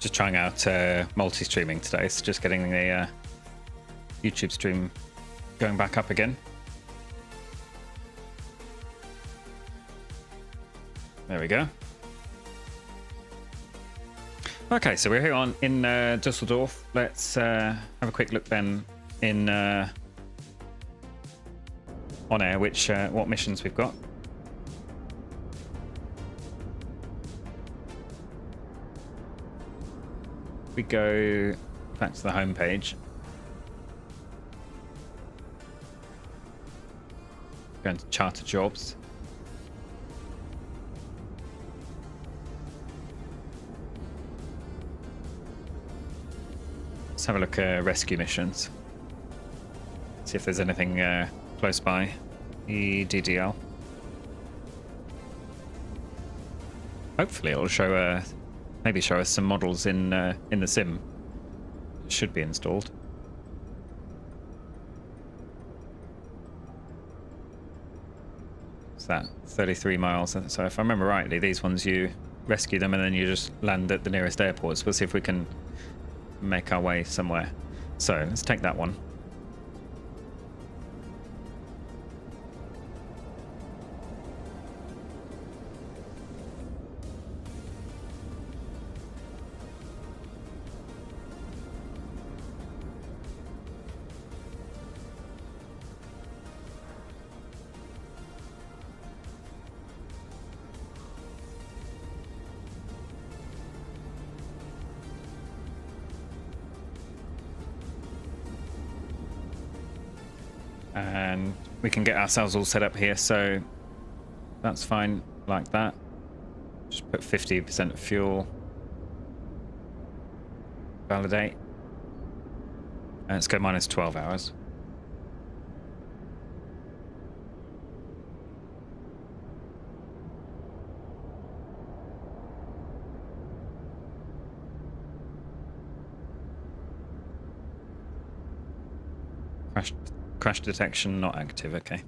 Just trying out multi-streaming today, so just getting the YouTube stream going back up again. There we go. Okay, so we're here in Dusseldorf. Let's have a quick look then in OnAir, what missions we've got. We go back to the home page. Go into charter jobs. Let's have a look at rescue missions. See if there's anything close by. EDDL. Hopefully it'll show maybe show us some models in the sim. It should be installed. What's that? 33 miles. So if I remember rightly, these ones you rescue them and then you just land at the nearest airports. We'll see if we can make our way somewhere. So let's take that one. And we can get ourselves all set up here, so that's fine like that. Just put 50% of fuel. Validate. And let's go minus 12 hours. Crash detection not active, okay.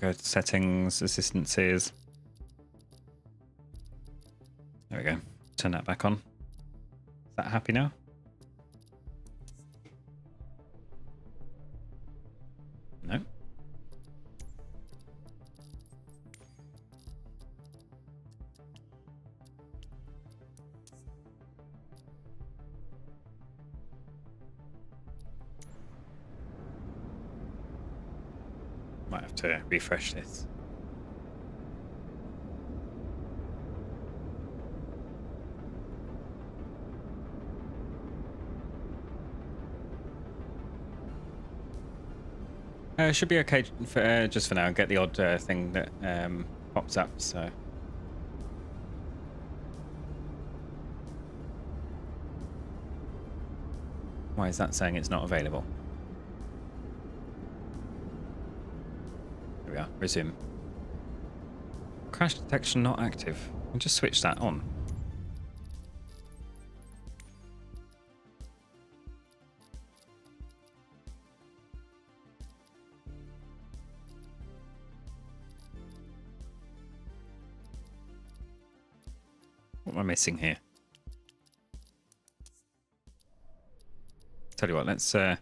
Go to settings, assistances. There we go. Turn that back on. Is that happy now? No. Might have to refresh this. Should be okay for, just for now. Get the odd thing that pops up. So why is that saying it's not available? There we are. Resume. Crash detection not active. I'll just switch that on. What am I missing here? Tell you what, let's set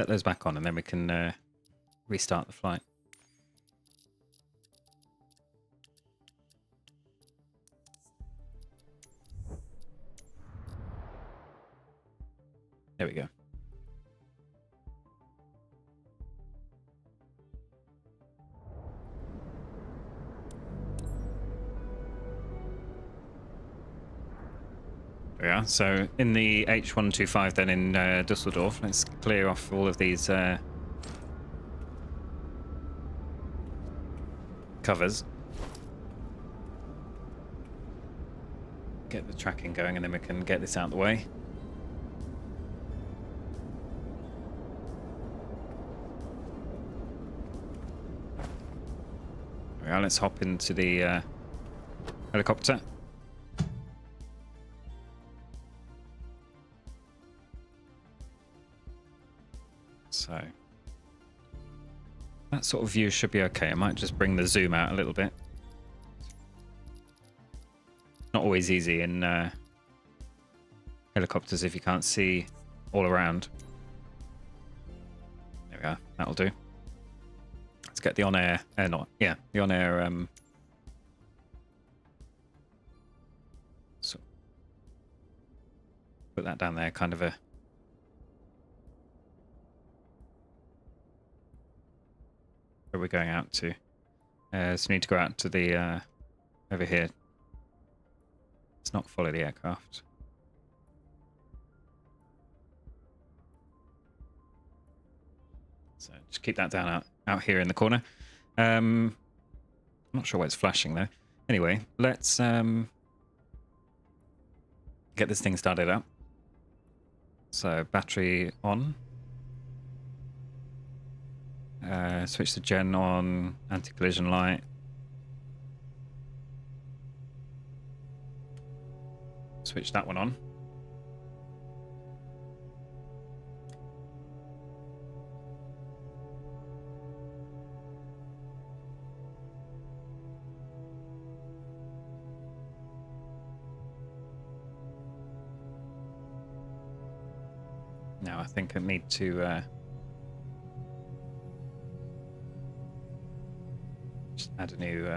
those back on and then we can restart the flight. There we go. Yeah, so in the H125 then in Dusseldorf, let's clear off all of these covers. Get the tracking going and then we can get this out of the way. Right, let's hop into the helicopter. So that sort of view should be okay. I might just bring the zoom out a little bit. Not always easy in helicopters if you can't see all around. There we are. That'll do. Let's get the OnAir. The OnAir. So put that down there, kind of a. Where are we going out to? So we need to go out to the over here. Let's not follow the aircraft. So just keep that down out here in the corner. I'm not sure why it's flashing though. Anyway, let's get this thing started up. So battery on. Switch the gen on, anti-collision light. Switch that one on. Now I think I need to just add a new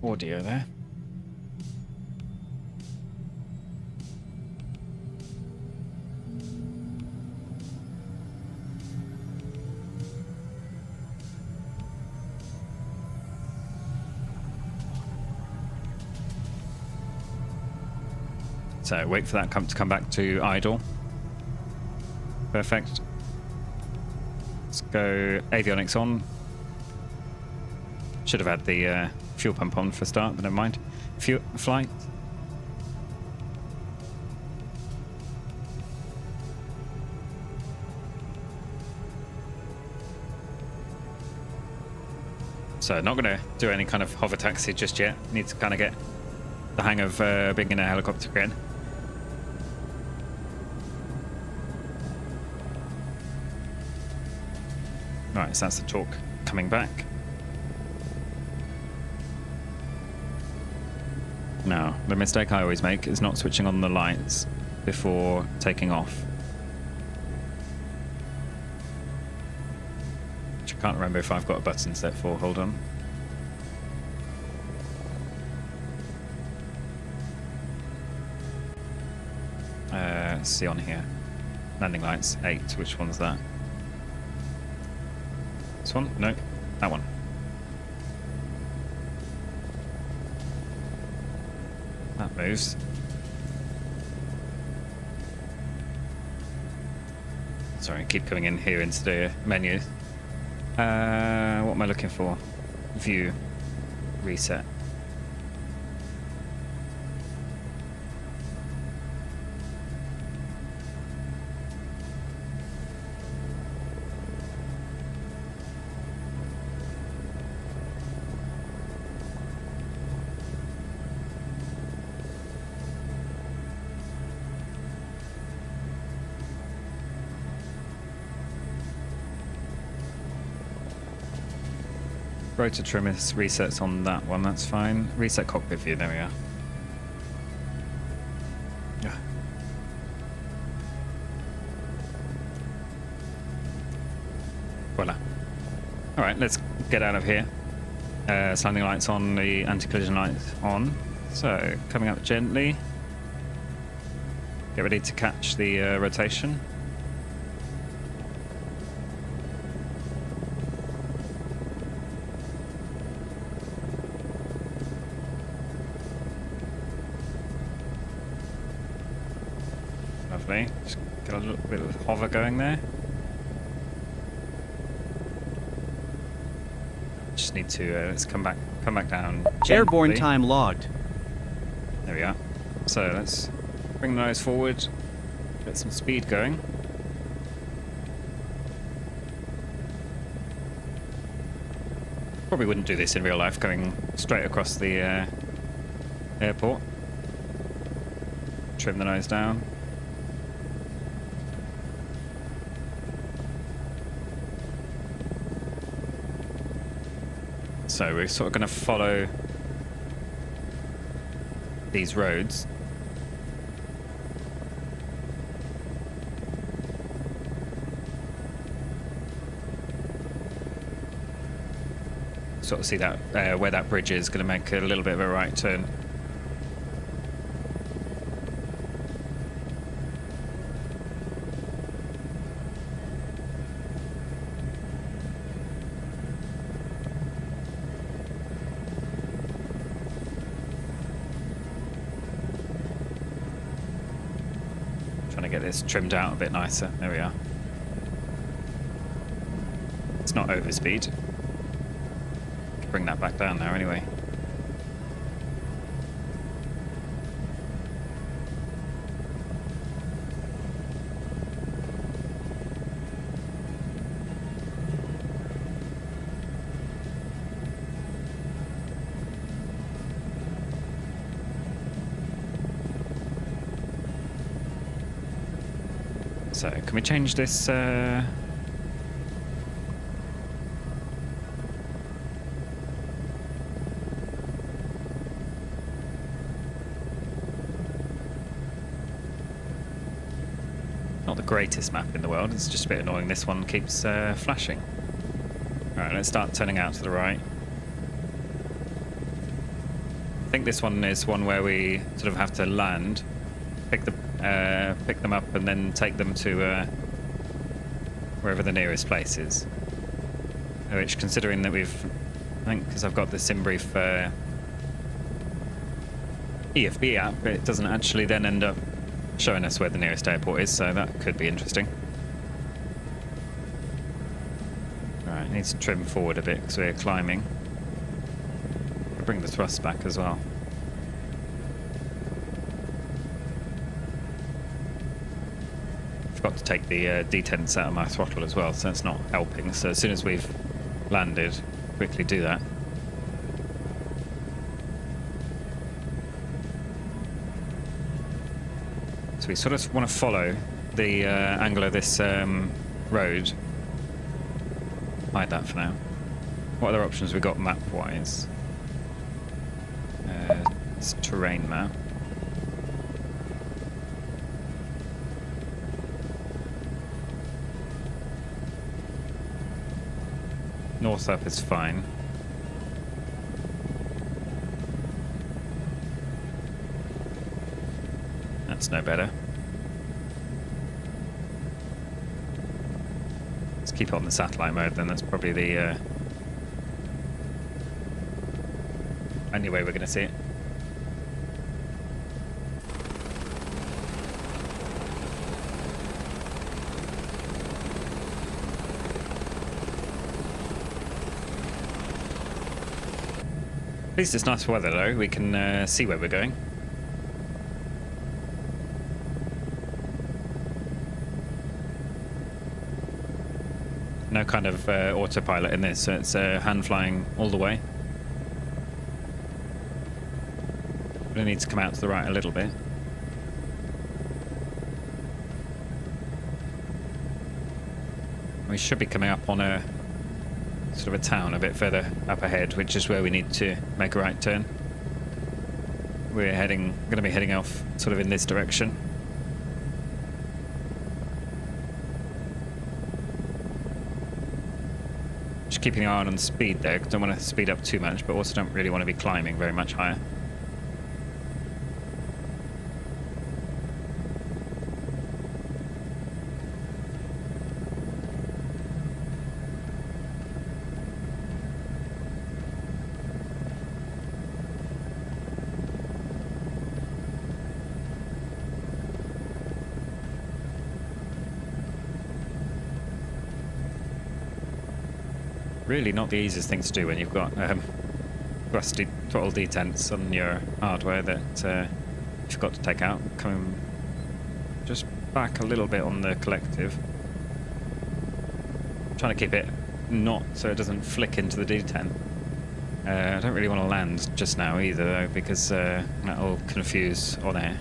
audio there. So wait for that to come back to idle. Perfect. Let's go avionics on. Should have had the fuel pump on for start, but never mind. Flight. So not going to do any kind of hover taxi just yet. Need to kind of get the hang of being in a helicopter again. Right, so that's the torque coming back. Now, the mistake I always make is not switching on the lights before taking off. Which I can't remember if I've got a button set for. Hold on. Let's see on here. Landing lights, 8. Which one's that? This one? No, that one. That moves. Sorry, I keep coming in here into the menu. What am I looking for? View. Reset. Rotor trim is resets on that one, that's fine. Reset cockpit view, there we are. Yeah. Voila. Alright, let's get out of here. Landing lights on, the anti-collision lights on. So, coming up gently. Get ready to catch the rotation. Just get a little bit of hover going there. Just need to let's come back down gently. Airborne time logged. There we are. So let's bring the nose forward, get some speed going. Probably wouldn't do this in real life, going straight across the airport. Trim the nose down. So we're sort of going to follow these roads. Sort of see that where that bridge is, going to make a little bit of a right turn. Trying to get this trimmed out a bit nicer. There we are. It's not over speed. Bring that back down now anyway. So can we change this not the greatest map in the world, it's just a bit annoying. This one keeps flashing. Alright, let's start turning out to the right. I think this one is one where we sort of have to land, pick them up and then take them to wherever the nearest place is. Which, considering that we've, I think because I've got the SimBrief EFB app, it doesn't actually then end up showing us where the nearest airport is, so that could be interesting. Alright, needs to trim forward a bit because we're climbing. We'll bring the thrust back as well. Forgot to take the detents out of my throttle as well, so that's not helping. So as soon as we've landed, quickly do that. So we sort of want to follow the angle of this road. Hide that for now. What other options we got map-wise? It's terrain map. North up is fine. That's no better. Let's keep it on the satellite mode then. That's probably the only way we're going to see it. At least it's nice weather though, we can see where we're going. No kind of autopilot in this, so it's hand flying all the way. But it needs to come out to the right a little bit. We should be coming up on a sort of a town a bit further up ahead, which is where we need to make a right turn. We're going to be heading off sort of in this direction. Just keeping an eye on the speed there, because I don't want to speed up too much, but also don't really want to be climbing very much higher. Really not the easiest thing to do when you've got rusty throttle detents on your hardware that you forgot to take out. Coming just back a little bit on the collective. Trying to keep it not so it doesn't flick into the detent. I don't really want to land just now either, though, because that'll confuse OnAir.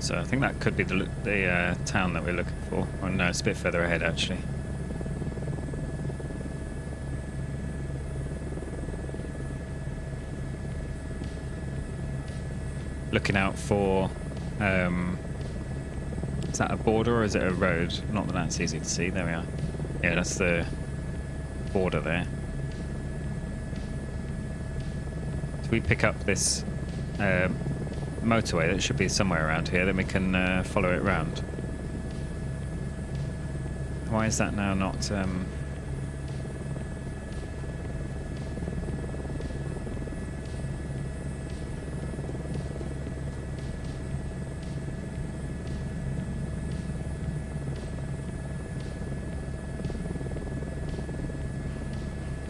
So I think that could be the town that we're looking for. Oh no, it's a bit further ahead actually. Looking out for, is that a border or is it a road? Not that that's easy to see. There we are. Yeah, that's the border there. If we pick up this motorway that should be somewhere around here, then we can follow it round. Why is that now not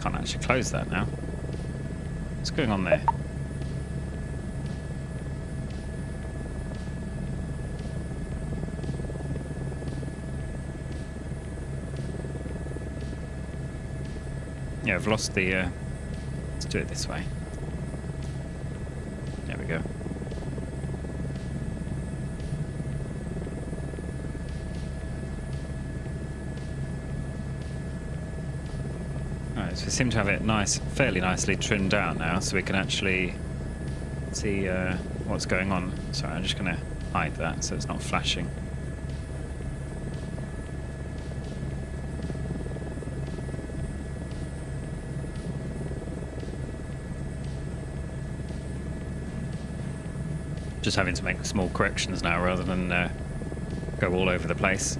can't actually close that now. What's going on there? Yeah, I've lost the... let's do it this way. There we go. Alright, so we seem to have it fairly nicely trimmed out now, so we can actually see what's going on. Sorry, I'm just going to hide that so it's not flashing. Just having to make small corrections now rather than go all over the place.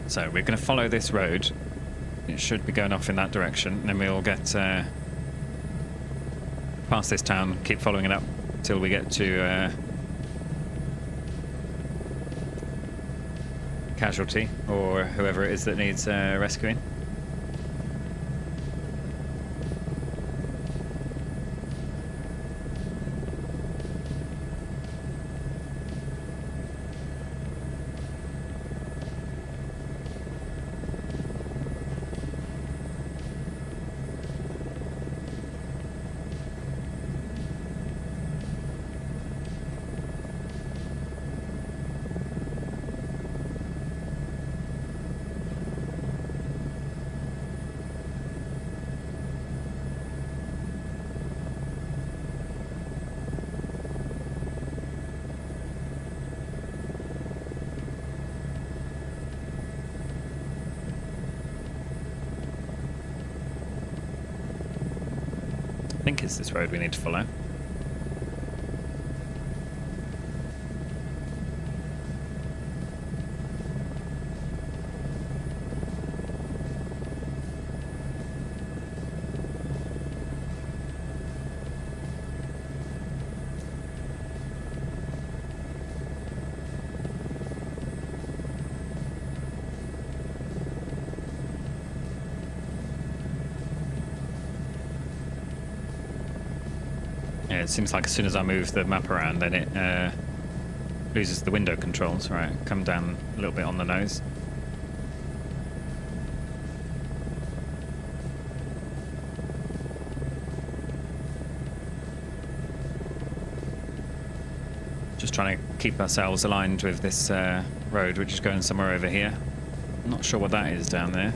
So we're going to follow this road. It should be going off in that direction, and then we'll get past this town, keep following it up till we get to Casualty, or whoever it is that needs rescuing. I think it's this road we need to follow. Yeah, it seems like as soon as I move the map around, then it loses the window controls. Right, come down a little bit on the nose. Just trying to keep ourselves aligned with this road, which is going somewhere over here. I'm not sure what that is down there.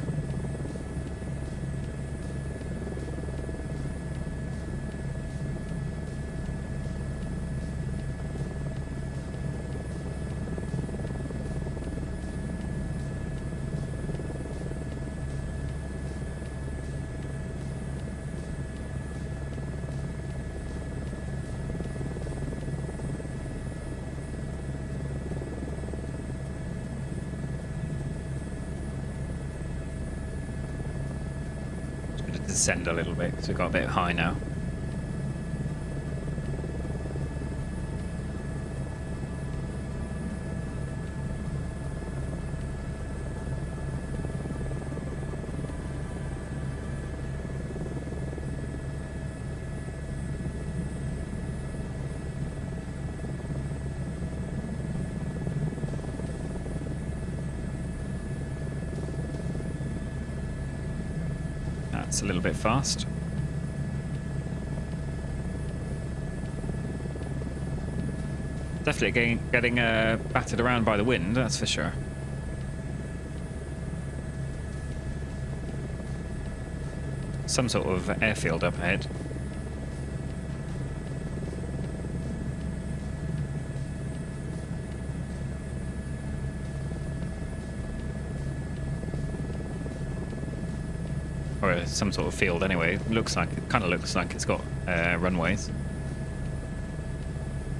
descend a little bit because we've got a bit high now. That's a little bit fast. Definitely getting battered around by the wind, that's for sure. Some sort of airfield up ahead. Or some sort of field anyway. Kind of looks like it's got runways.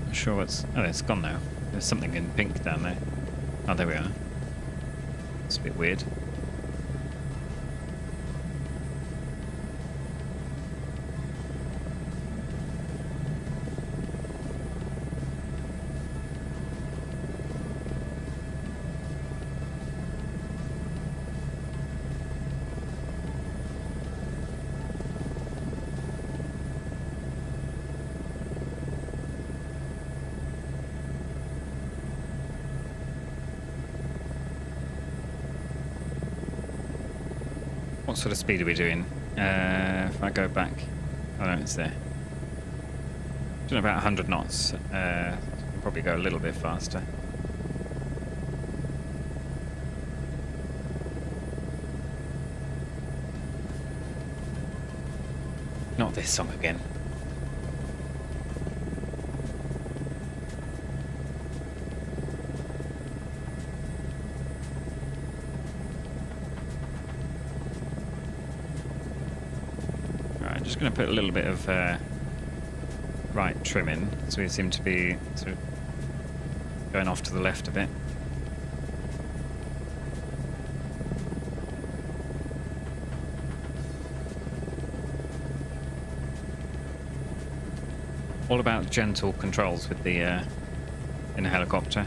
Not sure what's... Oh, it's gone now. There's something in pink down there. Oh, there we are. It's a bit weird. What sort of speed are we doing? If I go back, oh no, it's there. Doing about 100 knots. Probably go a little bit faster. Not this song again. Just going to put a little bit of right trim in, so we seem to be sort of going off to the left a bit. All about gentle controls with the in a helicopter.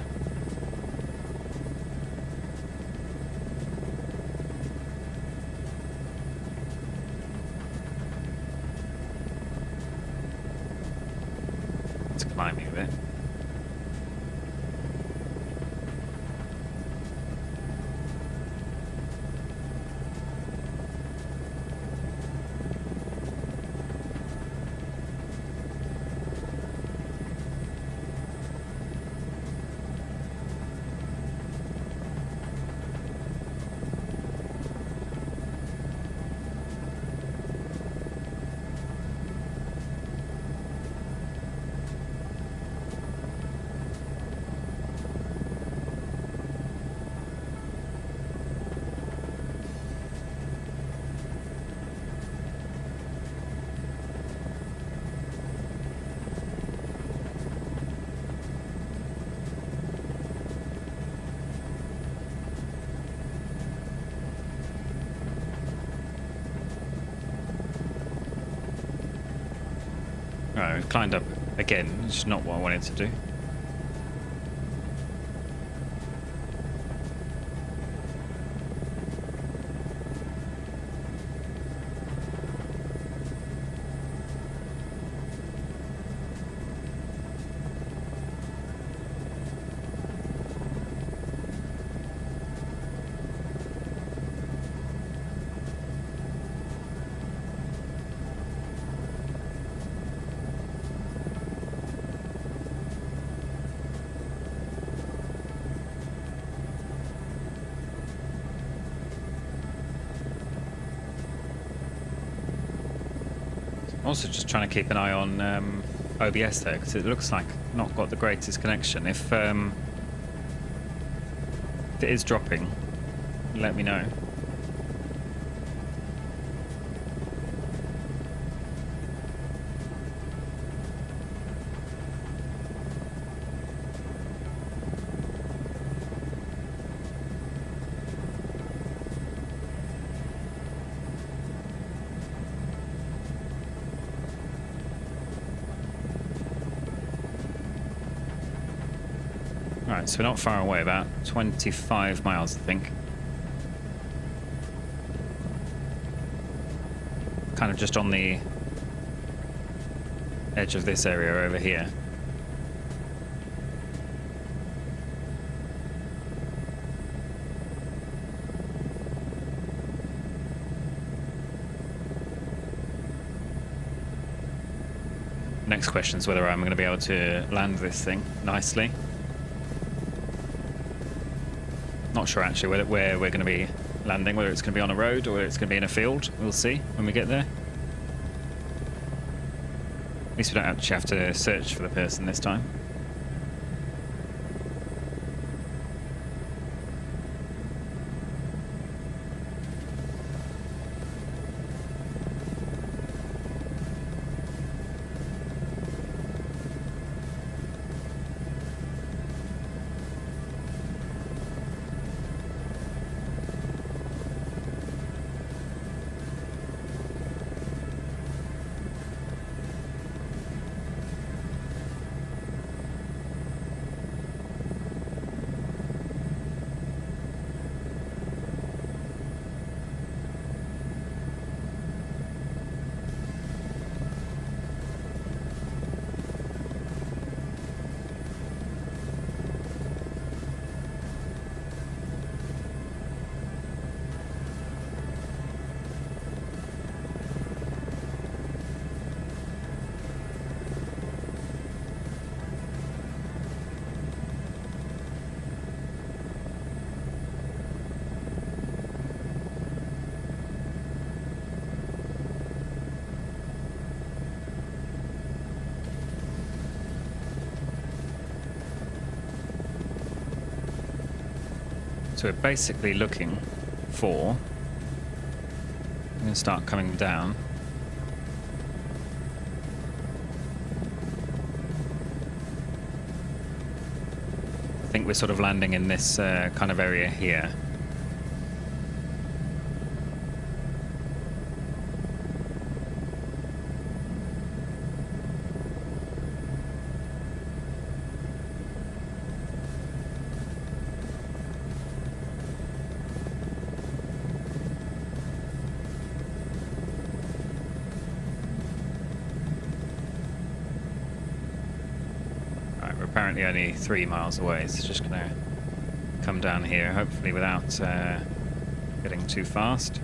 Climbing a bit. Right, we've climbed up again, which is not what I wanted to do. Also just trying to keep an eye on OBS there, because it looks like not got the greatest connection. If it is dropping, let me know. Right, so we're not far away, about 25 miles, I think. Kind of just on the edge of this area over here. Next question is whether I'm going to be able to land this thing nicely. Not sure actually where we're going to be landing, whether it's going to be on a road or whether it's going to be in a field. We'll see when we get there. At least we don't actually have to search for the person this time. So we're basically looking for... I'm going to start coming down. I think we're sort of landing in this kind of area here. Apparently only 3 miles away, so just gonna come down here, hopefully without getting too fast.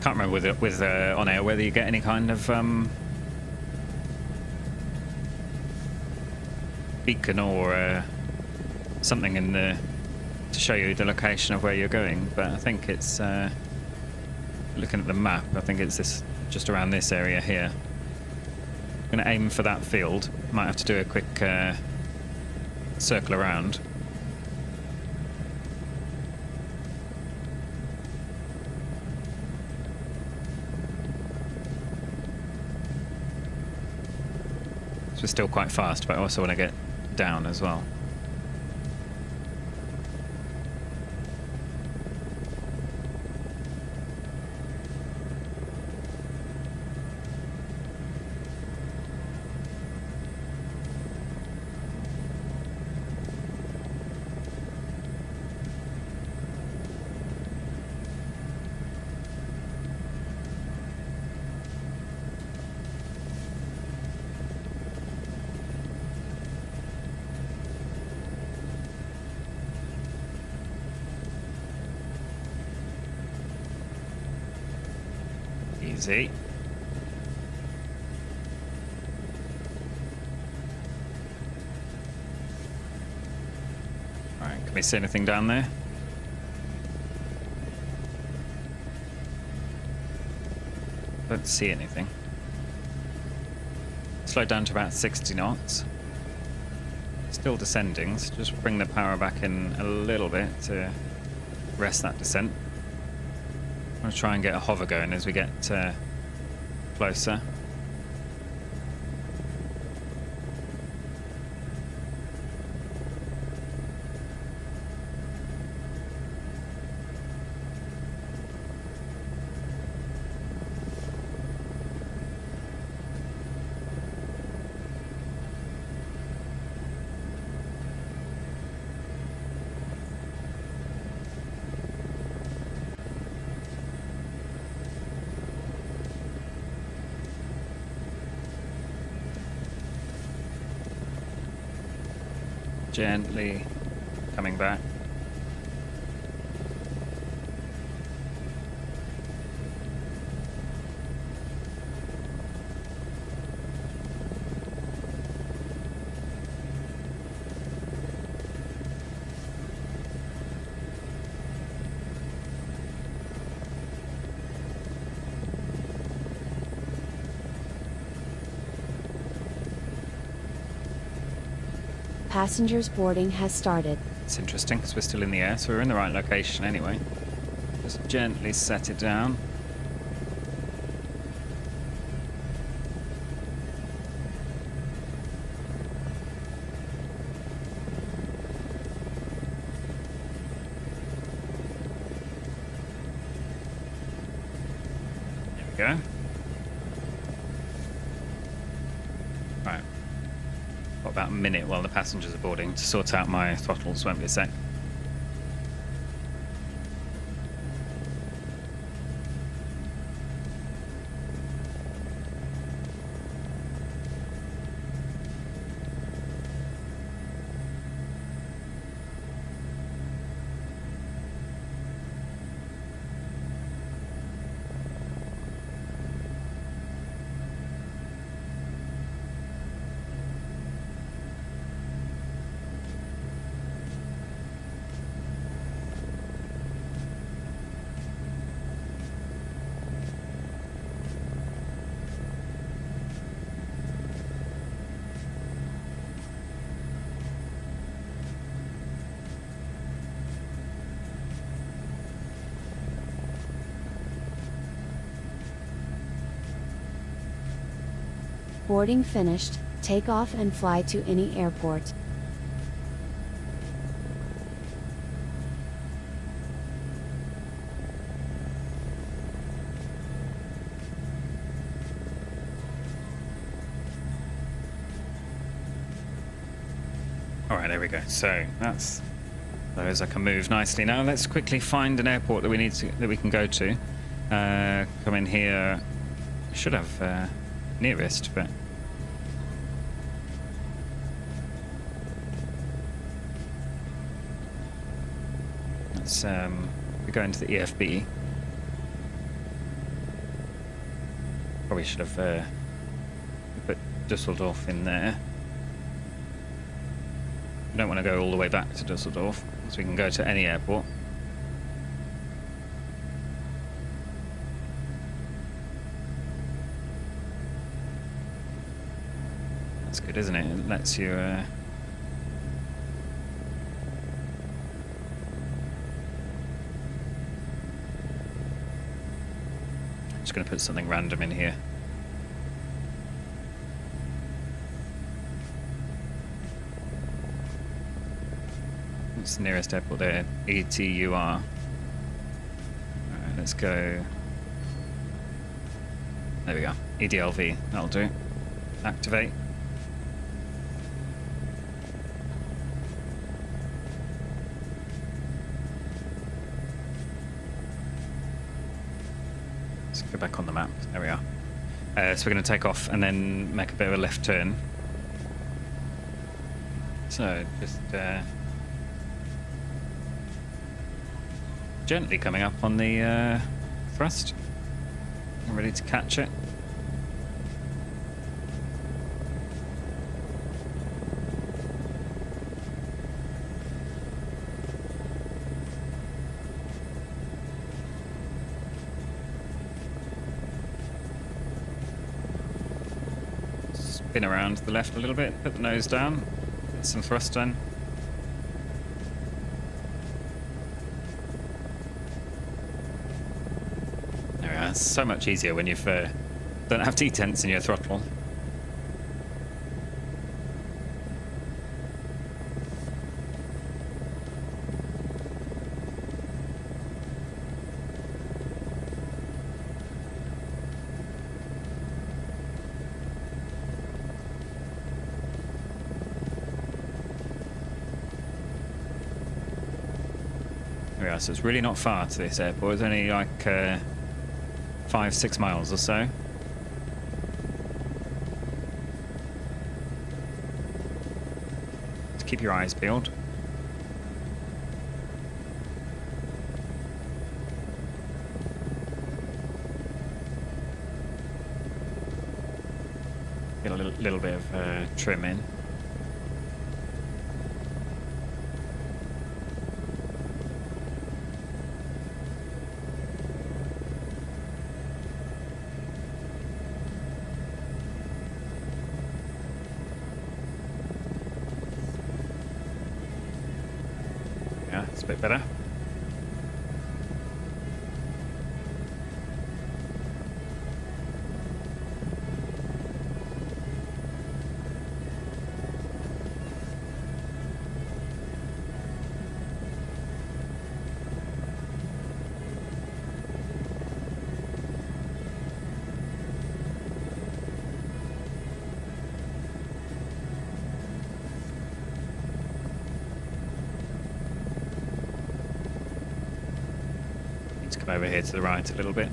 Can't remember with OnAir whether you get any kind of beacon or something in the to show you the location of where you're going, but I think it's looking at the map, I think it's this just around this area here. I'm going to aim for that field. Might have to do a quick circle around. So we're still quite fast, but I also want to get down as well. Easy. Alright, can we see anything down there? Don't see anything. Slow down to about 60 knots. Still descending, so just bring the power back in a little bit to rest that descent. I'm going to try and get a hover going as we get closer. gently coming back. Passengers boarding has started. It's interesting because we're still in the air, so we're in the right location anyway. Just gently set it down. There we go. Right. Got about a minute while the passengers are boarding to sort out my throttles. Won't be a sec. Boarding finished, take off and fly to any airport. Alright, there we go. So that's those I can move nicely. Now let's quickly find an airport that we can go to. Come in here. Should have nearest, but let's we go into the EFB. Probably should have put Dusseldorf in there. We don't want to go all the way back to Dusseldorf, so we can go to any airport. That's good, isn't it? It lets you just going to put something random in here. What's the nearest airport there? ETUR. Alright, let's go. There we go. EDLV, that'll do. Activate. Let's go back on the map. There we are. So we're going to take off and then make a bit of a left turn. So just gently coming up on the thrust. I'm ready to catch it. Spin around to the left a little bit, put the nose down, get some thrust in. There we are. It's so much easier when you've don't have detents in your throttle. So it's really not far to this airport. It's only like 5-6 miles or so. To keep your eyes peeled. Get a little bit of trim in. Yeah, it's a bit better. Let's come over here to the right a little bit.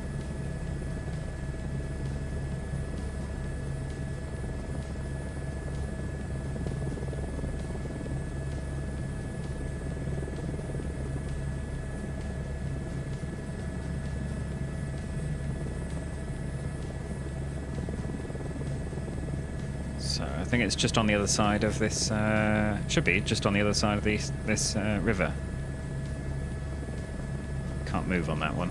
So I think it's just on the other side of this, should be just on the other side of this river. Can't move on that one.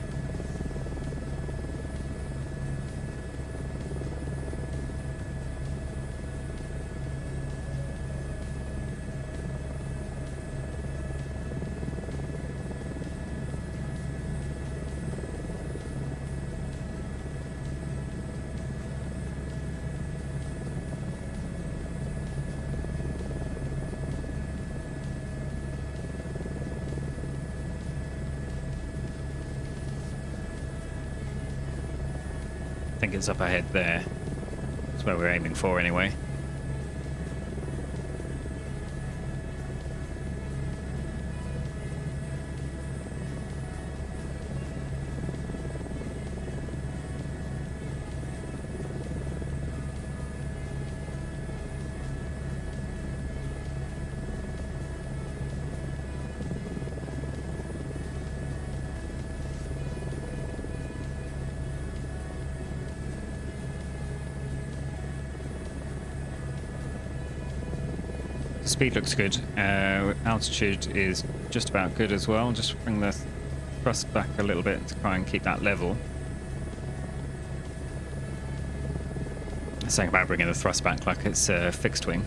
I think it's up ahead there. That's where we're aiming for anyway. Speed looks good. Altitude is just about good as well. Just bring the thrust back a little bit to try and keep that level. I'm saying about bringing the thrust back like it's a fixed wing.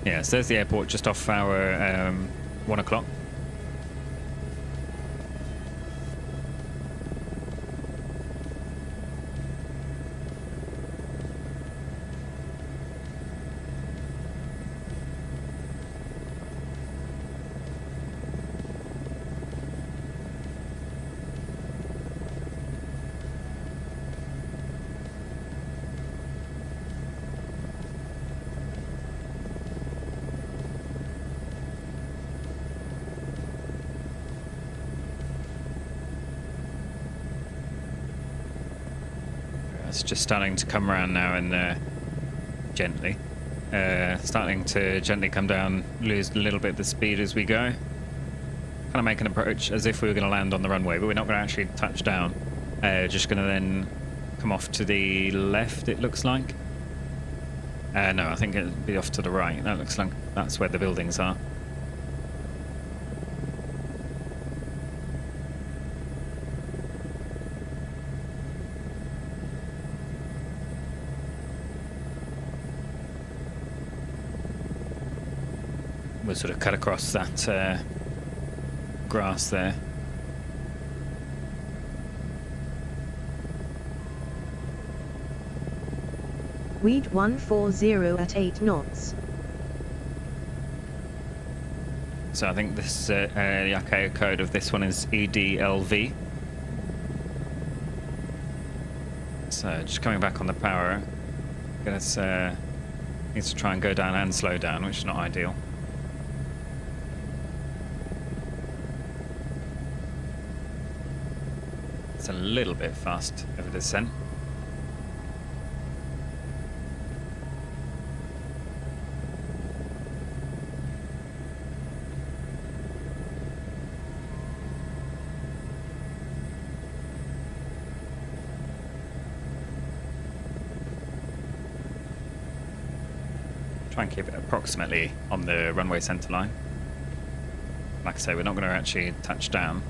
Yeah, so there's the airport just off our 1 o'clock. It's just starting to come around now and gently. Starting to gently come down, lose a little bit of the speed as we go. Kind of make an approach as if we were going to land on the runway, but we're not going to actually touch down. Just going to then come off to the left, it looks like. No, I think it'll be off to the right. That looks like that's where the buildings are. We'll sort of cut across that grass there. Weed 140 at 8 knots. So I think this the ICAO code of this one is EDLV. So just coming back on the power, needs to try and go down and slow down, which is not ideal. It's a little bit fast over descent. Try and keep it approximately on the runway centre line. Like I say, we're not going to actually touch down.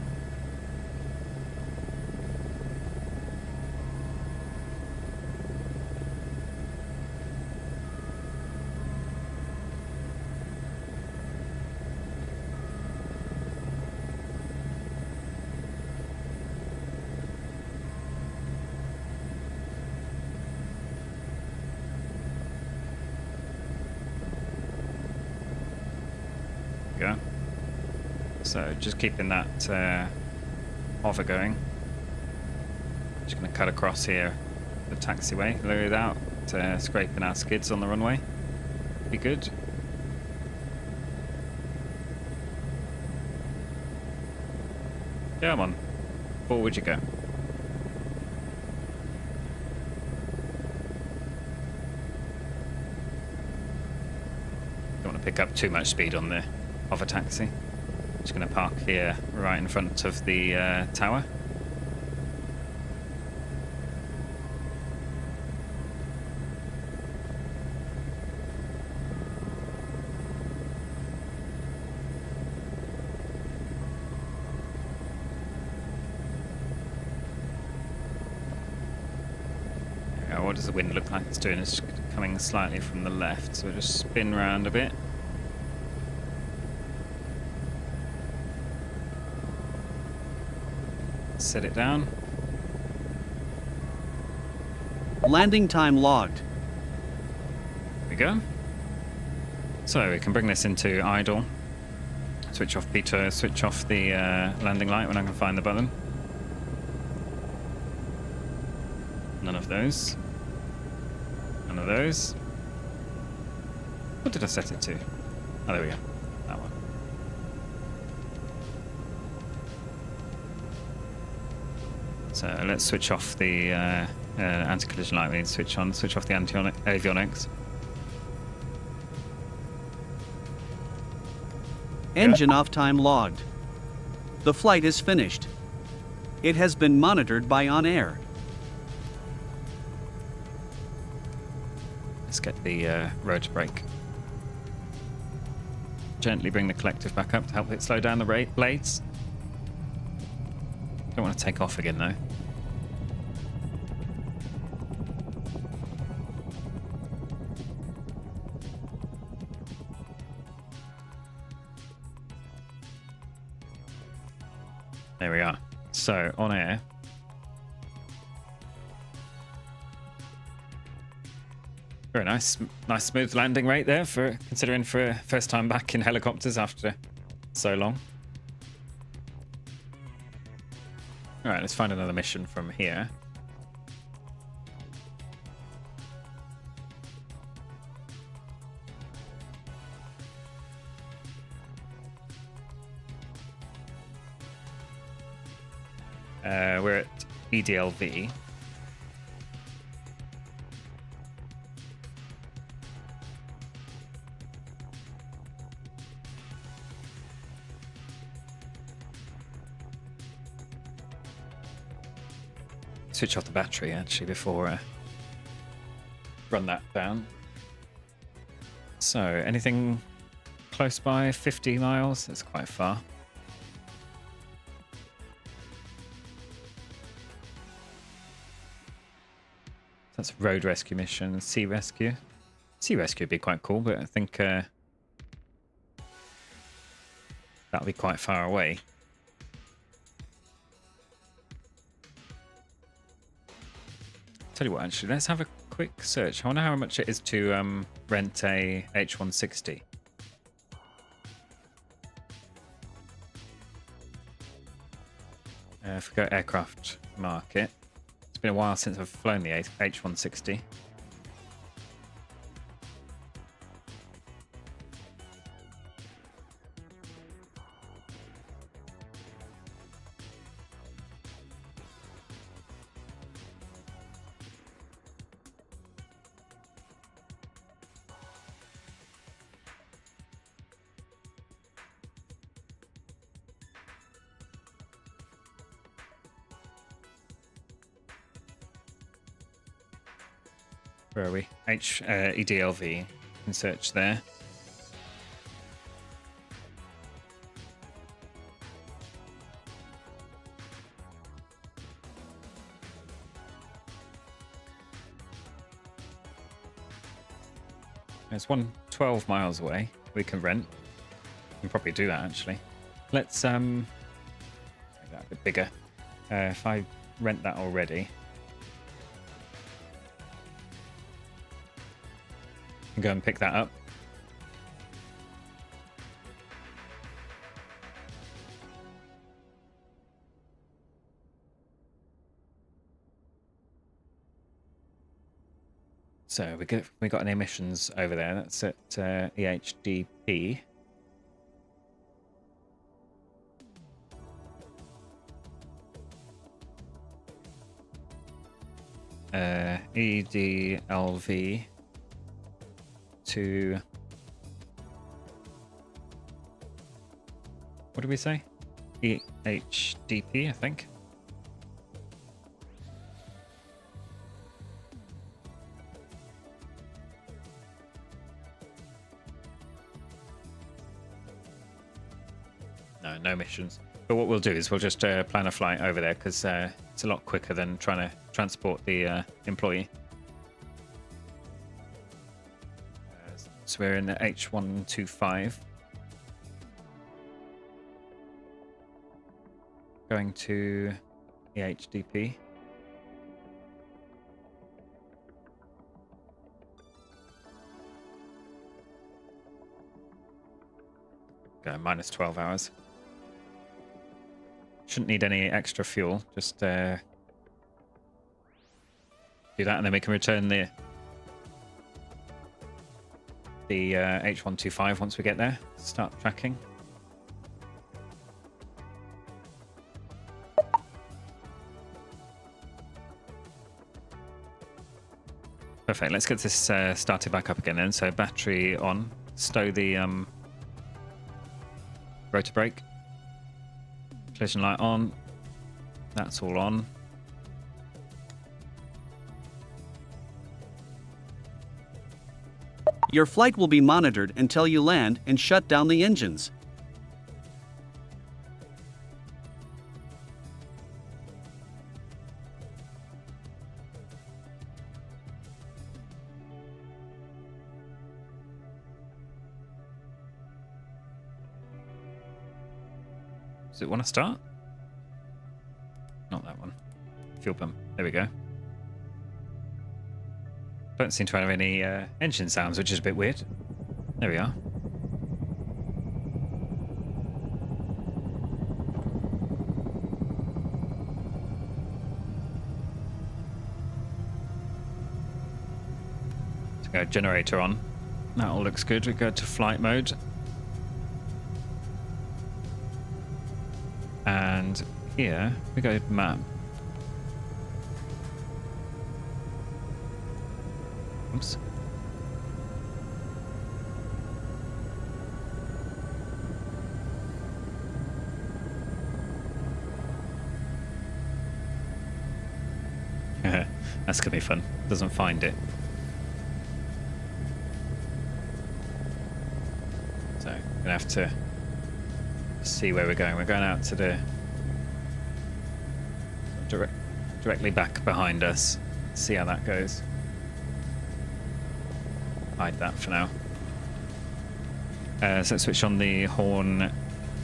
Go. So just keeping that hover going. Just going to cut across here the taxiway, lower it out, scraping our skids on the runway. Be good. Come on, forward you go. Don't want to pick up too much speed on the hover taxi. Just going to park here right in front of the tower. What does the wind look like it's doing? It's coming slightly from the left, so we'll just spin round a bit. Set it down. Landing time logged. There we go. So we can bring this into idle. Switch off Peter, switch off the landing light when I can find the button. None of those. None of those. What did I set it to? Oh, there we go. That one. So let's switch off the anti-collision light. We need to switch off the avionics. Engine off time logged. The flight is finished. It has been monitored by OnAir. Let's get the rotor brake. Gently bring the collective back up to help it slow down the blades. Don't want to take off again though. There we are. So on air. Very nice smooth landing rate there considering for first time back in helicopters after so long. All right, let's find another mission from here. We're at EDLV. Switch off the battery actually before run that down. So anything close by? 50 miles? That's quite far. That's a road rescue mission. Sea rescue. Sea rescue would be quite cool, but I think that'll be quite far away. Tell you what, actually, let's have a quick search. I wonder how much it is to rent a H160. If we go aircraft market, it's been a while since I've flown the H160. Where are we? EDLV. can search there. There's one 12 miles away we can rent. We can probably do that actually. Let's make that a bit bigger. If I rent that already, I can go and pick that up. So we got an emissions over there. That's at EHDP. EDLV to, what did we say? EHDP, I think. No emissions. But what we'll do is we'll just plan a flight over there because it's a lot quicker than trying to transport the employee. So we're in the H125. Going to EHDP. Go minus 12 hours. Shouldn't need any extra fuel. Just do that, and then we can return the H125 once we get there. Start tracking. Perfect. Let's get this started back up again then. So battery on. Stow the rotor brake. Collision light on. That's all on. Your flight will be monitored until you land and shut down the engines. Does it want to start? Not that one. Fuel pump. There we go. Don't seem to have any engine sounds, which is a bit weird. There we are. So go generator on. That all looks good. We go to flight mode. And here we go to map. Oops. That's gonna be fun. Doesn't find it. So gonna have to see where we're going. We're going out to the directly back behind us. See how that goes. Hide that for now. So let's switch on the horn.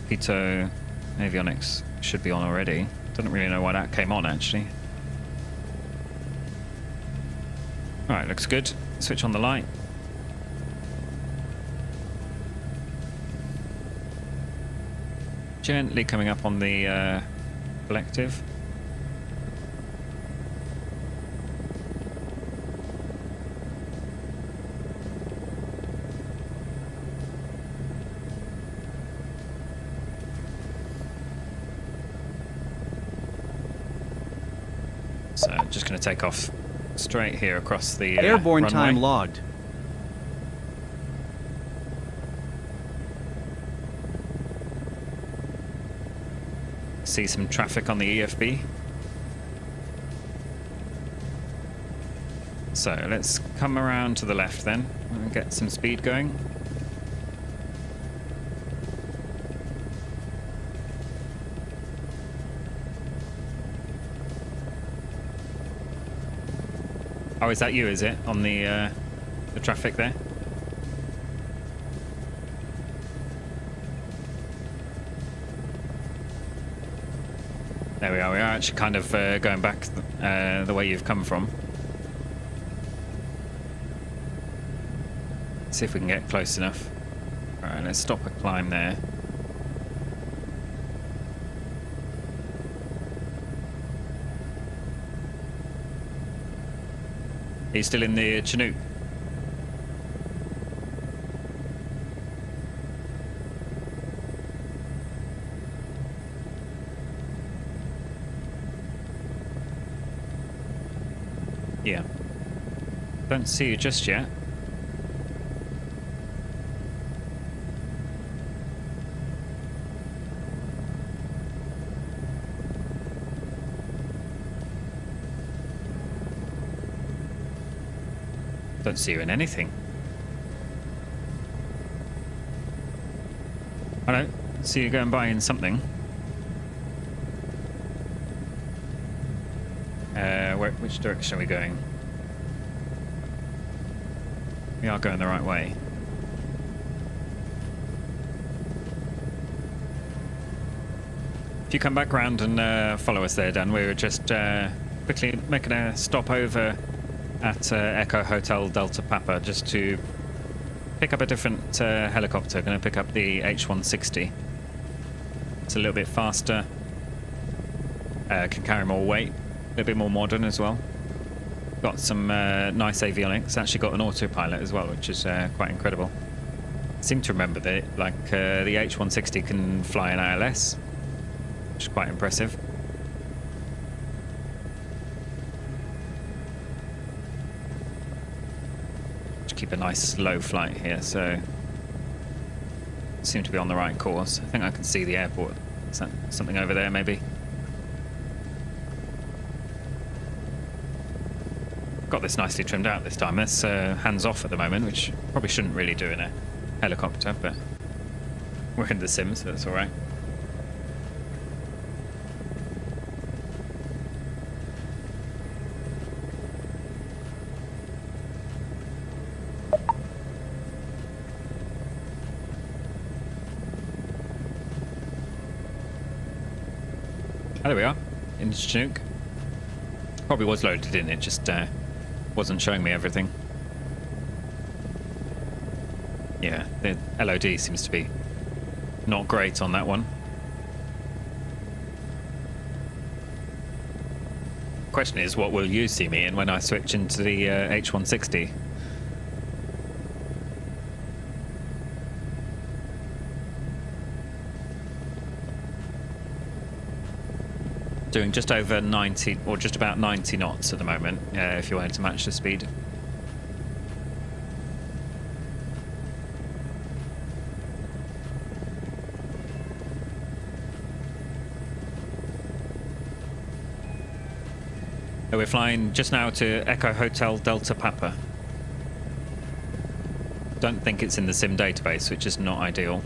Pitot avionics should be on already. Don't really know why that came on actually. Alright, looks good. Switch on the light. Gently coming up on the collective. So just going to take off straight here across the Airborne runway. time logged. See some traffic on the EFB. So let's come around to the left then and get some speed going. Oh, is that you, is it? On the traffic there? There we are. We are actually kind of going back the way you've come from. See if we can get close enough. Alright, let's stop a climb there. Are you still in the Chinook? Yeah. Don't see you just yet. Don't see you in anything. I don't see you going by in something. Which direction are we going? We are going the right way. If you come back round and follow us there, Dan, we were just quickly making a stop over at Echo Hotel Delta Papa just to pick up a different helicopter. Going to pick up the H160. It's a little bit faster, can carry more weight, a little bit more modern as well. Got some nice avionics. Actually got an autopilot as well, which is quite incredible. I seem to remember that like the H160 can fly in ILS, which is quite impressive. Keep a nice slow flight here, so seem to be on the right course. I think I can see the airport. Is that something over there maybe? Got this nicely trimmed out this time. It's hands off at the moment, which probably shouldn't really do in a helicopter, but we're in the sim, so that's alright. Oh, there we are, in Chinook. Probably was loaded in, it just wasn't showing me everything. Yeah, the LOD seems to be not great on that one. Question is, what will you see me in when I switch into the H160? Doing just over 90, or just about 90 knots at the moment, if you wanted to match the speed. We're flying just now to Echo Hotel Delta Papa. Don't think it's in the sim database, which is not ideal.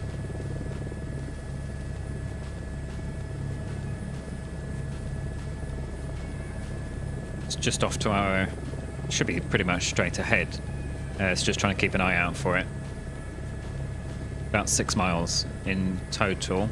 Just off to our, should be pretty much straight ahead. It's just trying to keep an eye out for it. About 6 miles in total.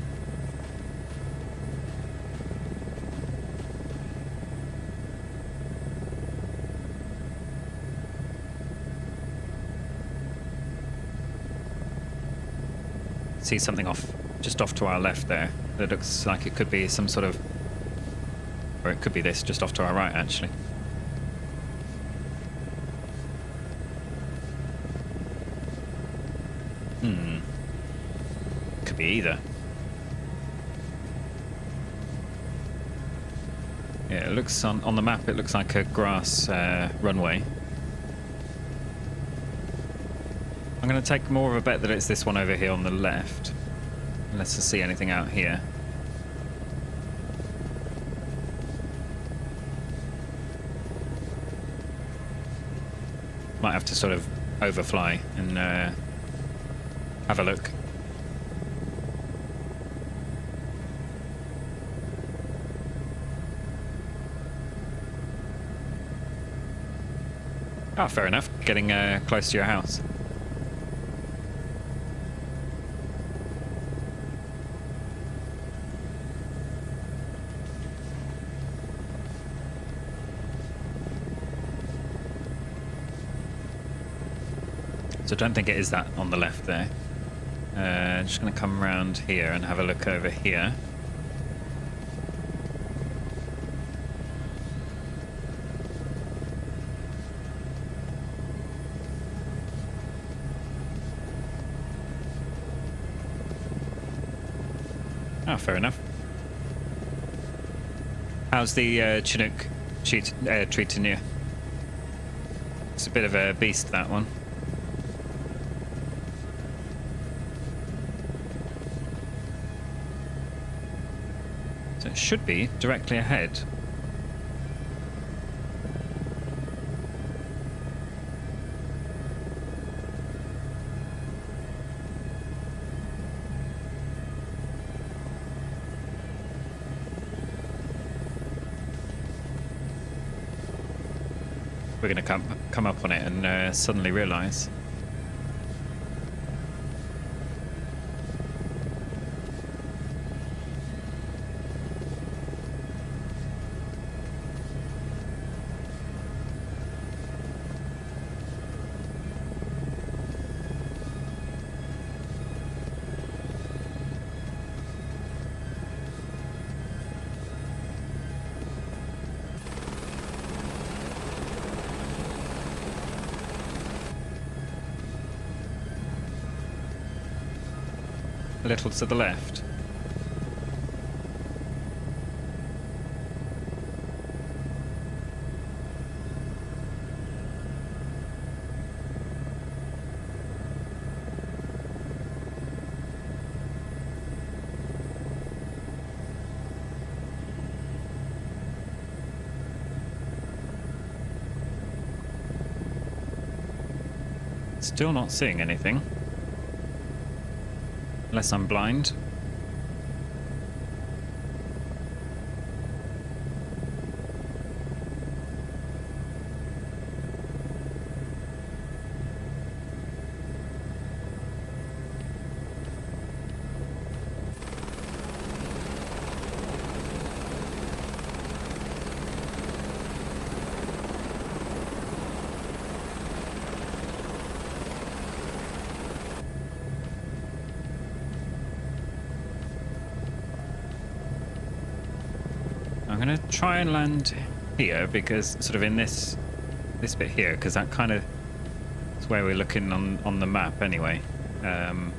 See something off, just off to our left there. That looks like it could be some sort of, or it could be this just off to our right actually. Could be either. Yeah, it looks on the map, it looks like a grass runway. I'm going to take more of a bet that it's this one over here on the left. Unless I see anything out here. Might have to sort of overfly and have a look. Oh, fair enough. Getting close to your house. So I don't think it is that on the left there. Just going to come around here and have a look over here. Oh, fair enough. How's the Chinook treating you? It's a bit of a beast, that one. So it should be directly ahead. We're going to come up on it and suddenly realise. A little to the left. Still not seeing anything. Unless I'm blind. I'm going to try and land here because sort of in this bit here, because that kind of is where we're looking on the map anyway. And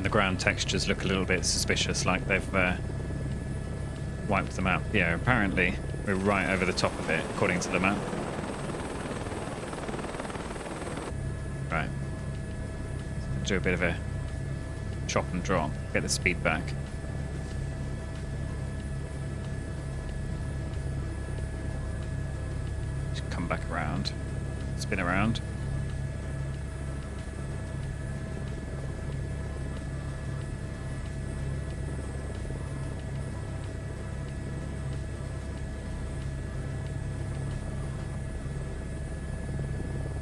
the ground textures look a little bit suspicious, like they've wiped them out. Yeah, apparently we're right over the top of it, according to the map. Right. Do a bit of a chop and drop, get the speed back. Just come back around, spin around.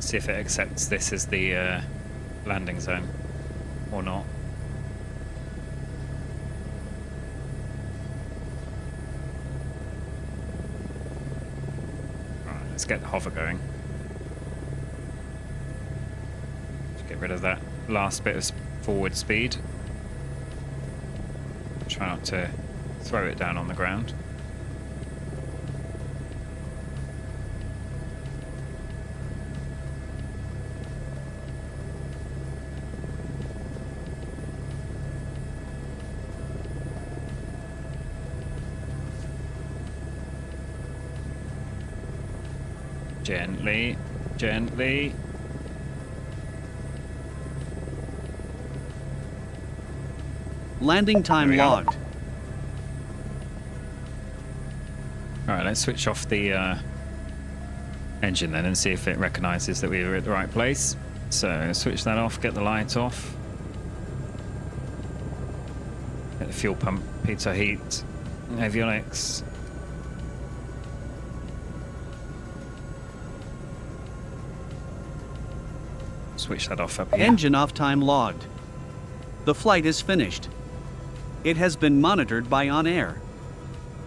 See if it accepts this as the landing zone or not. Right, let's get the hover going. Just get rid of that last bit of forward speed. Try not to throw it down on the ground. Gently, gently. Landing time There we go. logged. All right, let's switch off the engine then and see if it recognizes that we were at the right place. So switch that off, get the light off. Get the fuel pump, pitot heat, avionics. Switch that off up here. Engine off time logged. The flight is finished. It has been monitored by OnAir.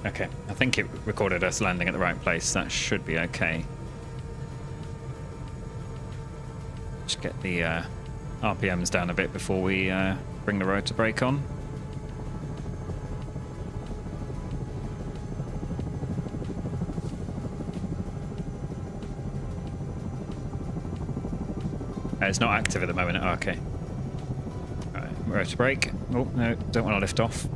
Okay, I think it recorded us landing at the right place. That should be okay. Just get the RPMs down a bit before we bring the rotor brake on. It's not active at the moment. Oh, okay. Right, rotor brake. Oh, no, don't want to lift off.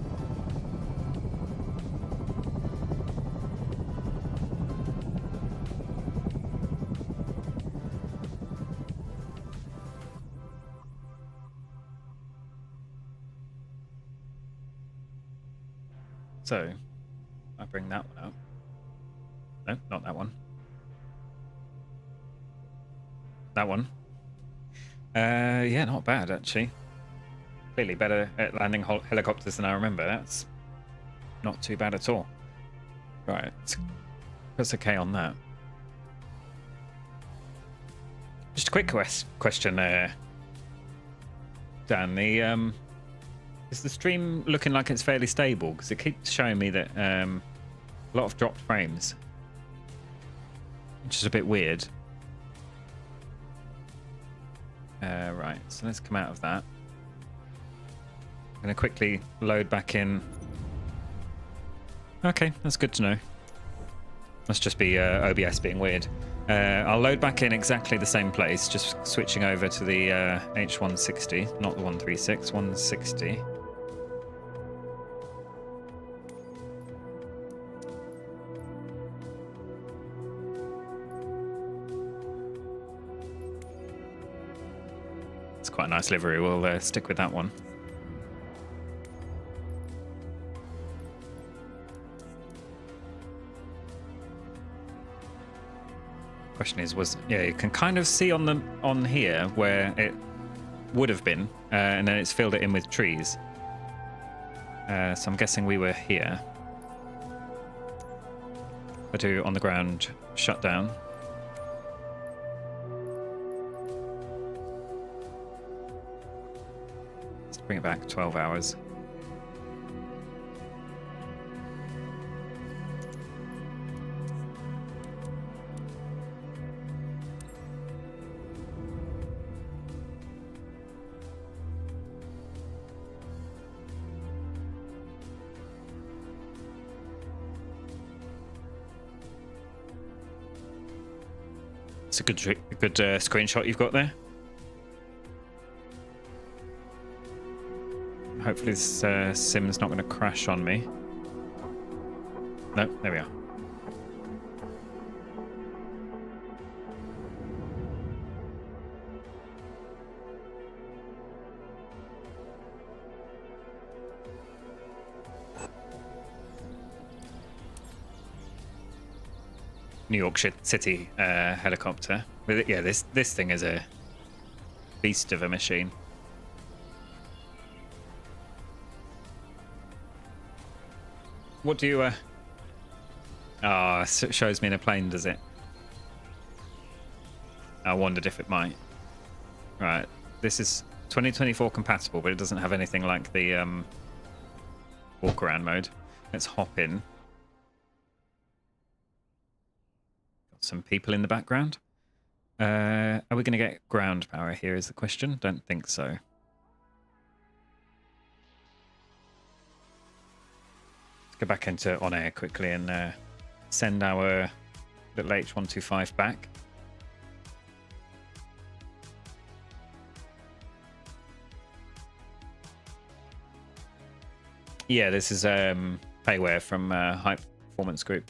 So, I bring that one up. No, not that one. That one. Yeah, not bad actually. Clearly better at landing helicopters than I remember. That's not too bad at all. Right, that's okay on that. Just a quick question there, Dan. Is the stream looking like it's fairly stable? Because it keeps showing me that a lot of dropped frames, which is a bit weird. Right, so let's come out of that. I'm going to quickly load back in. Okay, that's good to know. Must just be OBS being weird. I'll load back in exactly the same place, just switching over to the H160, not the 136, 160. It's quite a nice livery. We'll stick with that one. Question is, yeah, you can kind of see on here where it would have been, and then it's filled it in with trees. So I'm guessing we were here. I do on the ground shut down. Let's bring it back 12 hours. It's a good screenshot you've got there. Hopefully this sim's not going to crash on me. No, there we are. New York City helicopter. But yeah, this thing is a beast of a machine. What do you? Ah, so it shows me in a plane, does it? I wondered if it might. Right, this is 2024 compatible, but it doesn't have anything like the walk around mode. Let's hop in. Some people in the background. Are we going to get ground power here is the question. Don't think so. Let's go back into OnAir quickly and send our little H125 back. Yeah, this is payware from High Performance Group.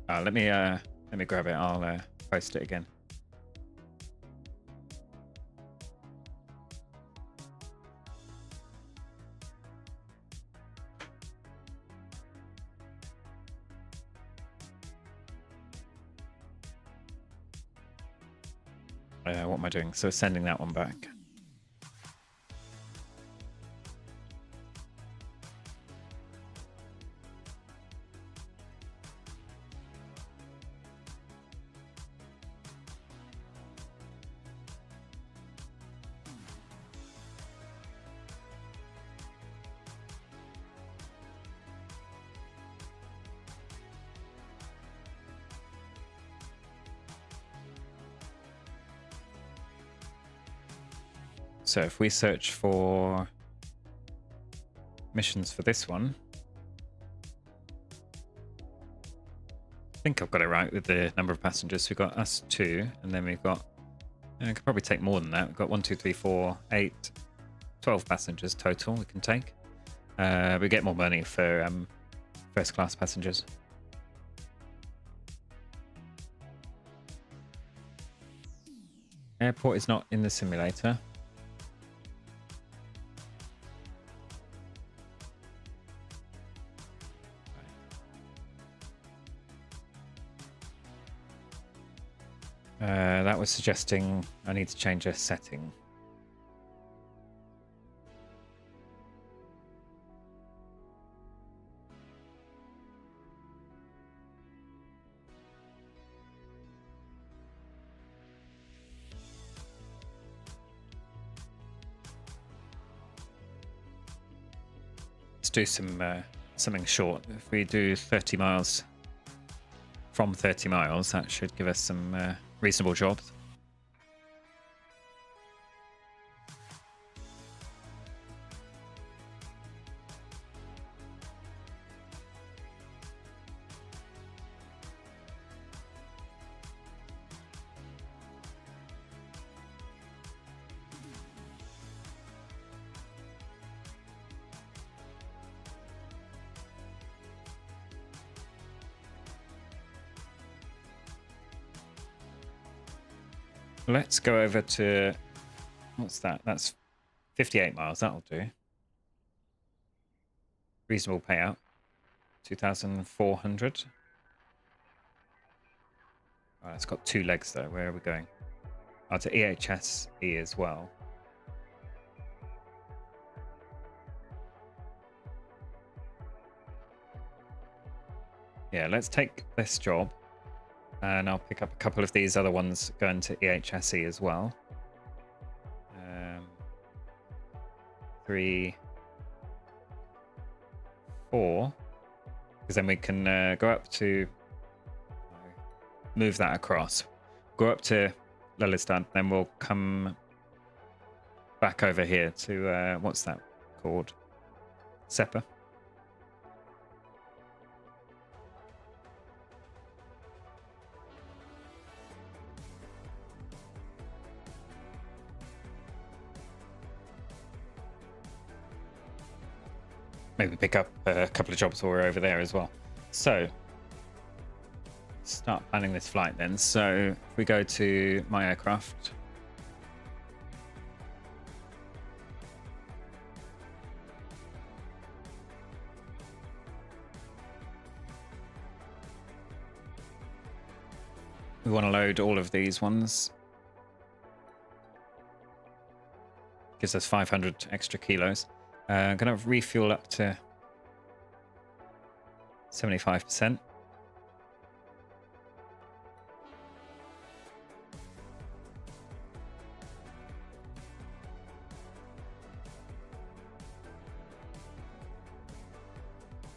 Let me grab it. I'll post it again. What am I doing? So sending that one back. So if we search for missions for this one, I think I've got it right with the number of passengers. We've got us 2, and then we've got, I could probably take more than that. We've got 1, 2, 3, 4, 8, 12 passengers total we can take. We get more money for first class passengers. Airport is not in the simulator. That was suggesting I need to change a setting. Let's do something short. If we do 30 miles from 30 miles, that should give us some reasonable jobs. Let's go over to, what's that? That's 58 miles. That'll do. Reasonable payout. 2,400. Oh, it's got 2 legs though. Where are we going? Oh, to EHSE as well. Yeah, let's take this job. And I'll pick up a couple of these other ones going to EHSE as well. 3, 4. Because then we can go up to... Move that across. Go up to Lillestad, then we'll come back over here to... what's that called? Seppa. Maybe pick up a couple of jobs while we're over there as well. So, start planning this flight then. So, if we go to my aircraft. We want to load all of these ones. Gives us 500 extra kilos. I'm going to refuel up to 75%.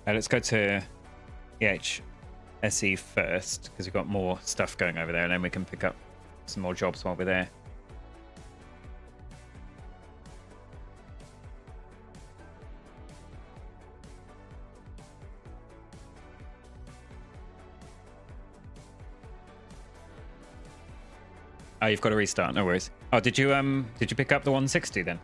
Let's go to EHSE first, because we've got more stuff going over there, and then we can pick up some more jobs while we're there. Oh, you've got to restart. No worries. Oh, did you pick up the 160 then?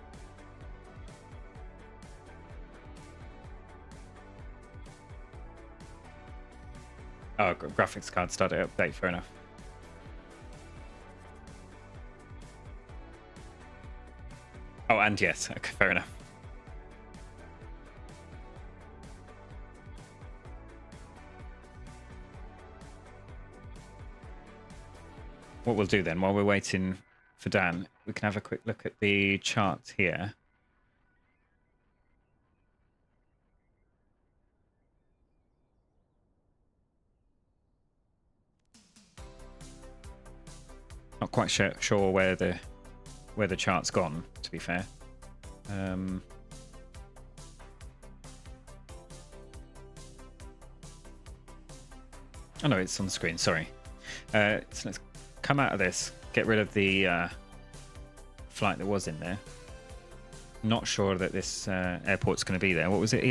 Oh, graphics card started update. Fair enough. Oh, and yes. Okay, fair enough. What we'll do then, while we're waiting for Dan, we can have a quick look at the chart here. Not quite sure where the chart's gone, to be fair. Oh no, it's on the screen, sorry. So let's come out of this, get rid of the flight that was in there. Not sure that this airport's going to be there. What was it,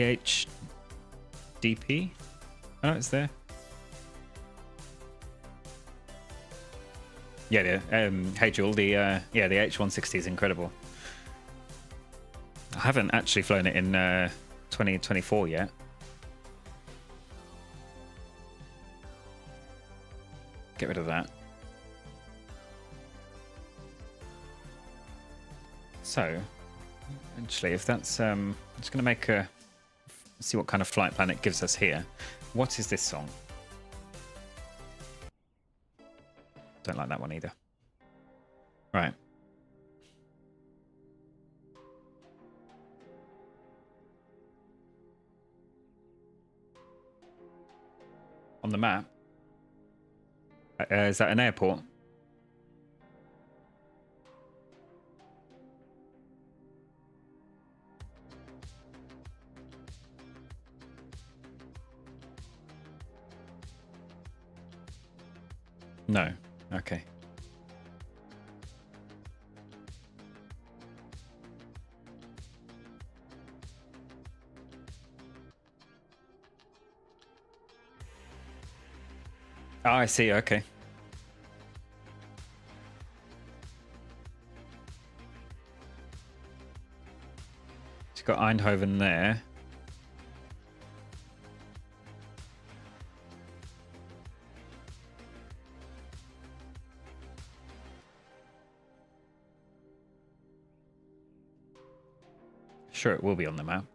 EHDP? Oh, it's there. Yeah, hey Jewel, the H160 is incredible. I haven't actually flown it in 2024 yet. Get rid of that. So, actually, if that's I'm just going to make a see what kind of flight plan it gives us here. What is this song? Don't like that one either. Right. On the map. Is that an airport? No. Okay. Oh, I see. Okay. So you've got Eindhoven there. Sure, it will be on the map.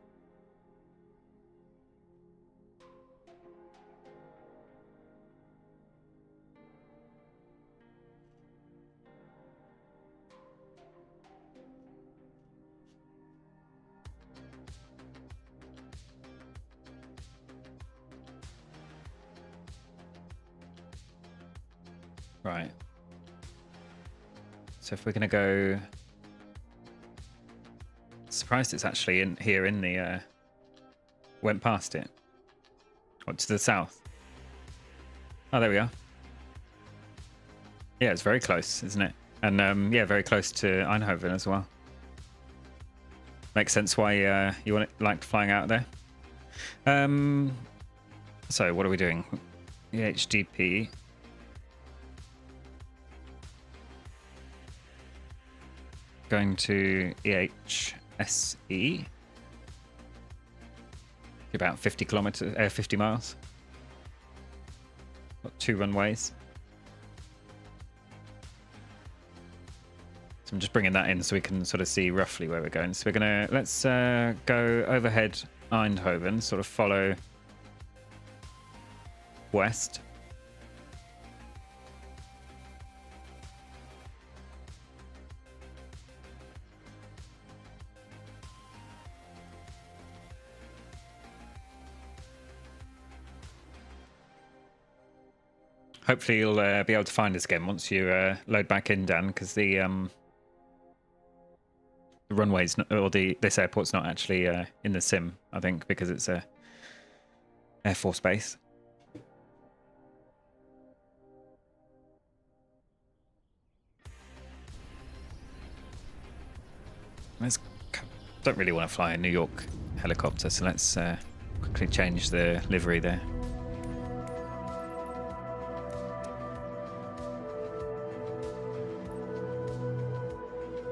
Right. So if we're going to go... Surprised it's actually in here in the... Went past it. What, to the south? Oh, there we are. Yeah, it's very close, isn't it? And yeah, very close to Eindhoven as well. Makes sense why you liked flying out there. So what are we doing? EHDP. Going to EHSE. About 50 kilometers, 50 miles. Got 2 runways. So I'm just bringing that in so we can sort of see roughly where we're going. So we're gonna let's go overhead Eindhoven, sort of follow west. Hopefully you'll be able to find us again once you load back in, Dan, because the runway's not, or this airport's not actually in the sim, I think, because it's a Air Force base. Don't really want to fly a New York helicopter, so let's quickly change the livery there.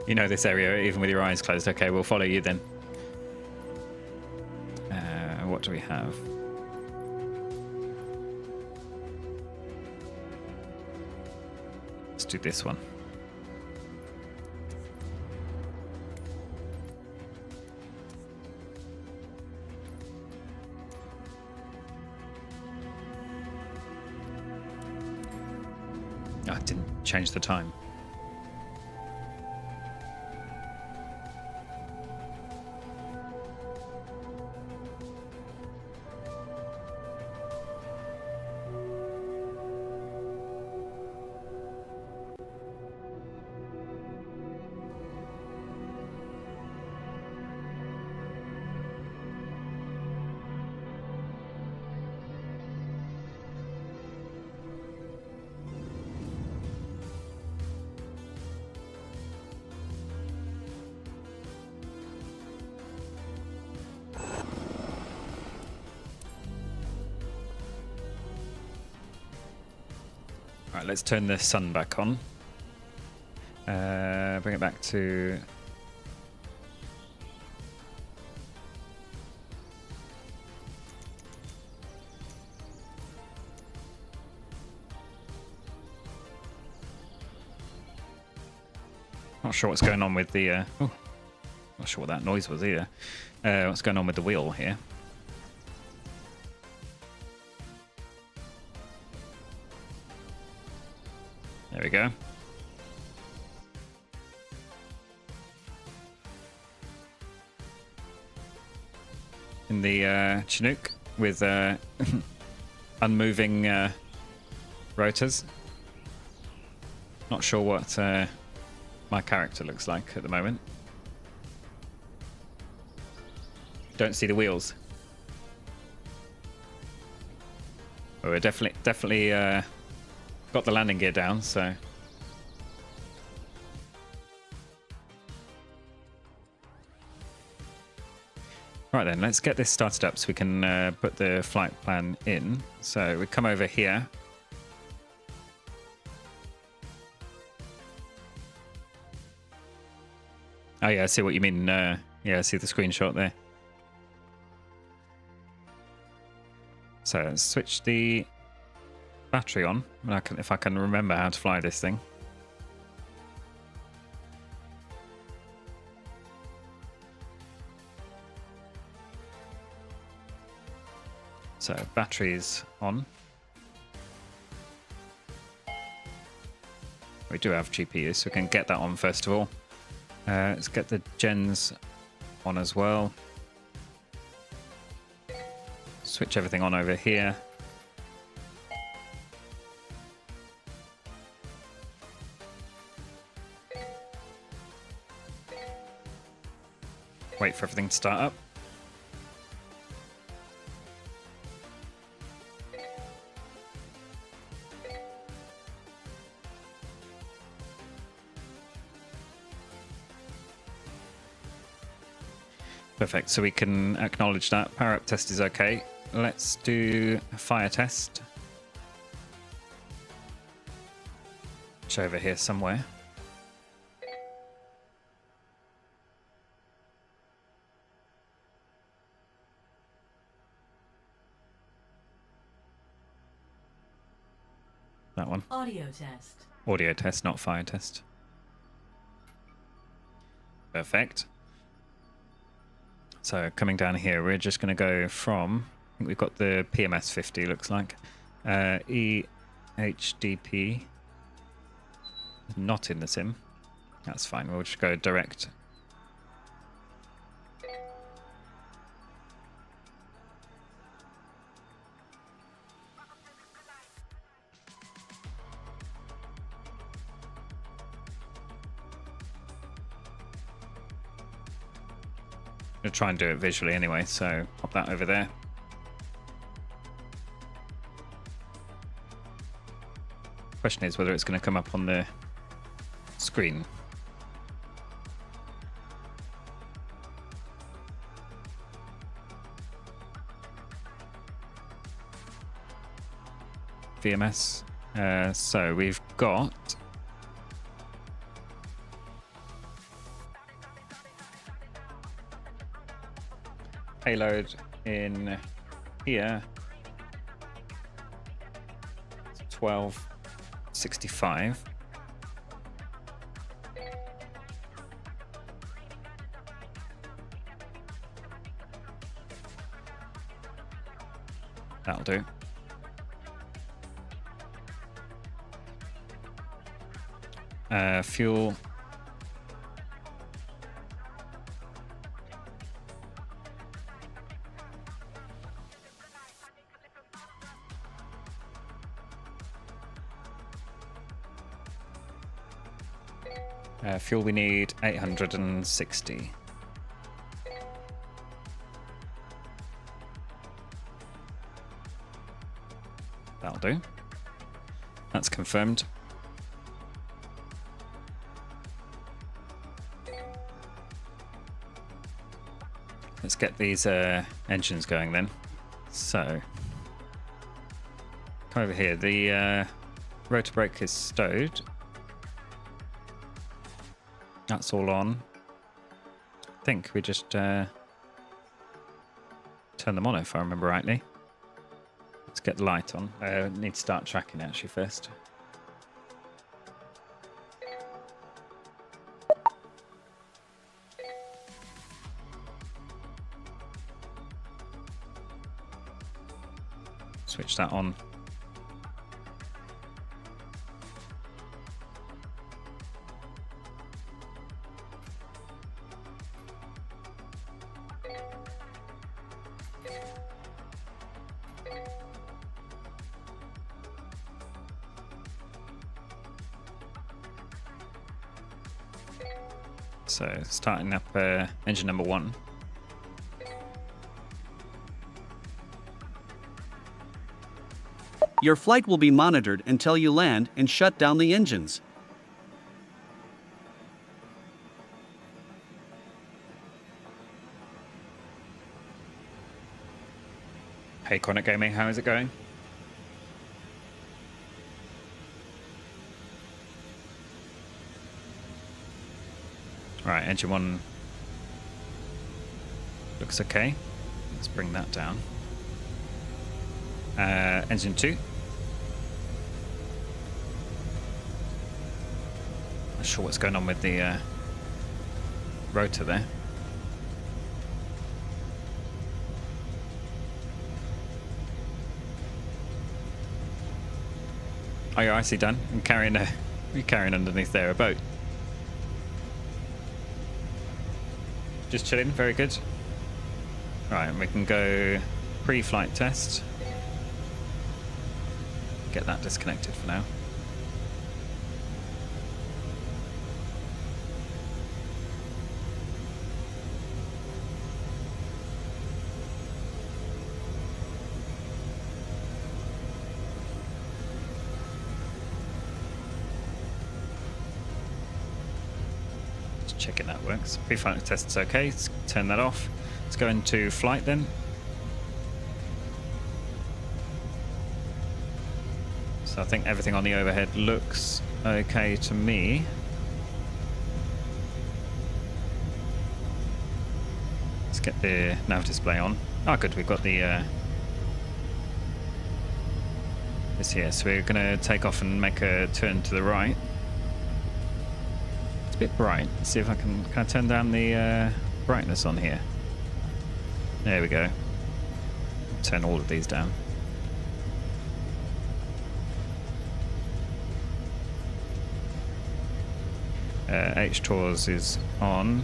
You know this area even with your eyes closed. Okay, we'll follow you then. What do we have? Let's do this one. Oh, I didn't change the time. Right, let's turn the sun back on. Bring it back to... Not sure what's going on with the... oh, not sure what that noise was either. What's going on with the wheel here? There we go. In the Chinook with unmoving rotors. Not sure what my character looks like at the moment. Don't see the wheels. But we're definitely got the landing gear down, so... Right then, let's get this started up so we can put the flight plan in. So we come over here. Oh yeah, I see what you mean. Yeah, I see the screenshot there. So let's switch the battery on. If I can remember how to fly this thing. So batteries on. We do have GPU, so we can get that on first of all. Let's get the gens on as well. Switch everything on over here. Wait for everything to start up. Perfect, so we can acknowledge that. Power up test is okay. Let's do a fire test. It's over here somewhere. That one. Audio test. Audio test, not fire test. Perfect. So coming down here, we're just going to go from, I think we've got the PMS 50, looks like. EHDP. Not in the sim. That's fine, we'll just go direct. I'm going to try and do it visually anyway, so pop that over there. Question is whether it's going to come up on the screen. VMS. So we've got payload in here. 1265. That'll do. Fuel. Fuel we need 860. That'll do. That's confirmed. Let's get these engines going then. So, come over here. The Rotor brake is stowed. That's all on. I think we just turn them on if I remember rightly. Let's get the light on. Need to start tracking actually first. Switch that on. So starting up engine number 1. Your flight will be monitored until you land and shut down the engines. Hey Chronic Gaming, how is it going? Right, engine 1 looks okay. Let's bring that down. Engine 2. Not sure what's going on with the rotor there. Oh yeah, I see, Dan. I'm carrying you're carrying underneath there a boat. Just chilling, very good. Right, we can go pre-flight test. Get that disconnected for now. Just checking that works. Pre-flight test's okay. Let's turn that off. Let's go into flight then. So I think everything on the overhead looks okay to me. Let's get the nav display on. Oh good, we've got the this here. So we're going to take off and make a turn to the right. It's a bit bright. Let's see if I can I turn down the brightness on here. There we go. Turn all of these down. H-Tours is on.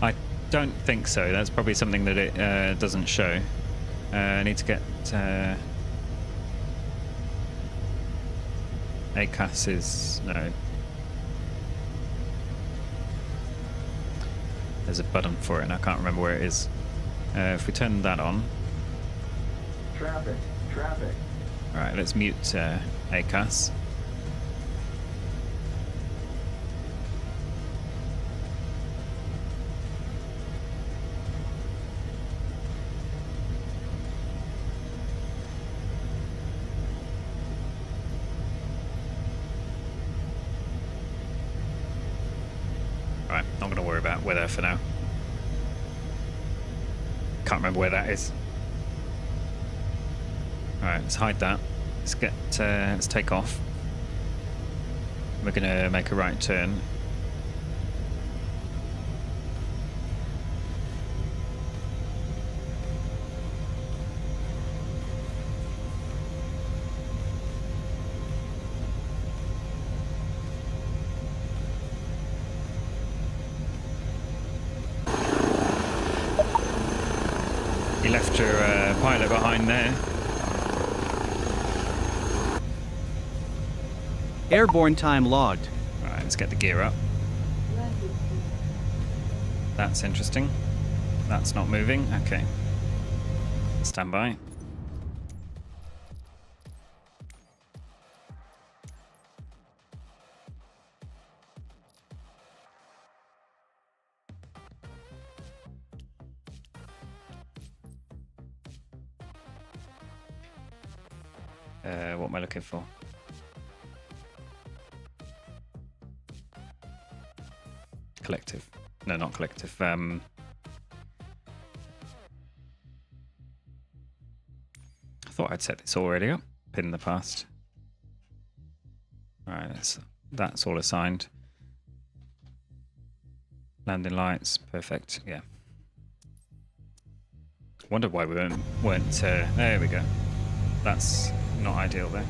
I don't think so. That's probably something that it doesn't show. I need to get ACAS is no. There's a button for it and I can't remember where it is. If we turn that on. Traffic. Alright, let's mute ACAS. Alright, not going to worry about weather for now. Can't remember where that is. Alright, let's hide that. Let's get let's take off. We're gonna make a right turn. You left your pilot behind there. Airborne time logged. Alright, let's get the gear up. That's interesting. That's not moving. Okay. Stand by. What am I looking for? Collective. No, not collective. I thought I'd set this already up in the past. All right, that's all assigned. Landing lights, perfect. Yeah. Wondered why we weren't. There we go. That's not ideal there.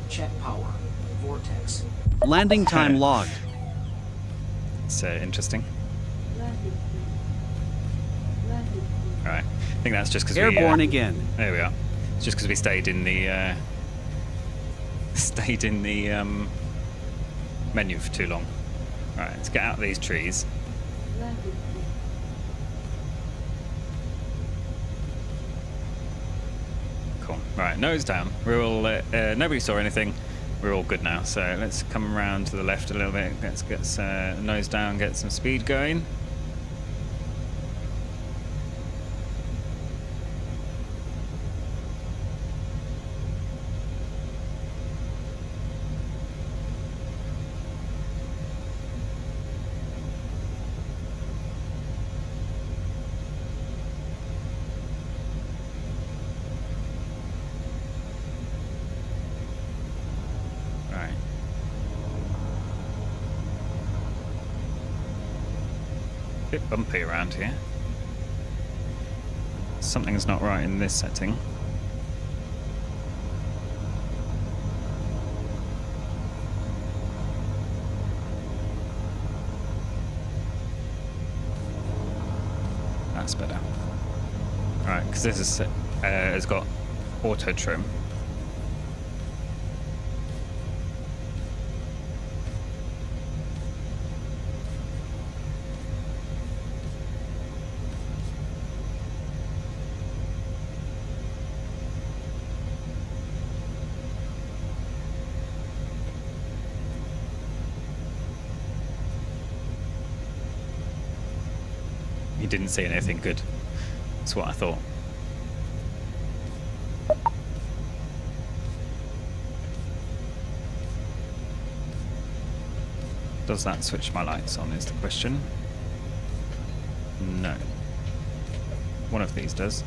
Check power. Vortex. Landing time logged. It's interesting. All right. I think that's just because we Airborne again. There we are. It's just because we stayed in the menu for too long. All right, let's get out of these trees. Cool. Right, nose down. We're all nobody saw anything. We're all good now. So let's come around to the left a little bit. Let's get nose down, get some speed going. Bit bumpy around here. Something's not right in this setting. That's better. Alright, because this is has got auto trim. You didn't see anything good. That's what I thought. Does that switch my lights on is the question. No. One of these does.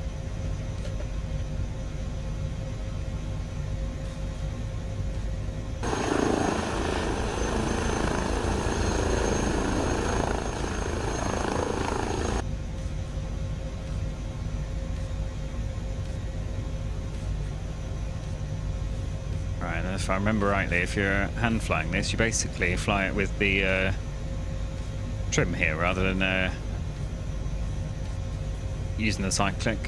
If I remember rightly, if you're hand flying this, you basically fly it with the trim here rather than using the cyclic.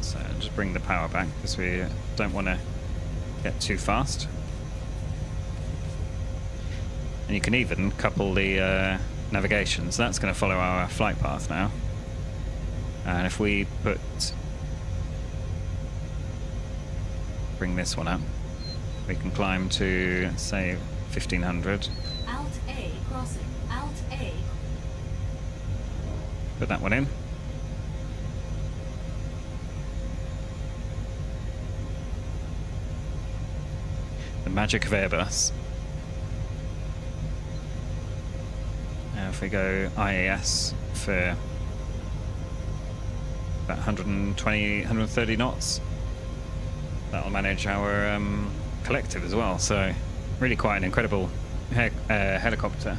So just bring the power back because we don't want to get too fast. And you can even couple the navigation, so that's going to follow our flight path now. And if we bring this one up, we can climb to, let's say, 1500. Alt A crossing. Alt A. Put that one in. The magic of Airbus. Now if we go IAS for about 120, 130 knots, that'll manage our collective as well, so really quite an incredible helicopter.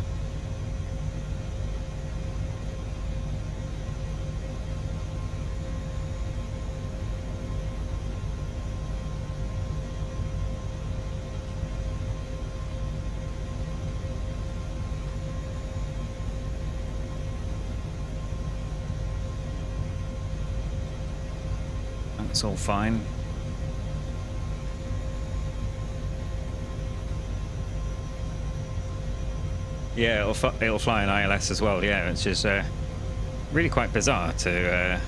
That's all fine. Yeah, it'll fly in ILS as well. Yeah, it's just really quite bizarre to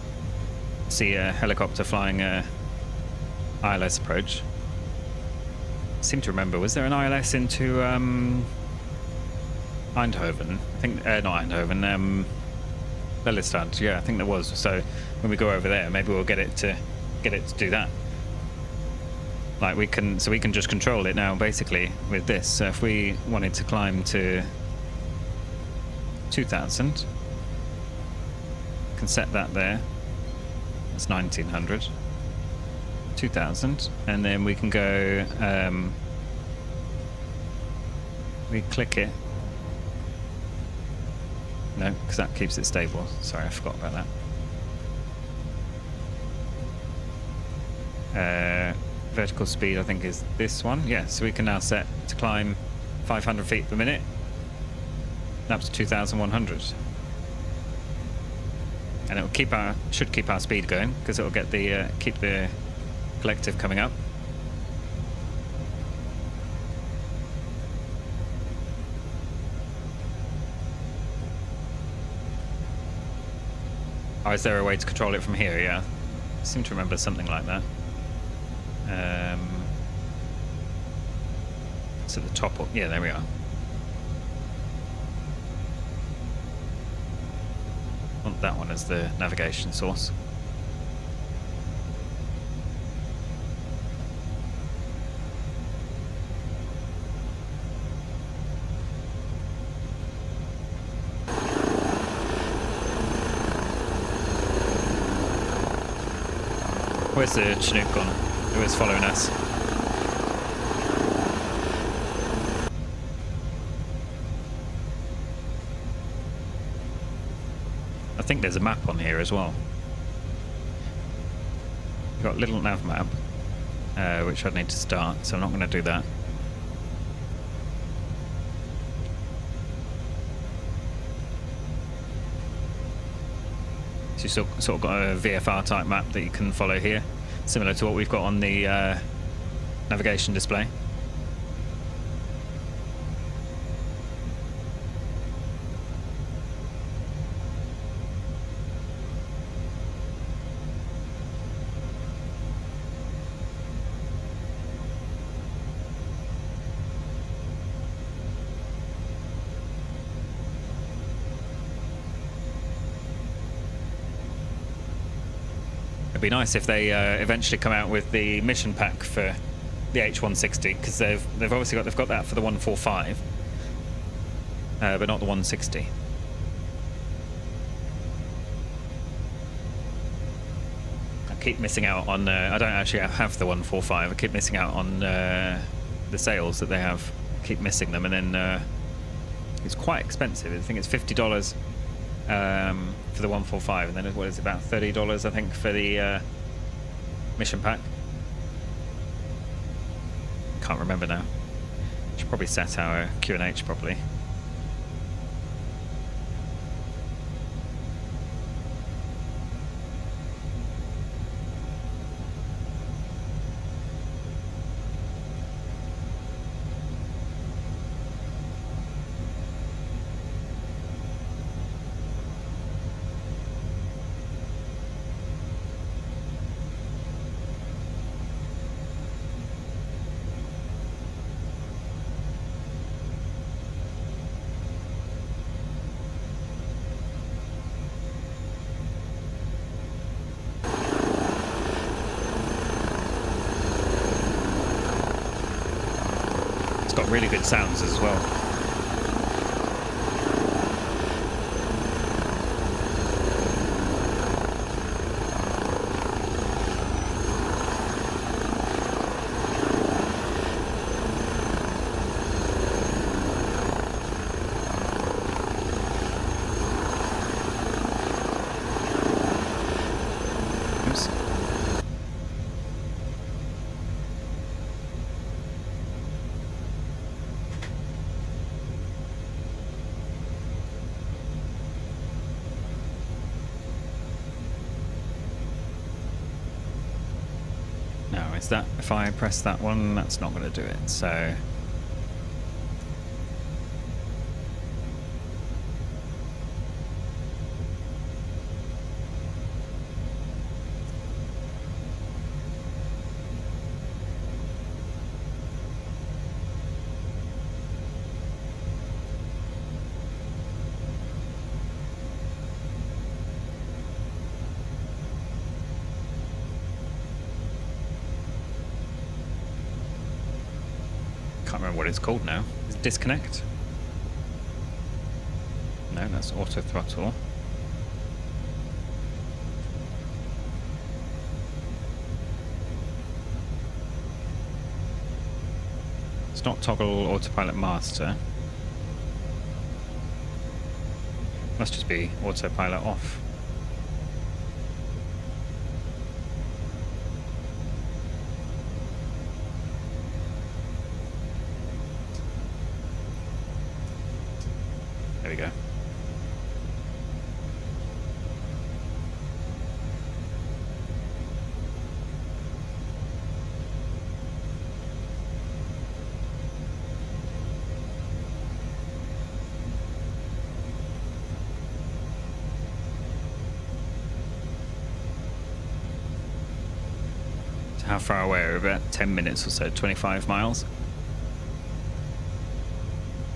see a helicopter flying a ILS approach. I seem to remember, was there an ILS into Eindhoven. I think not Eindhoven. Lelystad. Yeah, I think there was. So when we go over there, maybe we'll get it to do that. Like we can just control it now basically with this. So if we wanted to climb to 2000, can set that there. That's 1900. 2000, and then we can go. We click it. No, because that keeps it stable. Sorry, I forgot about that. Vertical speed, I think, is this one. Yeah, so we can now set to climb 500 feet per minute. Up to 2,100. And it will should keep our speed going because it will get the keep the collective coming up. Oh, is there a way to control it from here? Yeah, I seem to remember something like that. It's at the top. Yeah, there we are. Want that one as the navigation source. Where's the Chinook gone? Who is following us? I think there's a map on here as well. We've got a little nav map, which I need to start, so I'm not going to do that. So you sort of got a VFR type map that you can follow here, similar to what we've got on the navigation display. It'd be nice if they eventually come out with the mission pack for the H160, because they've obviously got that for the 145, but not the 160. I keep missing out on. I don't actually have the 145. I keep missing out on the sales that they have. I keep missing them, and then it's quite expensive. I think it's $50. For the 145, and then what is it, about $30 I think for the mission pack. Can't remember now. Should probably set our Q&H properly. Got really good sounds as well. Oops. Is that, if I press that one, that's not going to do it, so can't remember what it's called now. Is it disconnect? No, that's auto throttle. It's not toggle autopilot master. Must just be autopilot off. There we go. So how far away? We're about 10 minutes or so, 25 miles.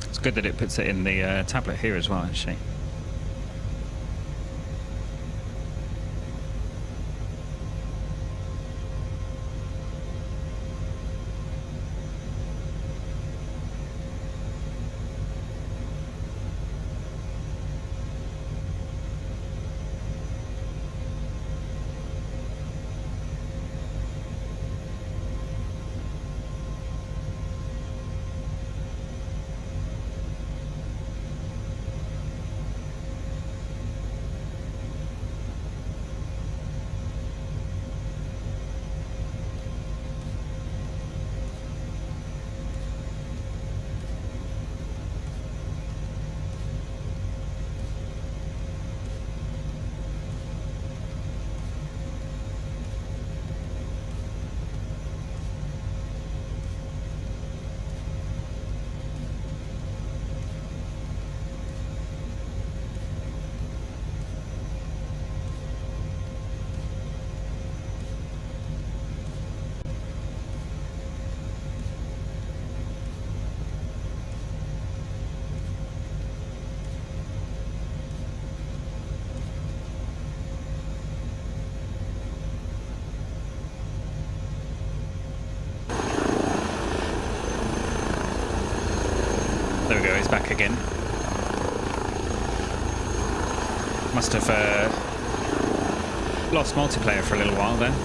It's good that it puts it in the tablet here as well, actually. There we go, he's back again. Must have lost multiplayer for a little while then.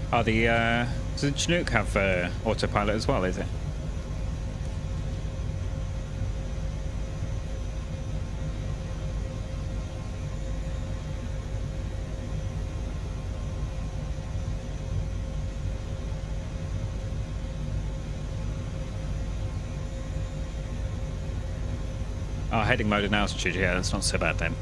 Are the does the Chinook have autopilot as well, is it? Oh, heading mode and altitude, yeah, that's not so bad then.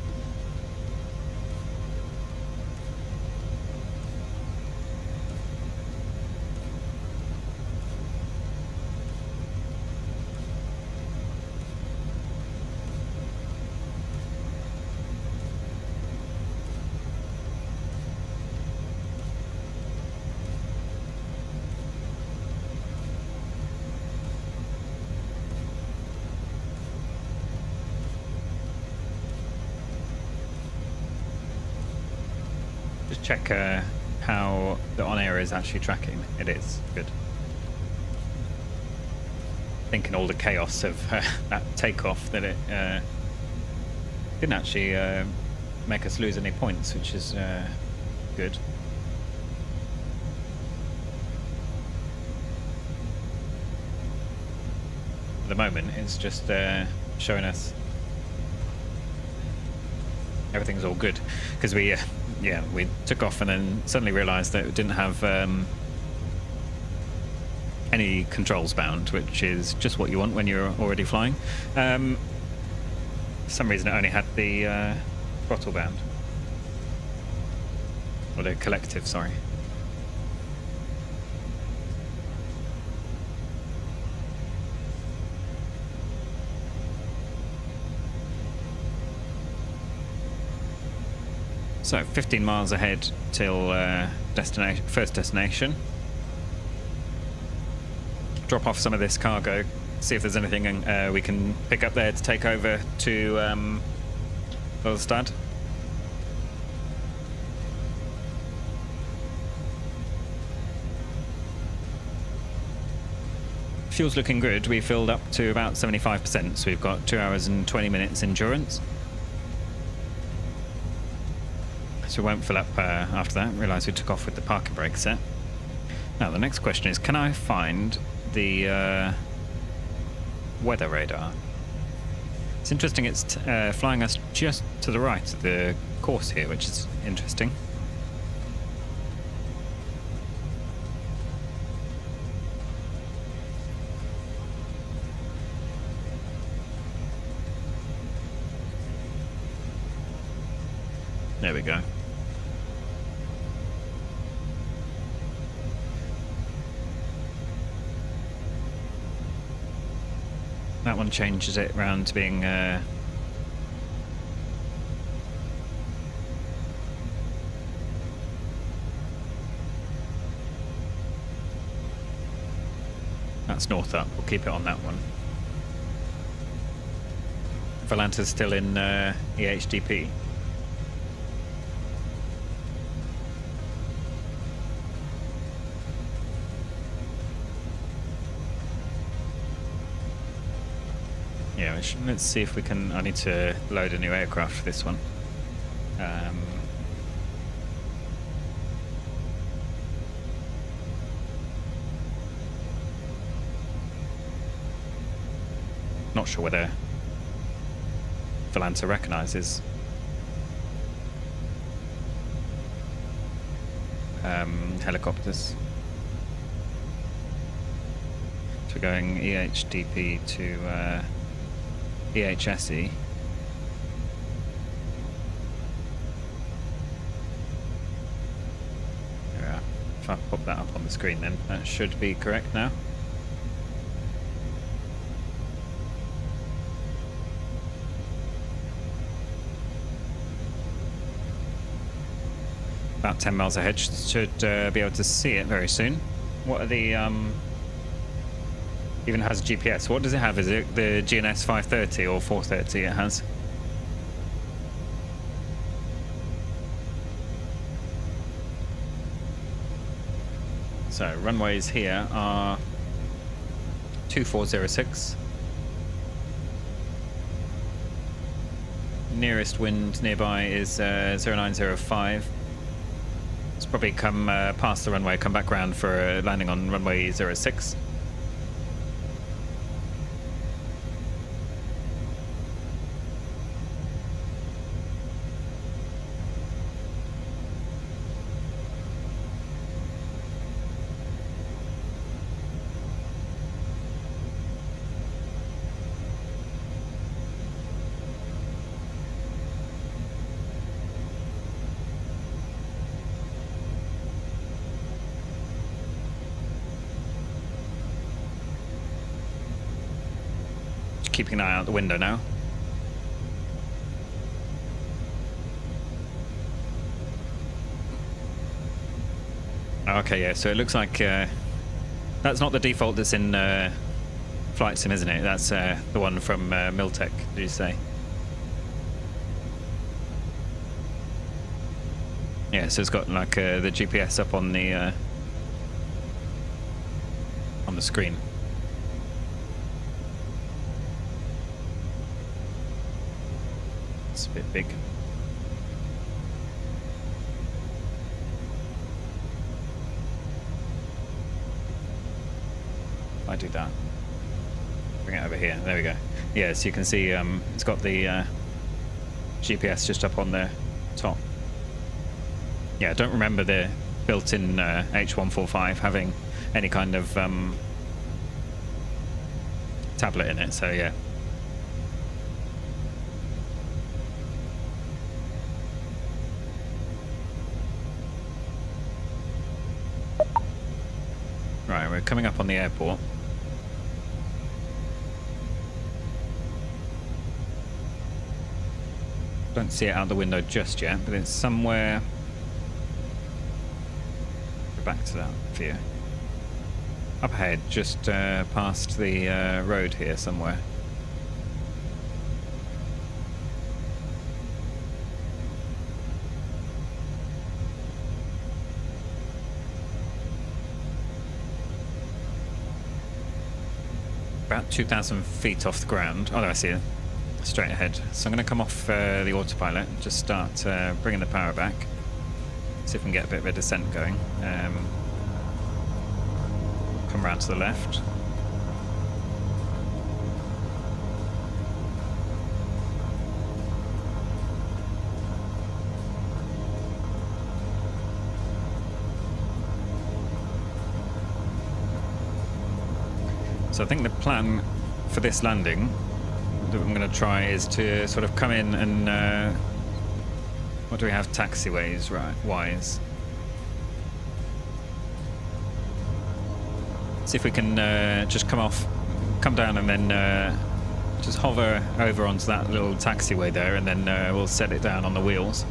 Check how the OnAir is actually tracking. It is good. I think in all the chaos of that takeoff that it didn't actually make us lose any points, which is good. At the moment, it's just showing us everything's all good because we took off and then suddenly realised that it didn't have any controls bound, which is just what you want when you're already flying. For some reason, it only had the throttle bound, or the collective. Sorry. So 15 miles ahead till first destination. Drop off some of this cargo, see if there's anything we can pick up there to take over to Lillestad. Fuel's looking good. We filled up to about 75%, so we've got 2 hours and 20 minutes endurance. So we won't fill up after that. Realise we took off with the parking brake set. Now the next question is, can I find the weather radar? It's interesting, it's flying us just to the right of the course here, which is interesting. There we go. That one changes it round to being that's north up. We'll keep it on that one. Volanta's still in EHDP. Yeah, let's see if we can. I need to load a new aircraft for this one. Not sure whether Volanta recognises helicopters. So we're going EHDP to EHSE. There we are. If I pop that up on the screen, then that should be correct now. About 10 miles ahead, should be able to see it very soon. What are the even has GPS. What does it have? Is it the GNS 530 or 430 it has? So runways here are 2406. Nearest wind nearby is 0905. It's probably come past the runway, come back round for landing on runway 06. Keeping an eye out the window now. Okay, yeah, so it looks like that's not the default that's in Flight Sim, isn't it? That's the one from Miltech, did you say? Yeah, so it's got like the GPS up on the screen. It's a bit big. I do that. Bring it over here. There we go. Yeah, so you can see it's got the GPS just up on the top. Yeah, I don't remember the built-in H145 having any kind of tablet in it, so yeah. Right, we're coming up on the airport. Don't see it out the window just yet, but it's somewhere. Go back to that view. Up ahead, just past the road here somewhere. About 2,000 feet off the ground. Oh, there, I see it. Straight ahead. So I'm going to come off the autopilot, just start bringing the power back. See if we can get a bit of a descent going. Come round to the left. So I think the plan for this landing that I'm going to try is to sort of come in and what do we have taxiways wise? See if we can just come down and then just hover over onto that little taxiway there, and then we'll set it down on the wheels.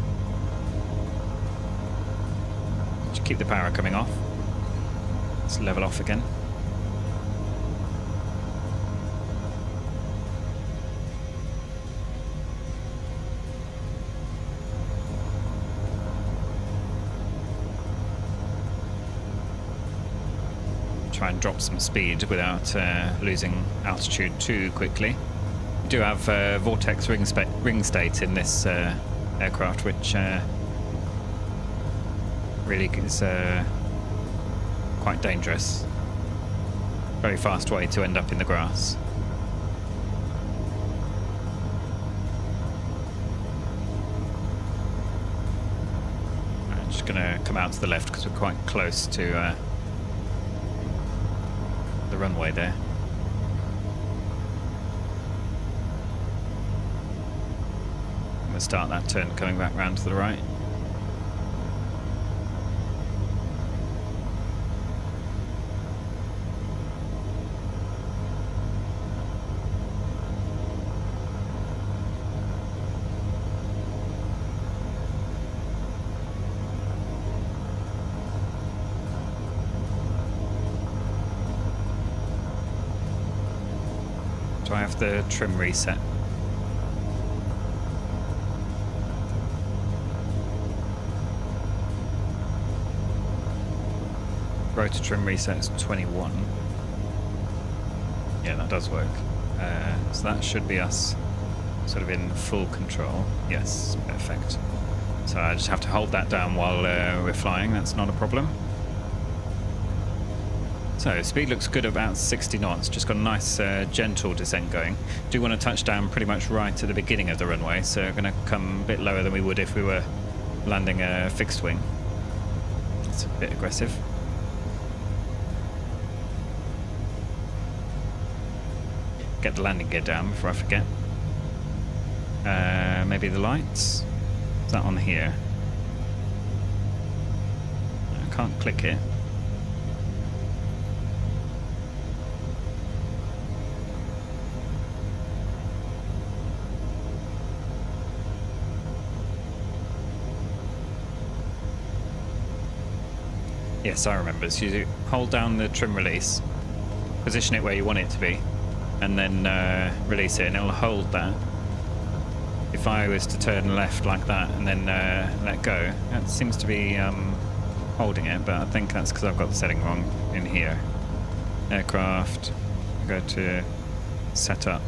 Just keep the power coming off. Let's level off again. Try and drop some speed without losing altitude too quickly. We do have vortex ring state in this aircraft, which really is quite dangerous. Very fast way to end up in the grass. I'm just going to come out to the left because we're quite close to the runway there. I'm going to start that turn coming back round to the right. Do I have the trim reset? Rotor trim reset is 21. Yeah, that does work. So that should be us sort of in full control. Yes, perfect. So I just have to hold that down while we're flying, that's not a problem. So speed looks good, about 60 knots, just got a nice gentle descent going. Do want to touch down pretty much right at the beginning of the runway, so we're going to come a bit lower than we would if we were landing a fixed wing. It's a bit aggressive. Get the landing gear down before I forget. Maybe the lights? Is that on here? I can't click it. Yes, I remember. So you hold down the trim release, position it where you want it to be, and then release it, and it'll hold that. If I was to turn left like that and then let go, that seems to be holding it, but I think that's because I've got the setting wrong in here. Aircraft, go to setup,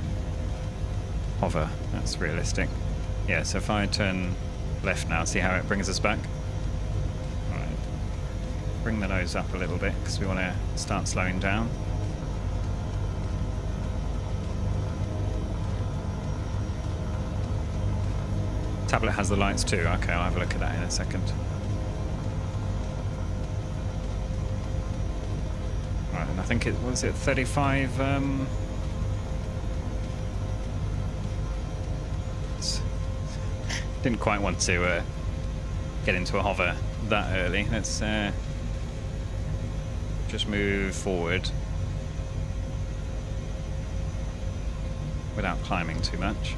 hover, that's realistic. Yeah, so if I turn left now, see how it brings us back? Bring the nose up a little bit because we want to start slowing down. Tablet has the lights too. Okay, I'll have a look at that in a second. Right, and I think it was it 35 Didn't quite want to get into a hover that early. Let's just move forward without climbing too much.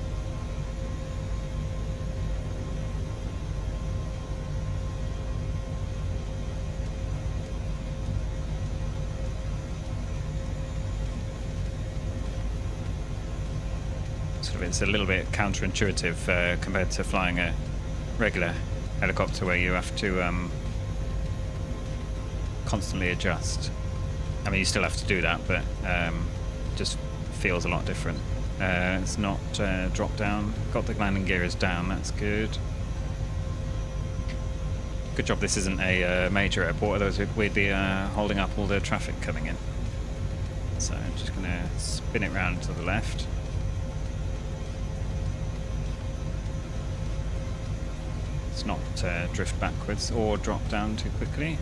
It's a little bit counterintuitive compared to flying a regular helicopter where you have to constantly adjust. I mean, you still have to do that, but just feels a lot different. It's not drop down. Got the landing gears down. That's good. Good job this isn't a major airport, otherwise we'd be holding up all the traffic coming in. So I'm just going to spin it round to the left. Let's not drift backwards or drop down too quickly.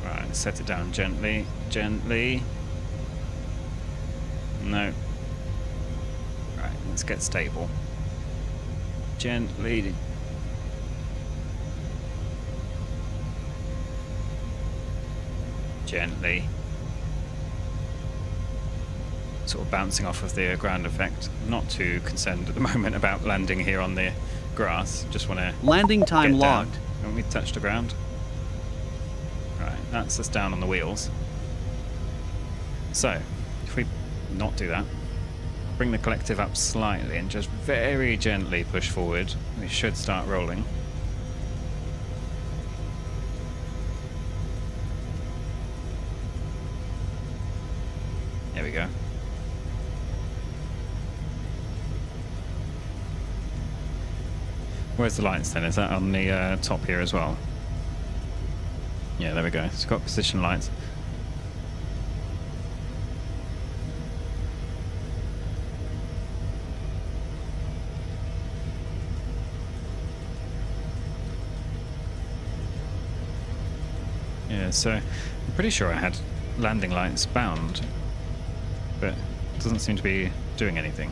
Right, set it down gently, gently. No. Right, let's get stable. Gently. Gently. Sort of bouncing off of the ground effect. Not too concerned at the moment about landing here on the grass. Just want to Landing time get down. logged. When we touch the ground. Right, that's us down on the wheels. So, if we not do that, bring the collective up slightly and just very gently push forward, we should start rolling. There we go. Where's the lights then? Is that on the top here as well? Yeah, there we go. It's got position lights. Yeah, so I'm pretty sure I had landing lights bound, but it doesn't seem to be doing anything.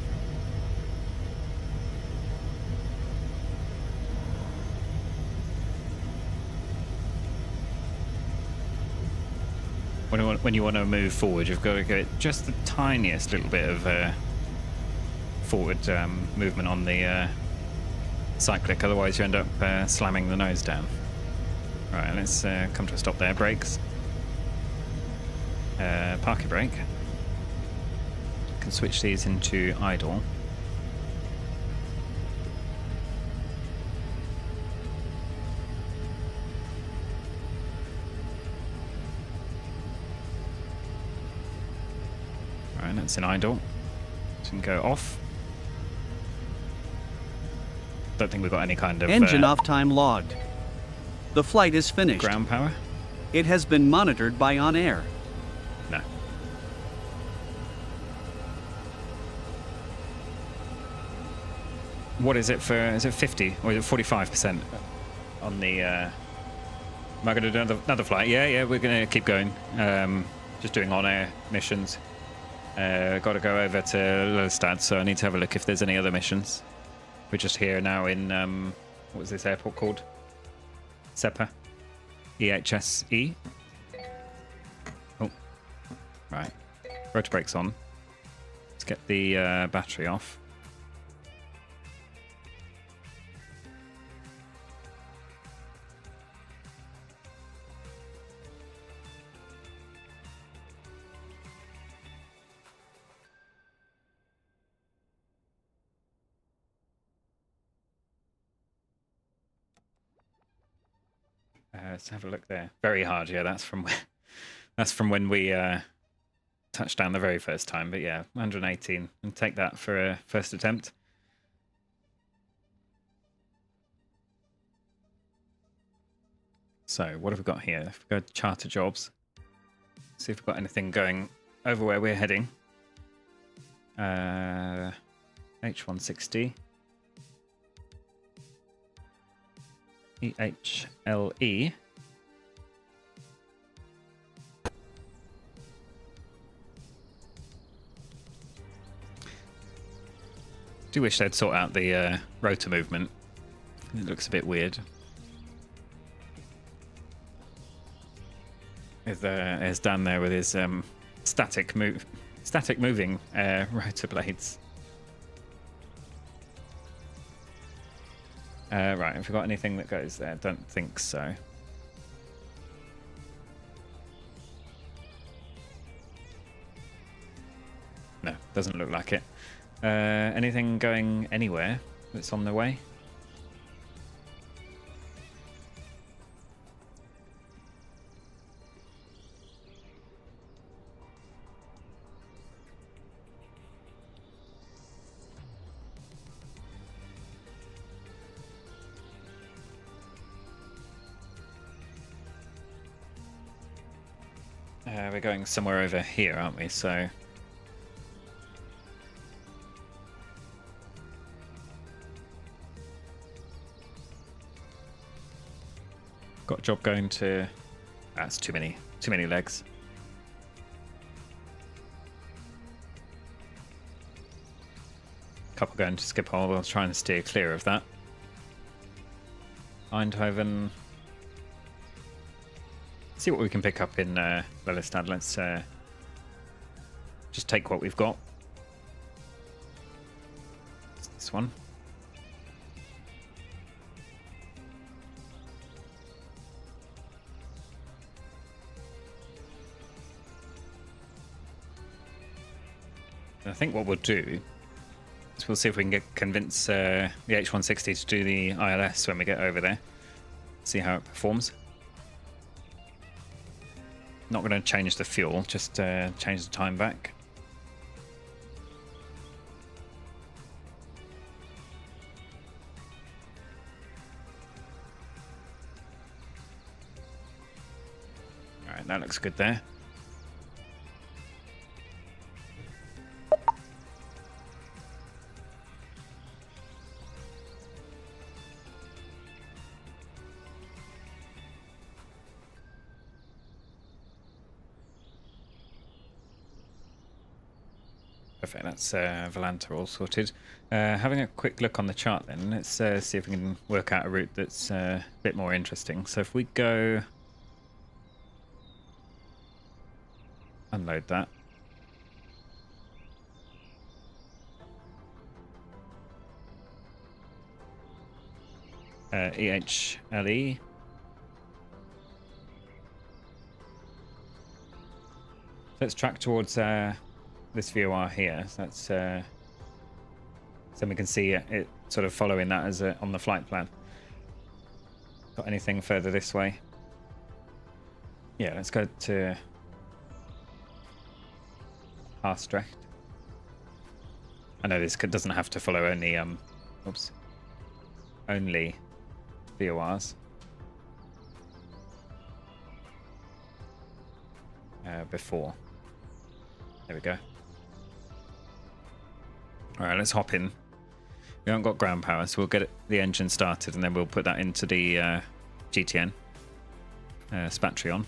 When you want to move forward, you've got to get just the tiniest little bit of forward movement on the cyclic, otherwise you end up slamming the nose down. Right, let's come to a stop there. Brakes. Parking brake. Can switch these into idle. Right, that's in idle. So we can go off. Don't think we've got any kind of Engine off time logged. The flight is finished. ground power. It has been monitored by OnAir. No. What is it for? Is it 50 or is it 45% on the? Am I going to do another flight? Yeah, we're going to keep going. Just doing on-air missions. Got to go over to Lillestad, so I need to have a look if there's any other missions. We're just here now in what was this airport called? SEPA. EHSE. Oh, right. Rotor brakes on. Let's get the battery off. Let's have a look there. Very hard, yeah. That's from when we touched down the very first time. But yeah, 118, and take that for a first attempt. So what have we got here? If we go to charter jobs, see if we've got anything going over where we're heading. H160. EHLE. Do wish they'd sort out the rotor movement. It looks a bit weird. There's Dan there with his static moving rotor blades. Right, have we got anything that goes there? Don't think so. No, doesn't look like it. Anything going anywhere that's on the way? We're going somewhere over here, aren't we? So got a job going to. That's too many legs. Couple going to Schiphol. We'll try and steer clear of that. Eindhoven. See what we can pick up in Lelystad. Let's just take what we've got. This one. And I think what we'll do is we'll see if we can convince the H160 to do the ILS when we get over there. See how it performs. Not going to change the fuel, just change the time back. Alright, that looks good there. Perfect, that's Volanta all sorted. Having a quick look on the chart then, let's see if we can work out a route that's a bit more interesting. So if we go... Unload that. EHLE. Let's track towards... this VOR here, so that's so we can see it sort of following that as on the flight plan. Got anything further this way? Yeah, let's go to Haastrecht. I know this doesn't have to follow only only VORs. Before. There we go. Alright, let's hop in. We haven't got ground power, so we'll get the engine started and then we'll put that into the GTN Spatrion.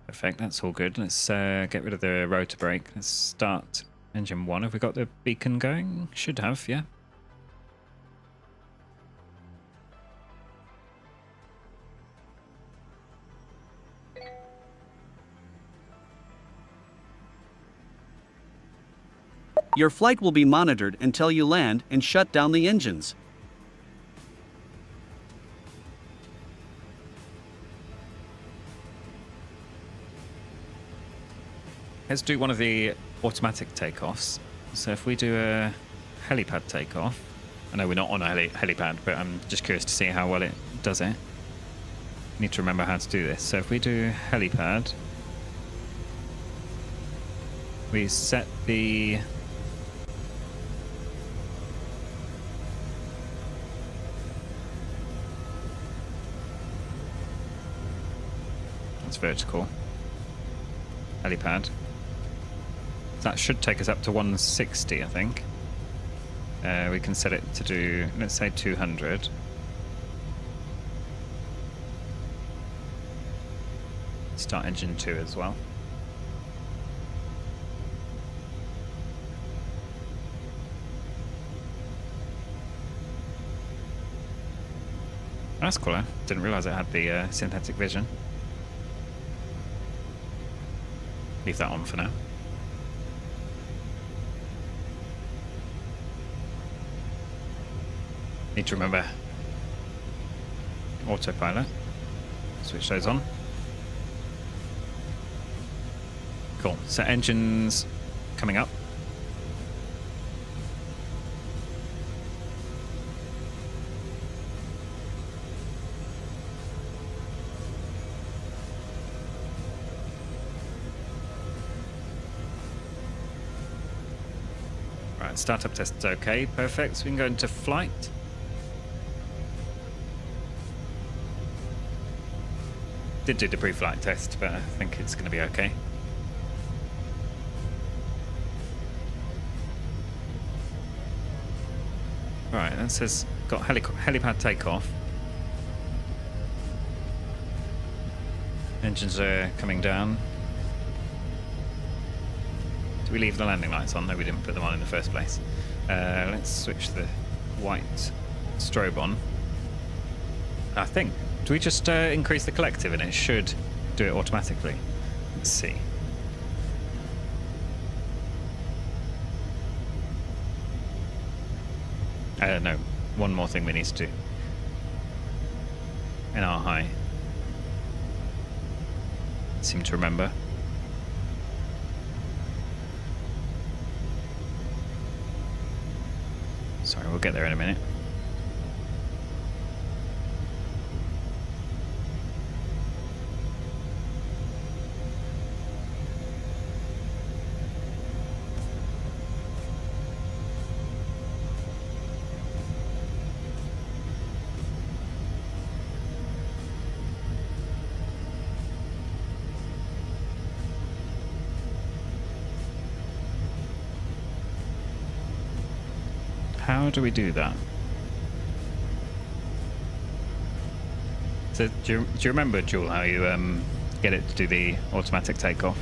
Perfect, that's all good. Let's get rid of the rotor brake. Let's start engine 1. Have we got the beacon going? Should have, yeah. Your flight will be monitored until you land and shut down the engines. Let's do one of the automatic takeoffs. So if we do a helipad takeoff, I know we're not on a helipad, but I'm just curious to see how well it does it. Need to remember how to do this. So if we do helipad, we set the that's vertical. helipad. That should take us up to 160, I think. We can set it to do, let's say 200. Start engine 2 as well. That's cool. I didn't realise it had the synthetic vision. Leave that on for now. Need to remember autopilot. Switch those on. Cool. So engines coming up. Right, startup test's okay, perfect. So we can go into flight. Did do the pre-flight test, but I think it's going to be okay. Right, that says got helipad takeoff. Engines are coming down. Did we leave the landing lights on? No, we didn't put them on in the first place. Let's switch the white strobe on. I think. Do we just increase the collective and it should do it automatically? Let's see. No, one more thing we need to do. NR high. Seem to remember. Sorry, we'll get there in a minute. How do we do that? So do you remember, Jewel, how you get it to do the automatic takeoff?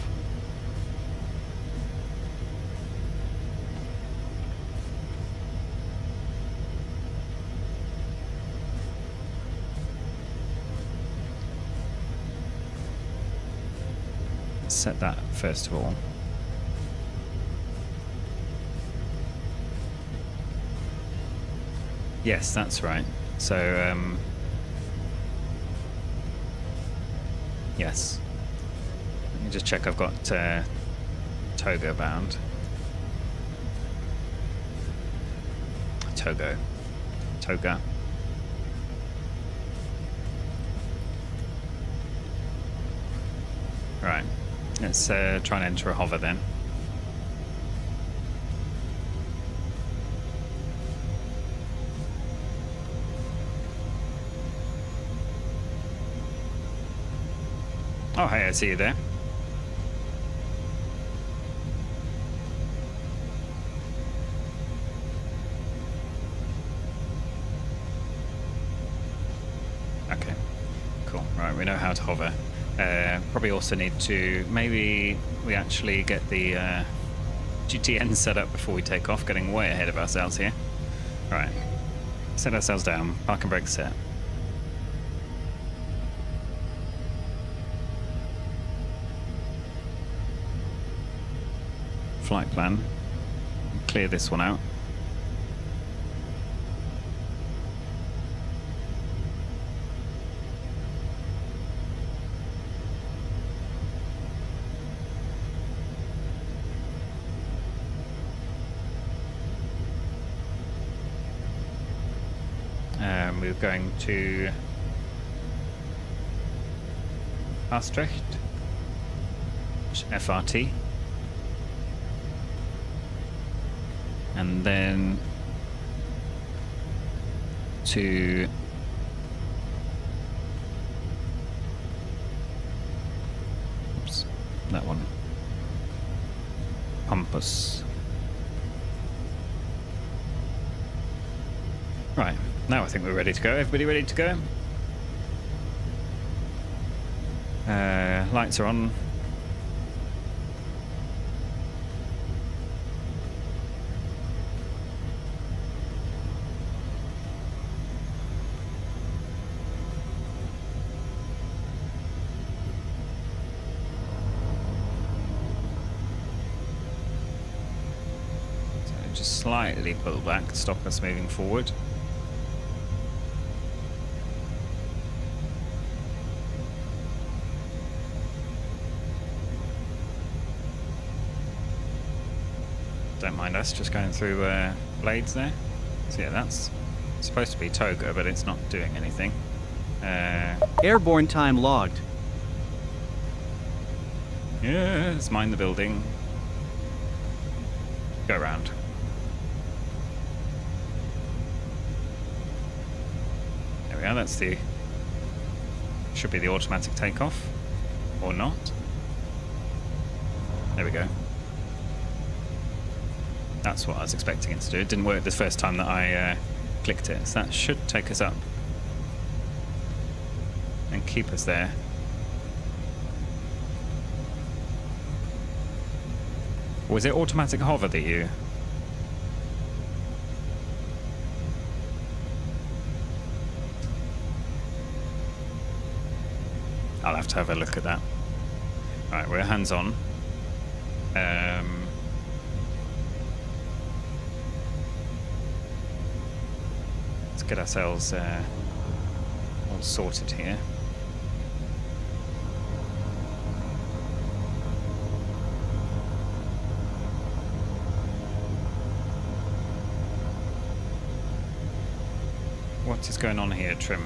Let's set that first of all. Yes, that's right. So, yes. Let me just check I've got Togo bound. Toga. Right. Let's try and enter a hover then. Oh, hey, I see you there. Okay, cool. Right, we know how to hover. Probably also need to, maybe we actually get the GTN set up before we take off, getting way ahead of ourselves here. All right, set ourselves down, park and brake set. Flight plan. Clear this one out. We're going to Maastricht, FRT. And then to oops, that one. us. Right, now I think we're ready to go. Everybody ready to go? Lights are on. So just slightly pull back to stop us moving forward. Don't mind us just going through blades there. So yeah, that's supposed to be Toga, but it's not doing anything. Airborne time logged. Yes, mind the building. Go around. There we are, that's the... should be the automatic takeoff. Or not. There we go. That's what I was expecting it to do. It didn't work the first time that I clicked it, so that should take us up and keep us there. Was it automatic hover that you... I'll have to have a look at that. Alright, we're hands on. Let's get ourselves all sorted here. What is going on here, Trim?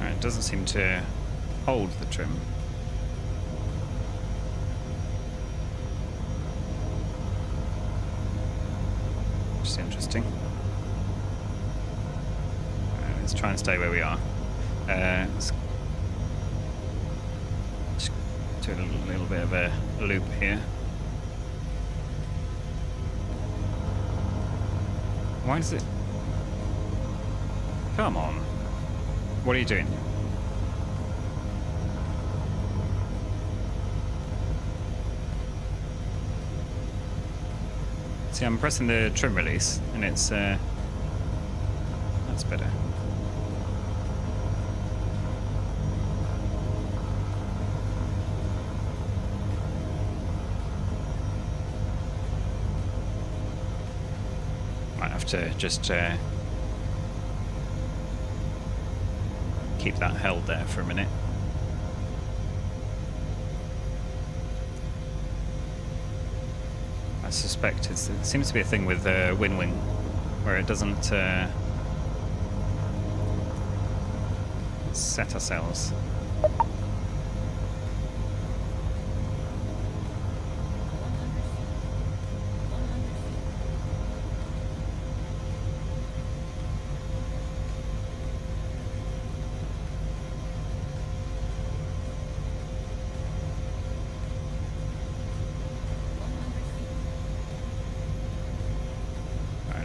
It doesn't seem to hold the trim. Which is interesting. Let's try and stay where we are. Let's just do a little bit of a loop here. Why does it... Come on. What are you doing? See, I'm pressing the trim release, and it's, that's better. Might have to just, keep that held there for a minute. I suspect it seems to be a thing with WinWing, where it doesn't set ourselves.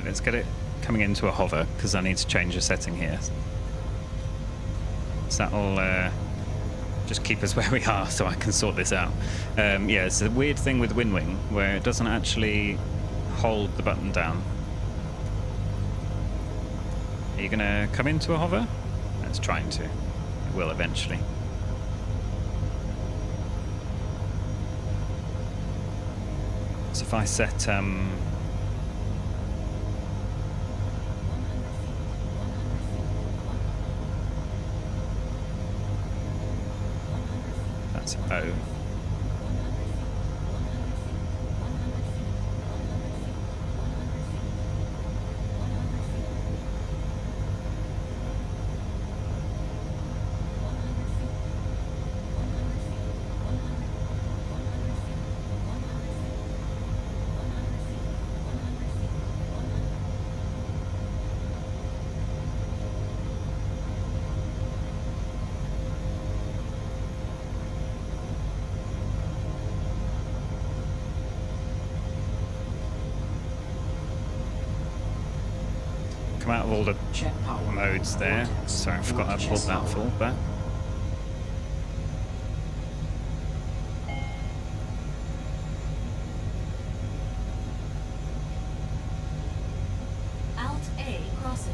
Let's get it coming into a hover, because I need to change the setting here. So that'll just keep us where we are so I can sort this out. Yeah, it's a weird thing with WinWing where it doesn't actually hold the button down. Are you going to come into a hover? It's trying to. It will eventually. So if I set... that's O. out of all the Check power. modes there. Vortex. Sorry, I forgot I pulled that full back. Alt A crossing.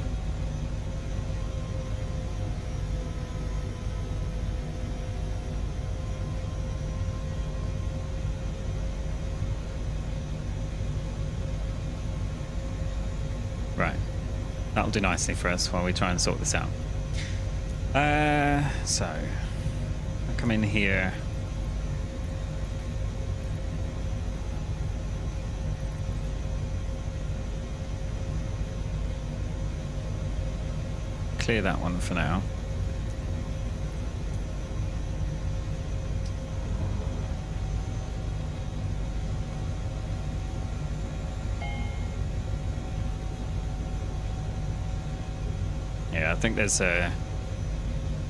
Right. That'll do nicely for us while we try and sort this out. So I come in here. Clear that one for now. Yeah, I think there's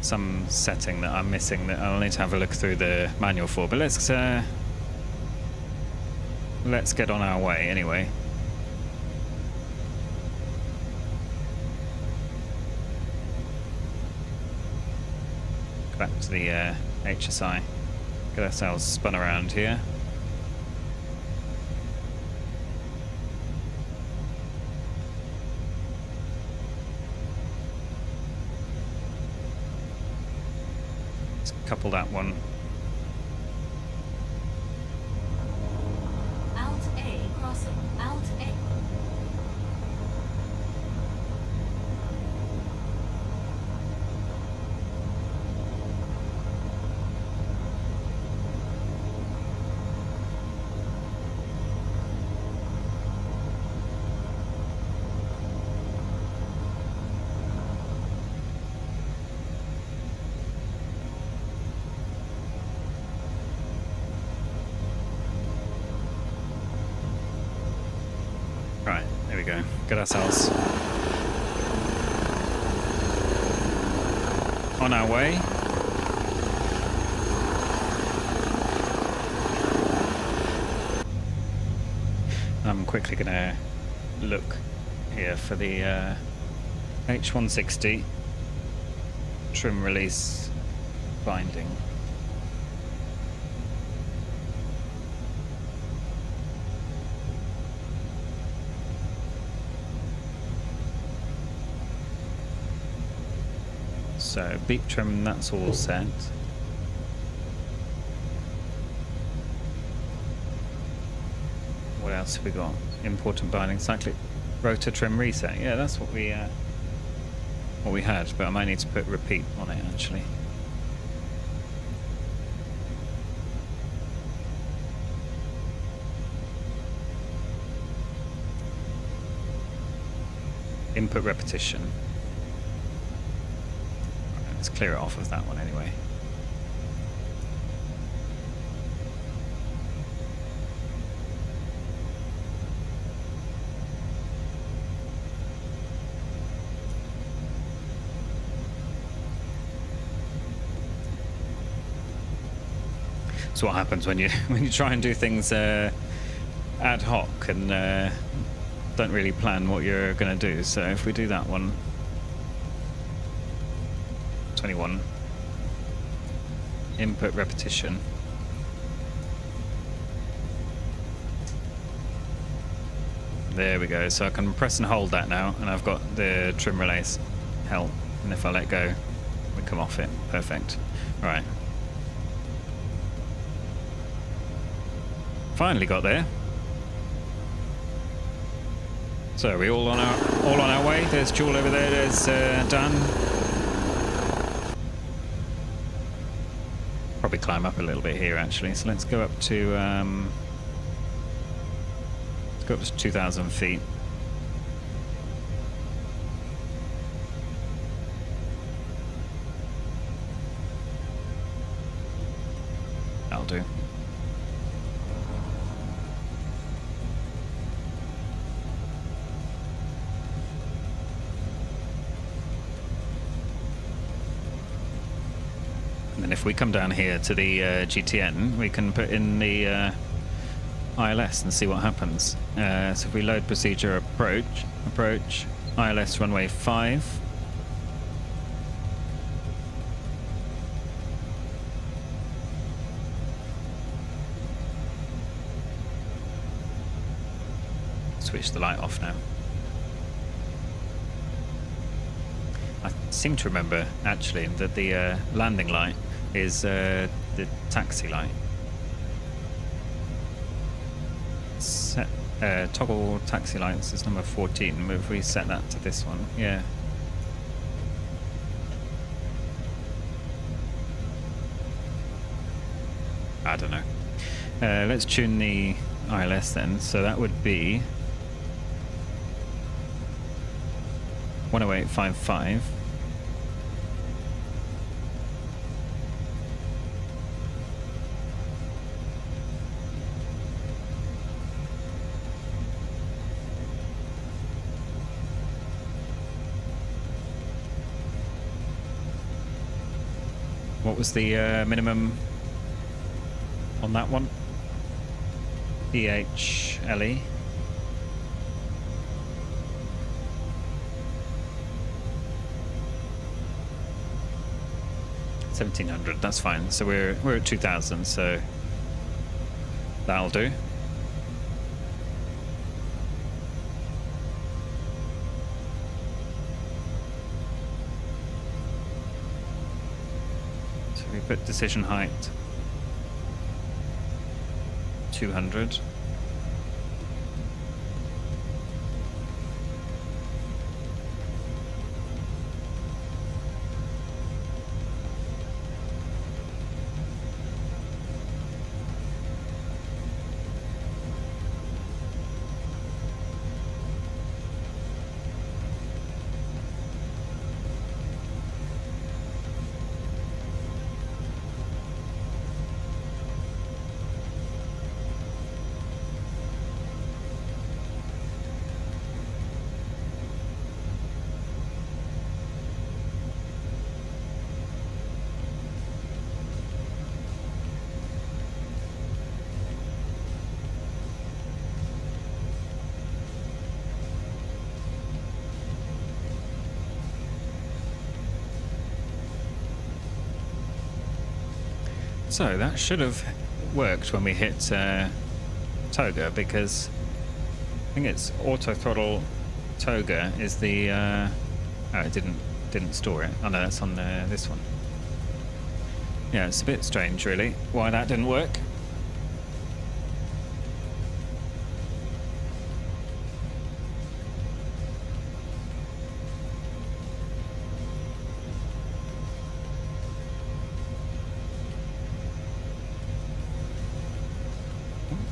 some setting that I'm missing that I'll need to have a look through the manual for. But let's get on our way anyway. Go back to the HSI. Get ourselves spun around here. Couple that one. Alt A crossing. Alt A. Right, there we go. Get ourselves on our way. I'm quickly gonna look here for the H160 trim release binding. So beep trim, that's all set. What else have we got? Important binding, cyclic rotor trim reset. Yeah, that's what we had, but I might need to put repeat on it actually. Input repetition. Let's clear it off of that one anyway. So what happens when you try and do things ad hoc and don't really plan what you're going to do. So if we do that one. 21 input repetition. There we go. So I can press and hold that now, and I've got the trim release held. And if I let go, we come off it. Perfect. Right. Finally got there. So are we all on our way? There's Jewel over there. There's Dan. Probably climb up a little bit here actually, so let's go up to 2,000 feet. That'll do. And then if we come down here to the GTN, we can put in the ILS and see what happens. So if we load procedure approach, ILS runway 5. Switch the light off now. I seem to remember actually that the landing light is the taxi light. Set toggle taxi lights is number 14. If we set that to this one, yeah. I don't know. Let's tune the ILS then. So that would be 10855. What was the minimum on that one? EHLE. $1,700. That's fine. So we're at 2,000. So that'll do. So we put decision height 200. So that should have worked when we hit Toga, because I think it's auto throttle Toga is the oh, it didn't store it. Oh no, that's on this one. Yeah, it's a bit strange really why that didn't work.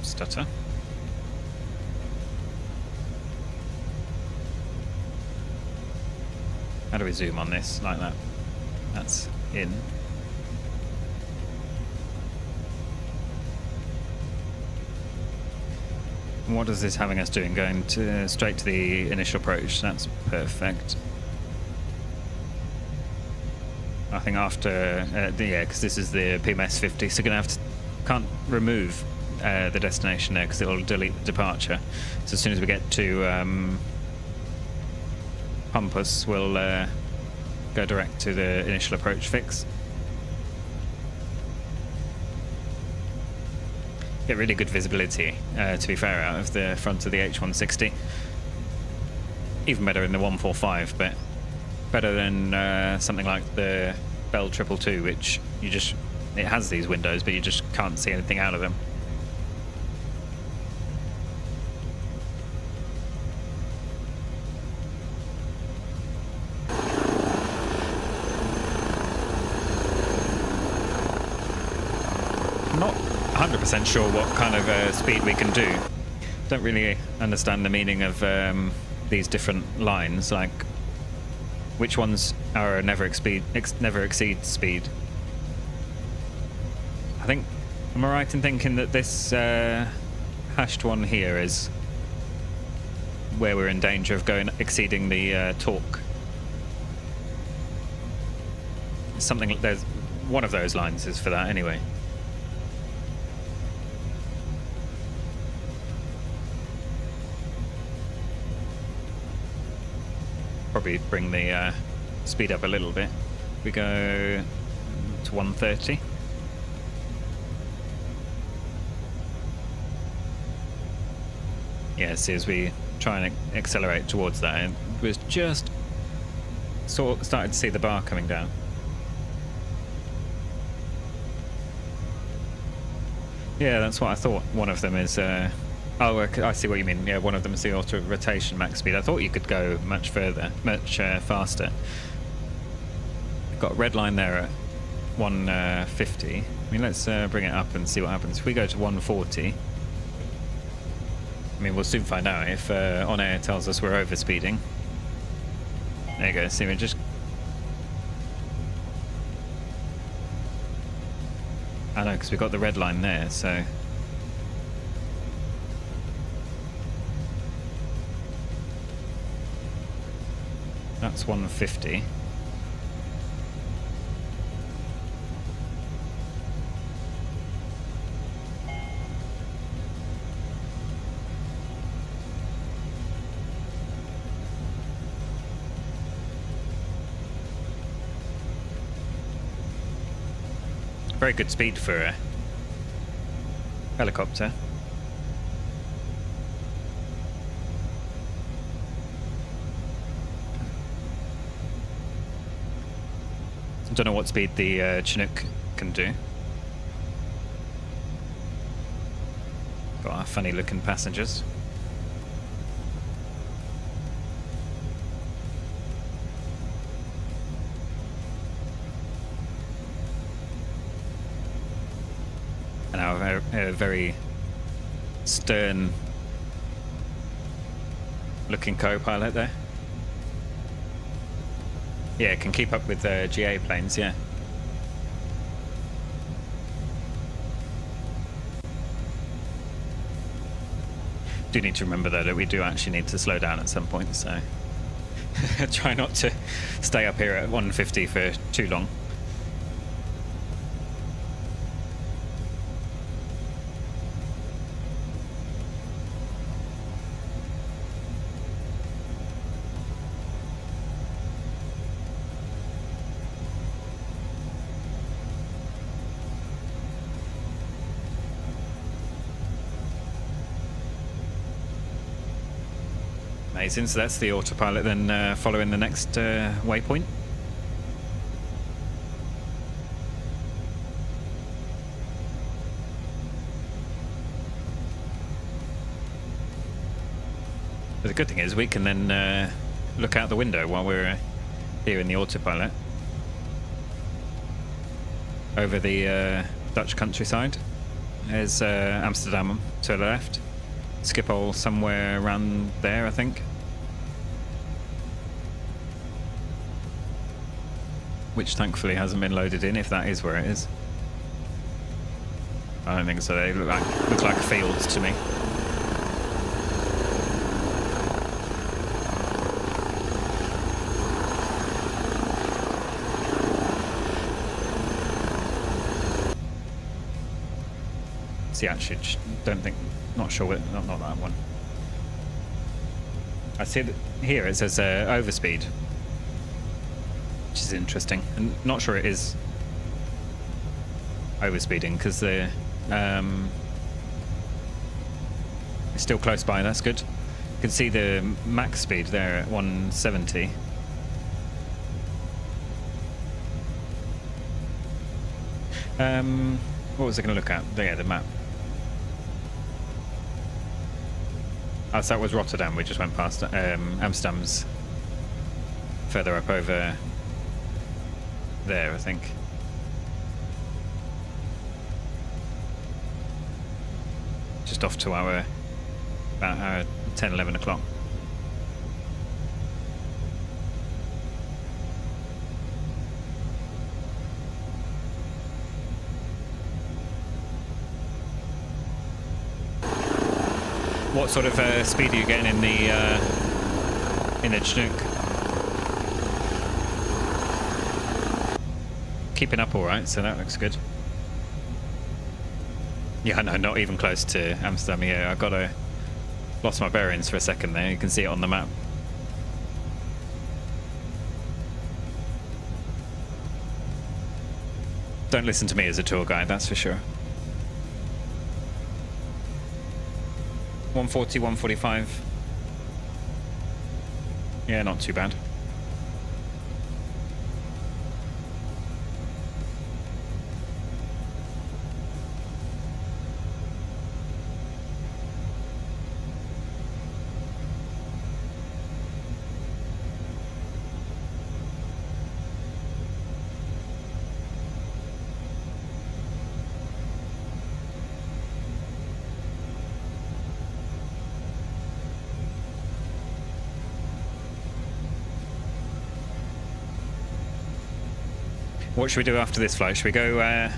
Stutter. How do we zoom on this? Like that. That's in. And what is this having us doing? Going to straight to the initial approach. That's perfect. I think after yeah, because this is the PMS 50, so we're gonna have to can't remove the destination there because it'll delete the departure. So as soon as we get to Pampas, we'll go direct to the initial approach fix. Get really good visibility, to be fair, out of the front of the H160. Even better in the 145, but better than something like the Bell 222, which it has these windows, but you just can't see anything out of them. Not 100% sure what kind of speed we can do. Don't really understand the meaning of these different lines, like which ones are never exceed speed. I think, am I right in thinking that this hashed one here is where we're in danger of exceeding the torque? Something, there's one of those lines is for that anyway. probably bring the speed up a little bit. We go to 130. Yeah, see, as we try and accelerate towards that, it was just started to see the bar coming down. Yeah, that's what I thought. One of them is... oh, okay, I see what you mean. Yeah, one of them is the auto rotation max speed. I thought you could go much further, much faster. Got a red line there at 150. I mean, let's bring it up and see what happens. If we go to 140... I mean, we'll soon find out if OnAir tells us we're overspeeding. There you go. See, we're just... I know, because we've got the red line there, so... That's 150. Very good speed for a helicopter. Don't know what speed the Chinook can do. Got our funny looking passengers. And our very stern looking co-pilot there. Yeah, it can keep up with GA planes, yeah. Do need to remember though that we do actually need to slow down at some point, so try not to stay up here at 150 for too long. Amazing, so that's the autopilot then following the next waypoint. But the good thing is we can then look out the window while we're here in the autopilot over the Dutch countryside. There's Amsterdam to the left. Schiphol somewhere around there, I think. Which thankfully hasn't been loaded in, if that is where it is. I don't think so. They look like fields to me. See, actually, don't think, not sure, not that one. I see that here it says overspeed, which is interesting. And not sure it is overspeeding because the it's still close by. That's good. You can see the max speed there at 170. What was I going to look at? Yeah, the map. Oh, so that was Rotterdam. We just went past Amsterdam's further up over there, I think. Just off to our about our 10, 11 o'clock. What sort of speed are you getting in the Chinook? Keeping up all right, so that looks good. Yeah, no, not even close to Amsterdam. Yeah, lost my bearings for a second there. You can see it on the map. Don't listen to me as a tour guide, that's for sure. 140, 145. Yeah, not too bad. What should we do after this flight? Should we go...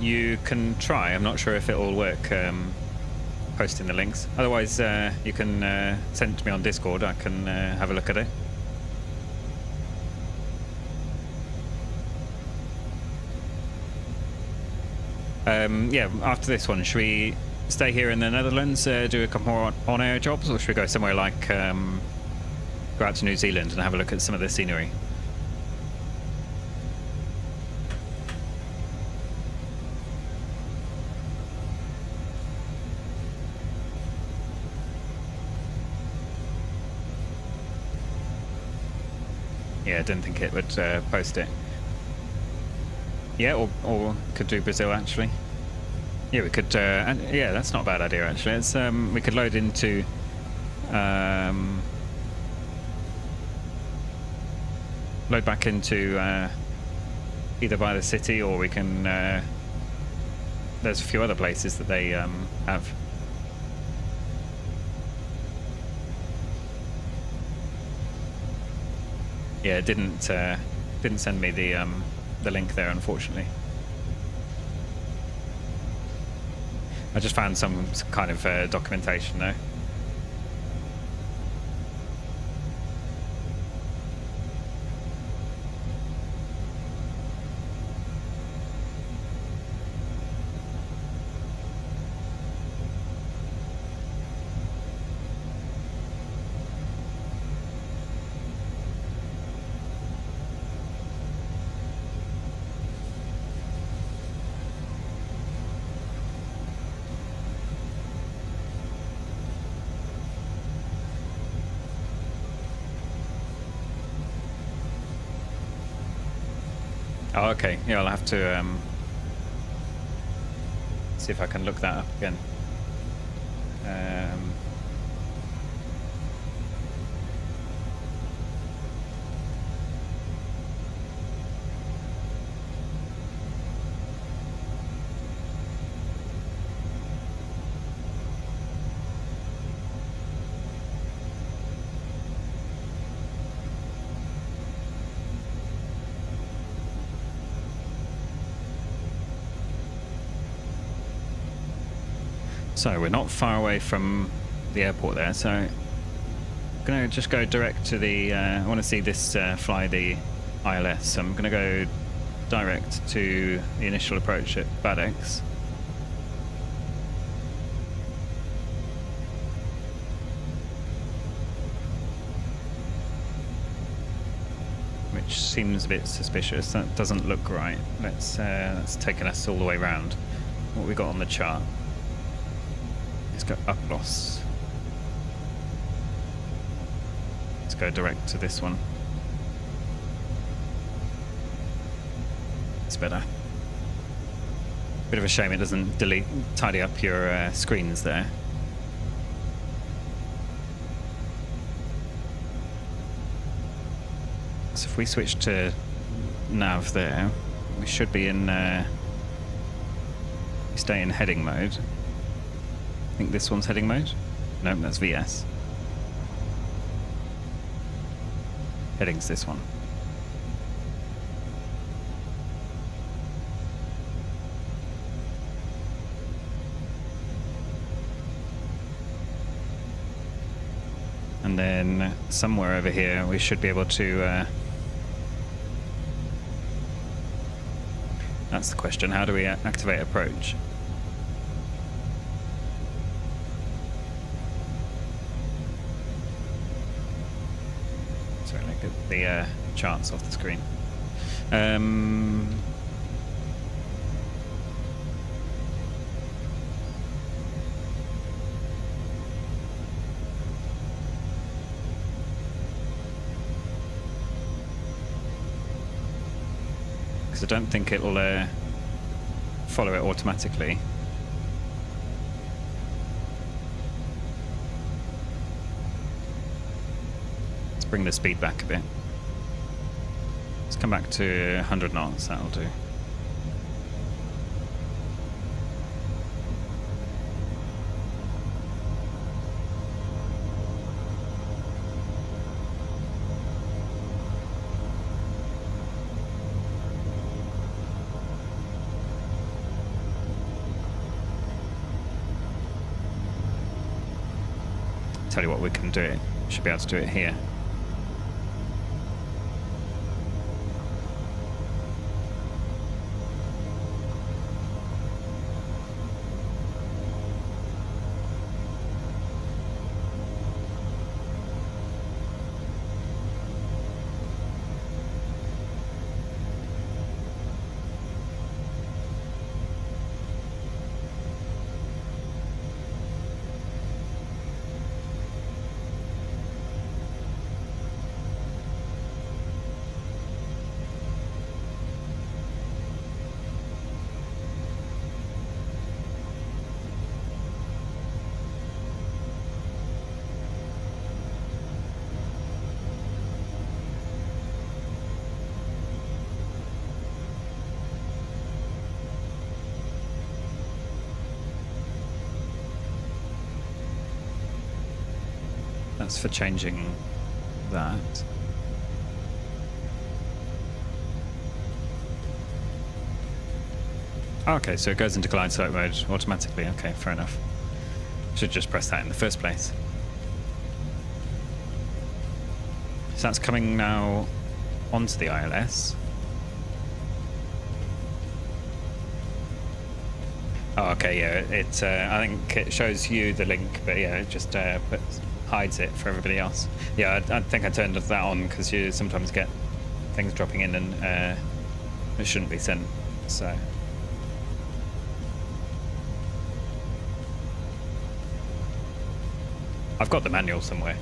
you can try. I'm not sure if it'll work posting the links. Otherwise, you can send it to me on Discord. I can have a look at it. Yeah, after this one, should we stay here in the Netherlands, do a couple more on-air jobs, or should we go somewhere like... go out to New Zealand and have a look at some of the scenery? Yeah, I didn't think it would post it. Yeah, or could do Brazil actually. Yeah, we could. And yeah, that's not a bad idea actually. It's we could load into. Load back into either by the city, or we can. There's a few other places that they have. Yeah, it didn't send me the link there, unfortunately. I just found some kind of documentation though. Oh, okay. Yeah, I'll have to see if I can look that up again. So we're not far away from the airport there, so I'm going to just go direct to the, I want to see this fly the ILS, so I'm going to go direct to the initial approach at Badex. Which seems a bit suspicious, that doesn't look right. That's taken us all the way around. What we got on the chart? Let's go up loss. Let's go direct to this one. It's better. Bit of a shame it doesn't tidy up your screens there. So if we switch to nav there, we should be in, stay in heading mode. I think this one's heading mode. No, that's VS. Heading's this one. And then somewhere over here we should be able to that's the question, how do we activate approach? The charts off the screen. Um, because I don't think it'll follow it automatically. Let's bring the speed back a bit. Let's come back to 100 knots, that'll do. Tell you what, we can do it. Should be able to do it here. That's for changing that. Okay, so it goes into glide slope mode automatically. Okay, fair enough. Should just press that in the first place. So that's coming now onto the ILS. Oh, okay, yeah. It I think it shows you the link, but yeah, it just hides it for everybody else. Yeah, I think I turned that on because you sometimes get things dropping in and it shouldn't be sent. So. I've got the manual somewhere.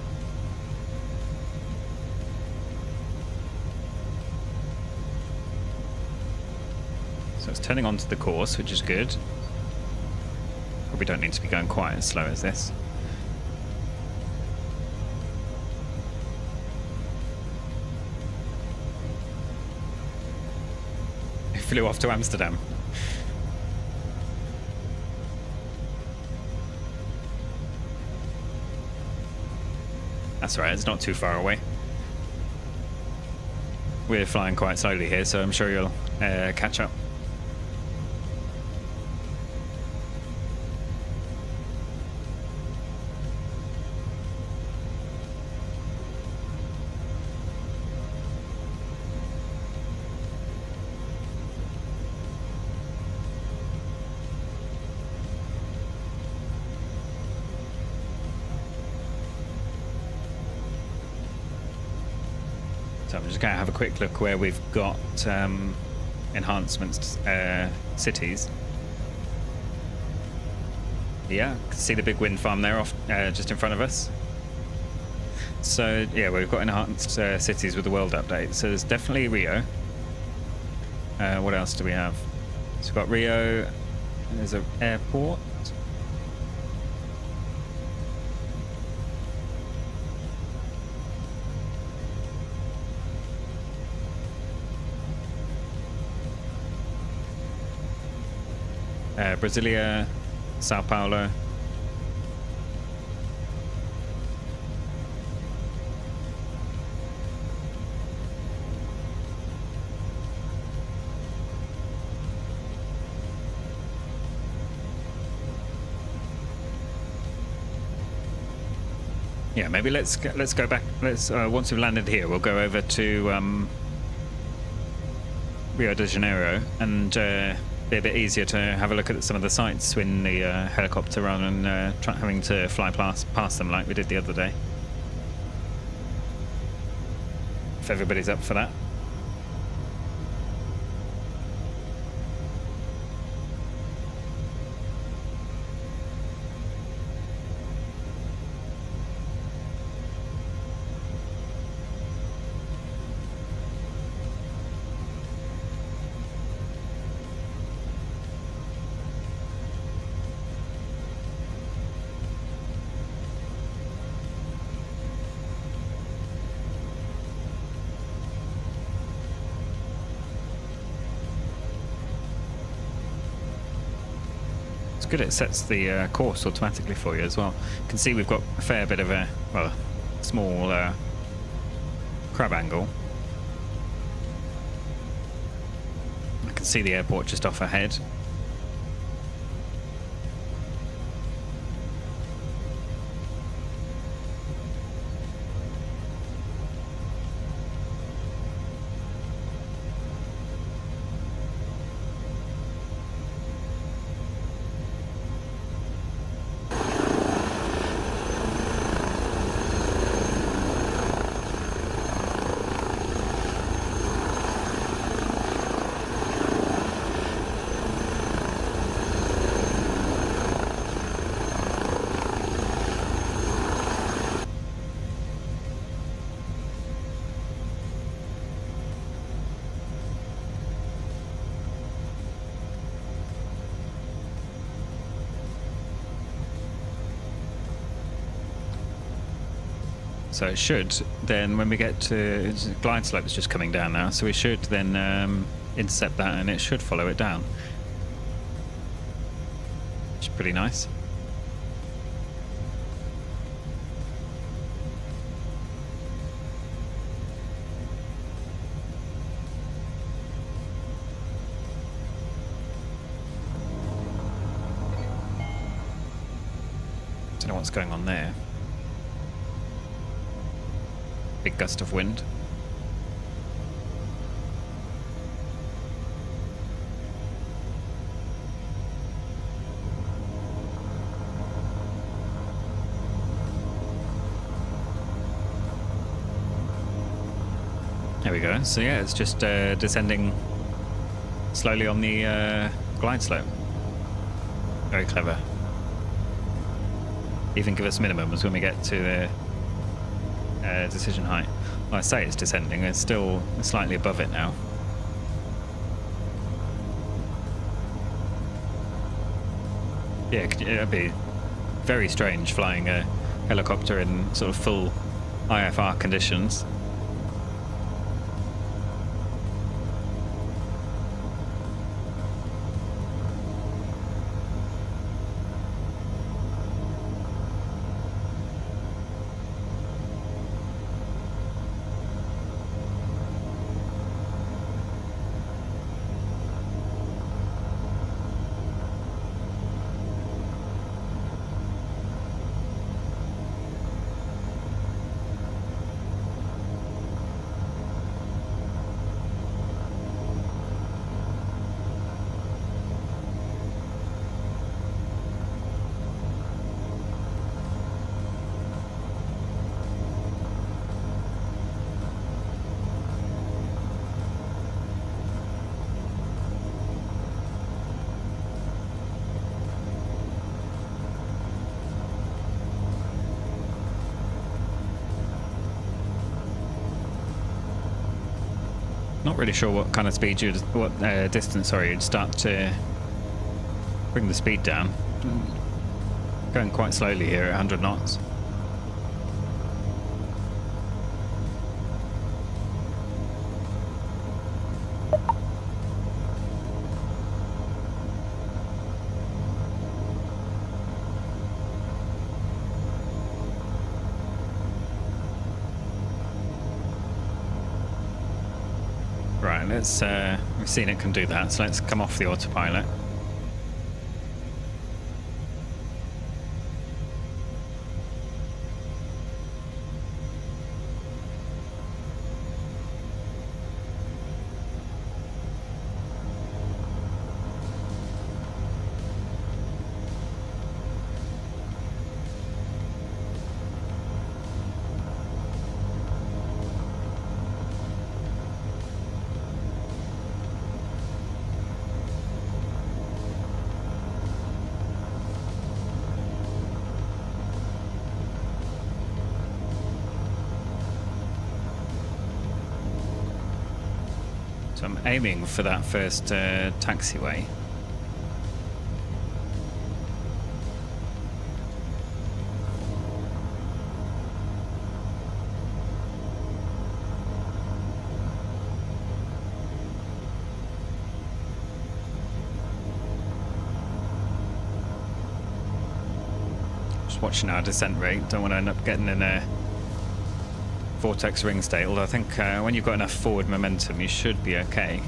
So it's turning onto the course, which is good. Probably don't need to be going quite as slow as this. It flew off to Amsterdam. That's right, it's not too far away. We're flying quite slowly here, so I'm sure you'll catch up. So I'm just going to have a quick look where we've got enhancements, cities. Yeah, can see the big wind farm there off just in front of us. So yeah, we've got enhanced cities with the world update. So there's definitely Rio. What else do we have? So we've got Rio. There's an airport. Brasilia, Sao Paulo. Yeah, maybe let's go back. Let's once we've landed here, we'll go over to Rio de Janeiro and be a bit easier to have a look at some of the sites in the helicopter rather than having to fly past them like we did the other day. If everybody's up for that. good. It sets the course automatically for you as well. You can see we've got a fair bit of a, well, small crab angle. I can see the airport just off ahead. So it should then, when we get to glide slope, it's just coming down now, so we should then intercept that and it should follow it down. Which is pretty nice. Don't know what's going on there. Big gust of wind. There we go. So yeah, it's just descending slowly on the glide slope. Very clever. Even give us minimums when we get to the decision height. Well, I say it's descending, it's still slightly above it now. Yeah, it'd be very strange flying a helicopter in sort of full IFR conditions. Not really sure what kind of speed what distance, sorry, you'd start to bring the speed down. Going quite slowly here at 100 knots. Right, let's, we've seen it can do that, so let's come off the autopilot. So I'm aiming for that first taxiway. watching our descent rate. Don't want to end up getting in a vortex ring state, although I think when you've got enough forward momentum, you should be okay.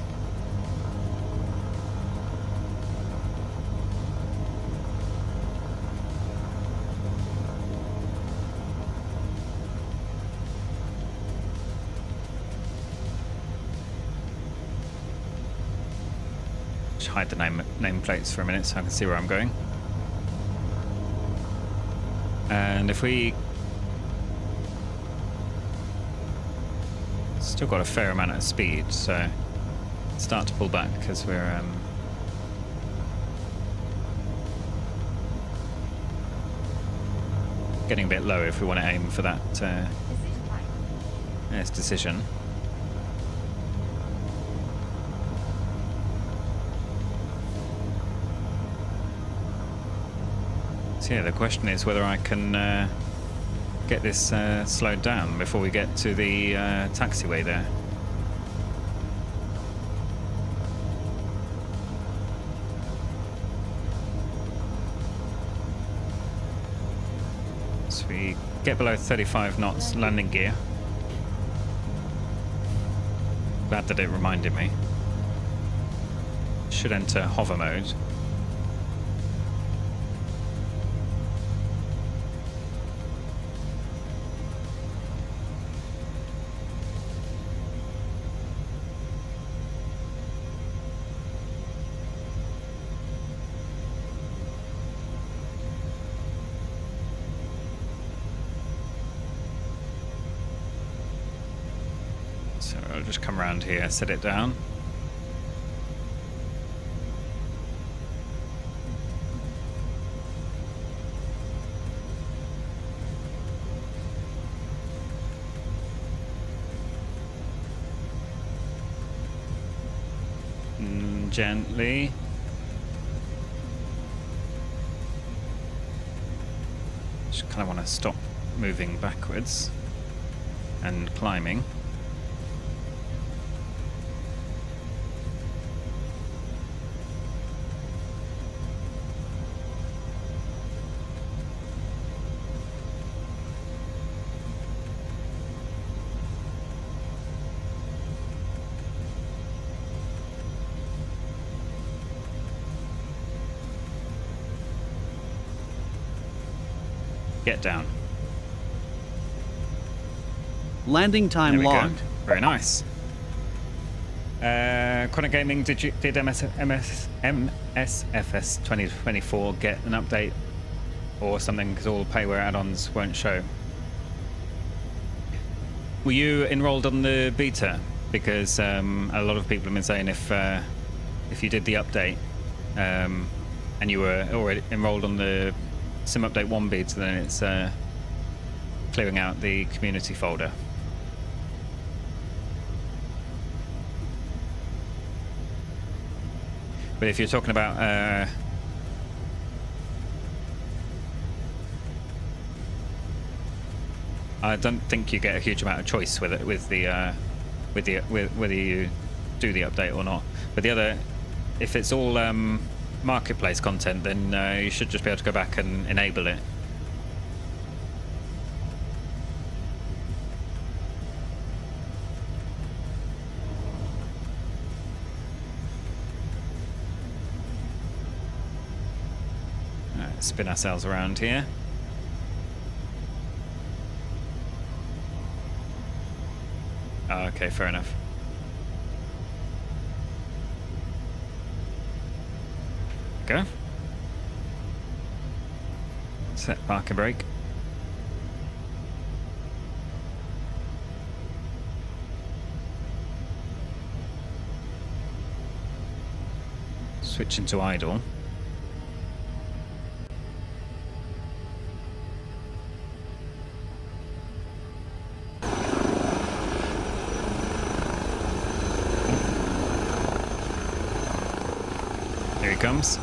Just hide the nameplates for a minute so I can see where I'm going. And if we still got a fair amount of speed, so start to pull back because we're getting a bit low if we want to aim for that yes, decision. So yeah, the question is whether I can get this slowed down before we get to the taxiway there. So we get below 35 knots landing gear. Glad that it reminded me. Should enter hover mode. So I'll just come around here, set it down. Gently. Just kind of want to stop moving backwards and climbing. Get down. Landing time There we go. logged. Very nice. Chronic Gaming, did MSFS 2024 get an update or something? Because all payware add-ons won't show. Were you enrolled on the beta? Because a lot of people have been saying if you did the update and you were already enrolled on the Sim Update 1 beta, then it's clearing out the community folder. But if you're talking about I don't think you get a huge amount of choice with it, with whether you do the update or not. But the other, if it's all marketplace content, then you should just be able to go back and enable it. Spin ourselves around here. Oh, okay, fair enough. Go. Set park and brake. Switch into idle. Here he comes.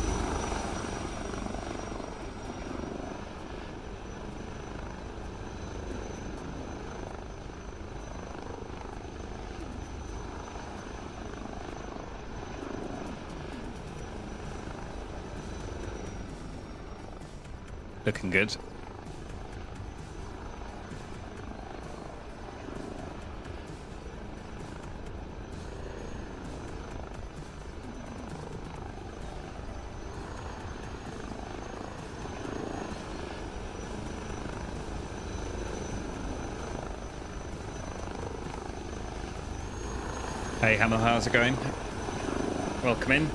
Looking good. Hey Hamel, how's it going? Welcome in.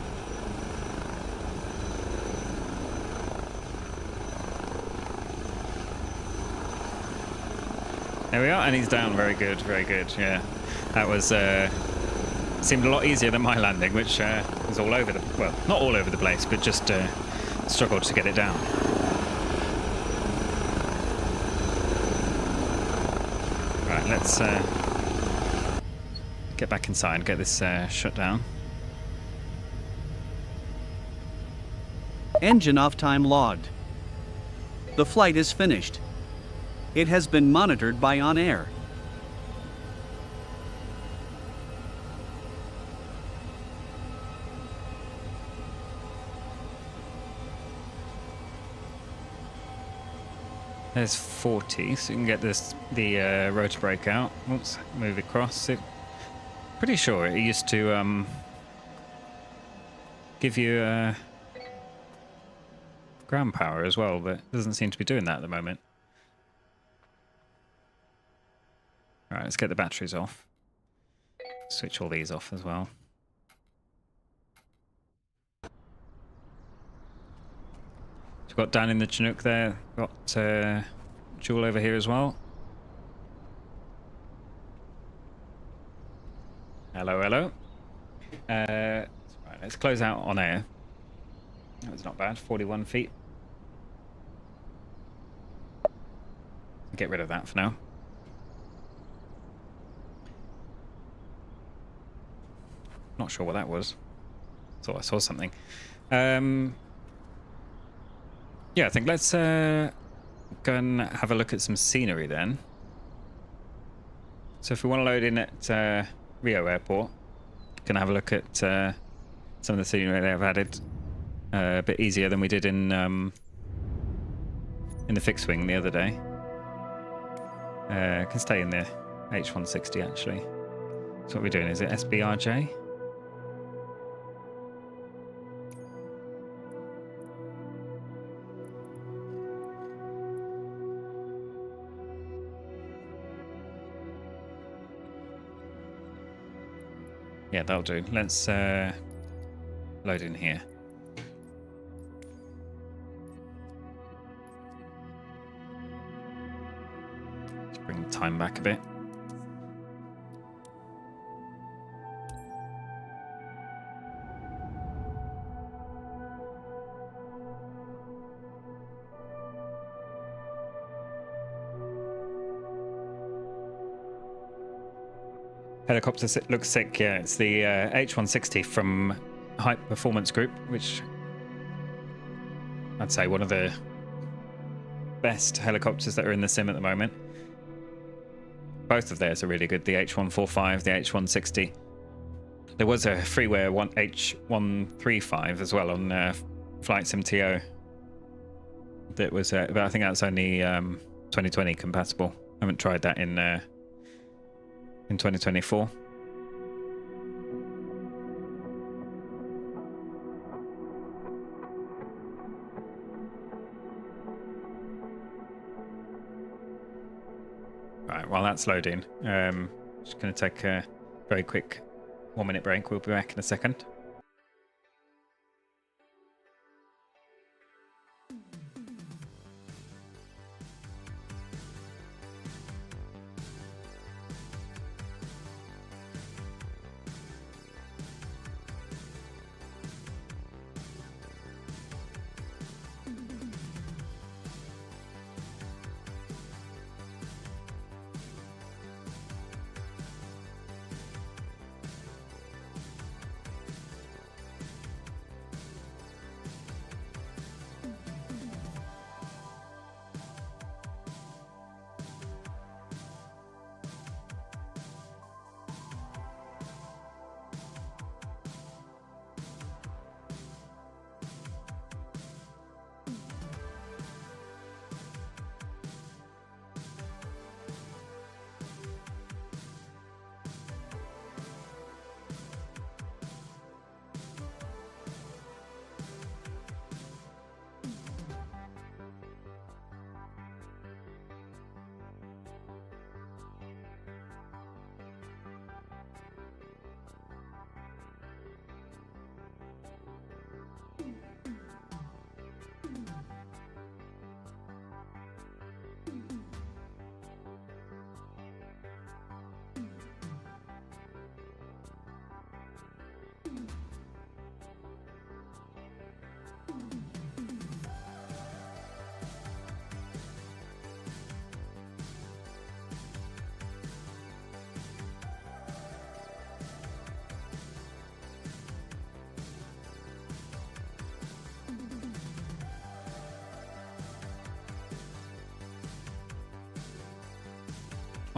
There we are, and he's down. Very good, yeah. That was, seemed a lot easier than my landing, which was all over the, well, not all over the place, but just struggled to get it down. Right, let's get back inside, get this shut down. Engine off time logged. The flight is finished. It has been monitored by OnAir. There's 40, so you can get the rotor brake out. Oops, move it across. Pretty sure it used to give you ground power as well, but it doesn't seem to be doing that at the moment. Alright, let's get the batteries off. Switch all these off as well. We've got down in the Chinook there, got Jewel over here as well. Hello, hello. Right, let's close out OnAir. That was not bad, 41 feet. Get rid of that for now. Not sure what that was. Thought I saw something. Yeah, I think let's go and have a look at some scenery then. So if we want to load in at Rio Airport, can have a look at some of the scenery they have added. A bit easier than we did in the fixed wing the other day. Can stay in the H160 actually. So what we're doing, is it SBRJ? Yeah, that'll do. Let's load in here. Let's bring the time back a bit. Helicopter looks sick, yeah. It's the H160 from Hype Performance Group, which I'd say one of the best helicopters that are in the sim at the moment. Both of theirs are really good, the H145, the H160. There was a freeware H135 as well on Flight Sim TO. That was, but I think that's only 2020 compatible. I haven't tried that in 2024. Right, while that's loading, just going to take a very quick 1-minute break. We'll be back in a second.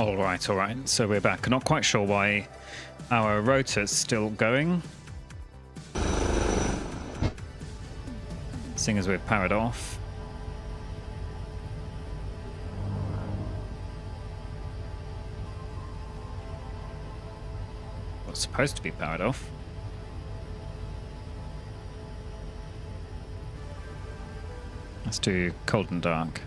All right, all right. So we're back. Not quite sure why our rotor's still going. Seeing as we've powered off. Well, it's supposed to be powered off. Let's do cold and dark.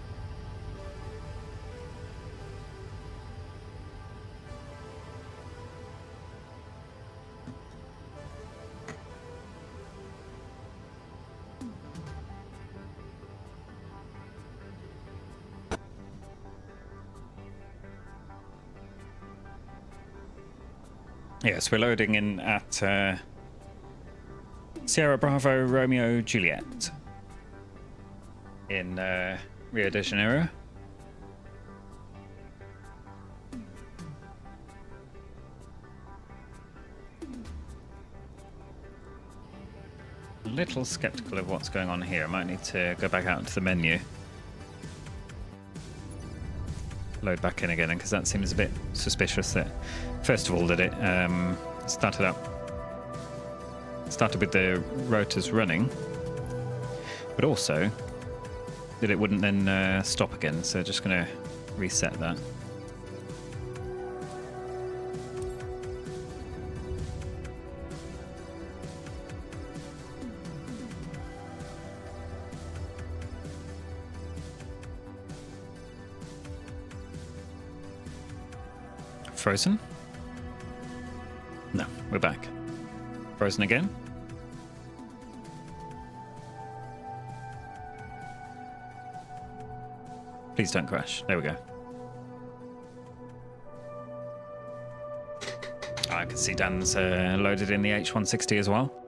Yes, we're loading in at Sierra Bravo Romeo Juliet in Rio de Janeiro. A little skeptical of what's going on here. I might need to go back out into the menu. Load back in again, because that seems a bit suspicious that first of all that it started with the rotors running, but also that it wouldn't then stop again. So just going to reset that. Frozen? No, we're back. Frozen again? Please don't crash. There we go. I can see Dan's loaded in the H160 as well.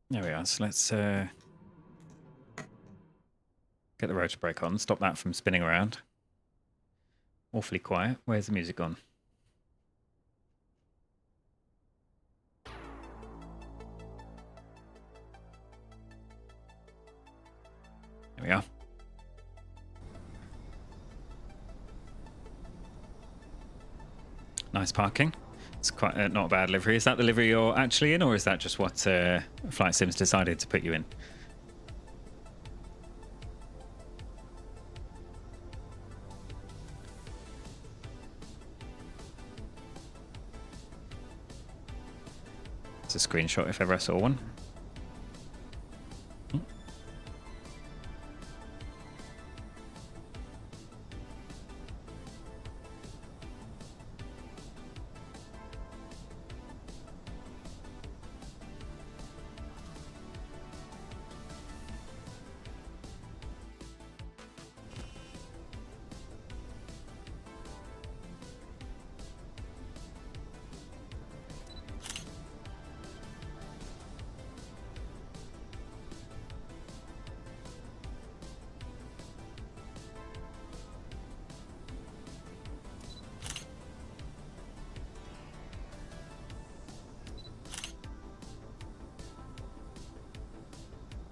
There we are. So let's get the rotor brake on. Stop that from spinning around. Awfully quiet. Where's the music gone? There we are. Nice parking. It's quite not a bad livery. Is that the livery you're actually in, or is that just what Flight Sims decided to put you in? It's a screenshot if ever I saw one.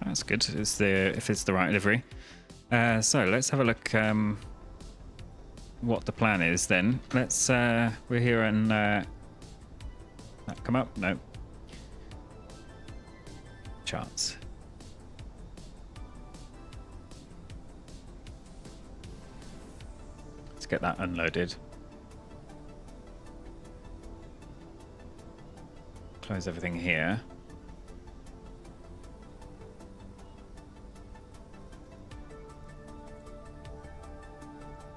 That's good. If it's the right livery. So let's have a look what the plan is then. Let's we're here and that come up? No. Charts. Let's get that unloaded. Close everything here.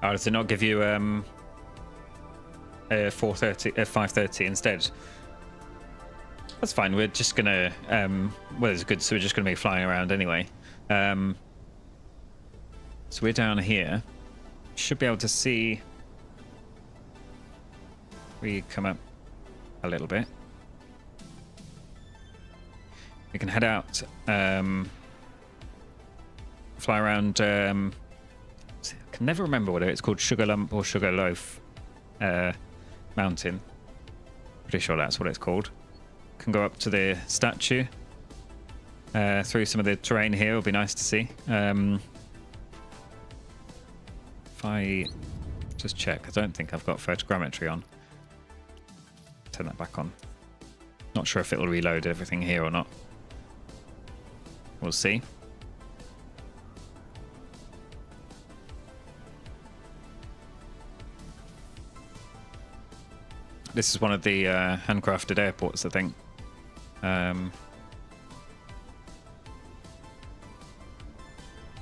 Oh, does it not give you a 5:30 instead? That's fine. We're just gonna well, it's good. So we're just gonna be flying around anyway. So we're down here. Should be able to see. We come up a little bit. We can head out. Fly around. can never remember whether it's called Sugar Lump or Sugar Loaf Mountain. Pretty sure that's what it's called. Can go up to the statue. Through some of the terrain here, it'll be nice to see. If I just check, I don't think I've got photogrammetry on. Turn that back on. Not sure if it'll reload everything here or not. We'll see. This is one of the handcrafted airports, I think.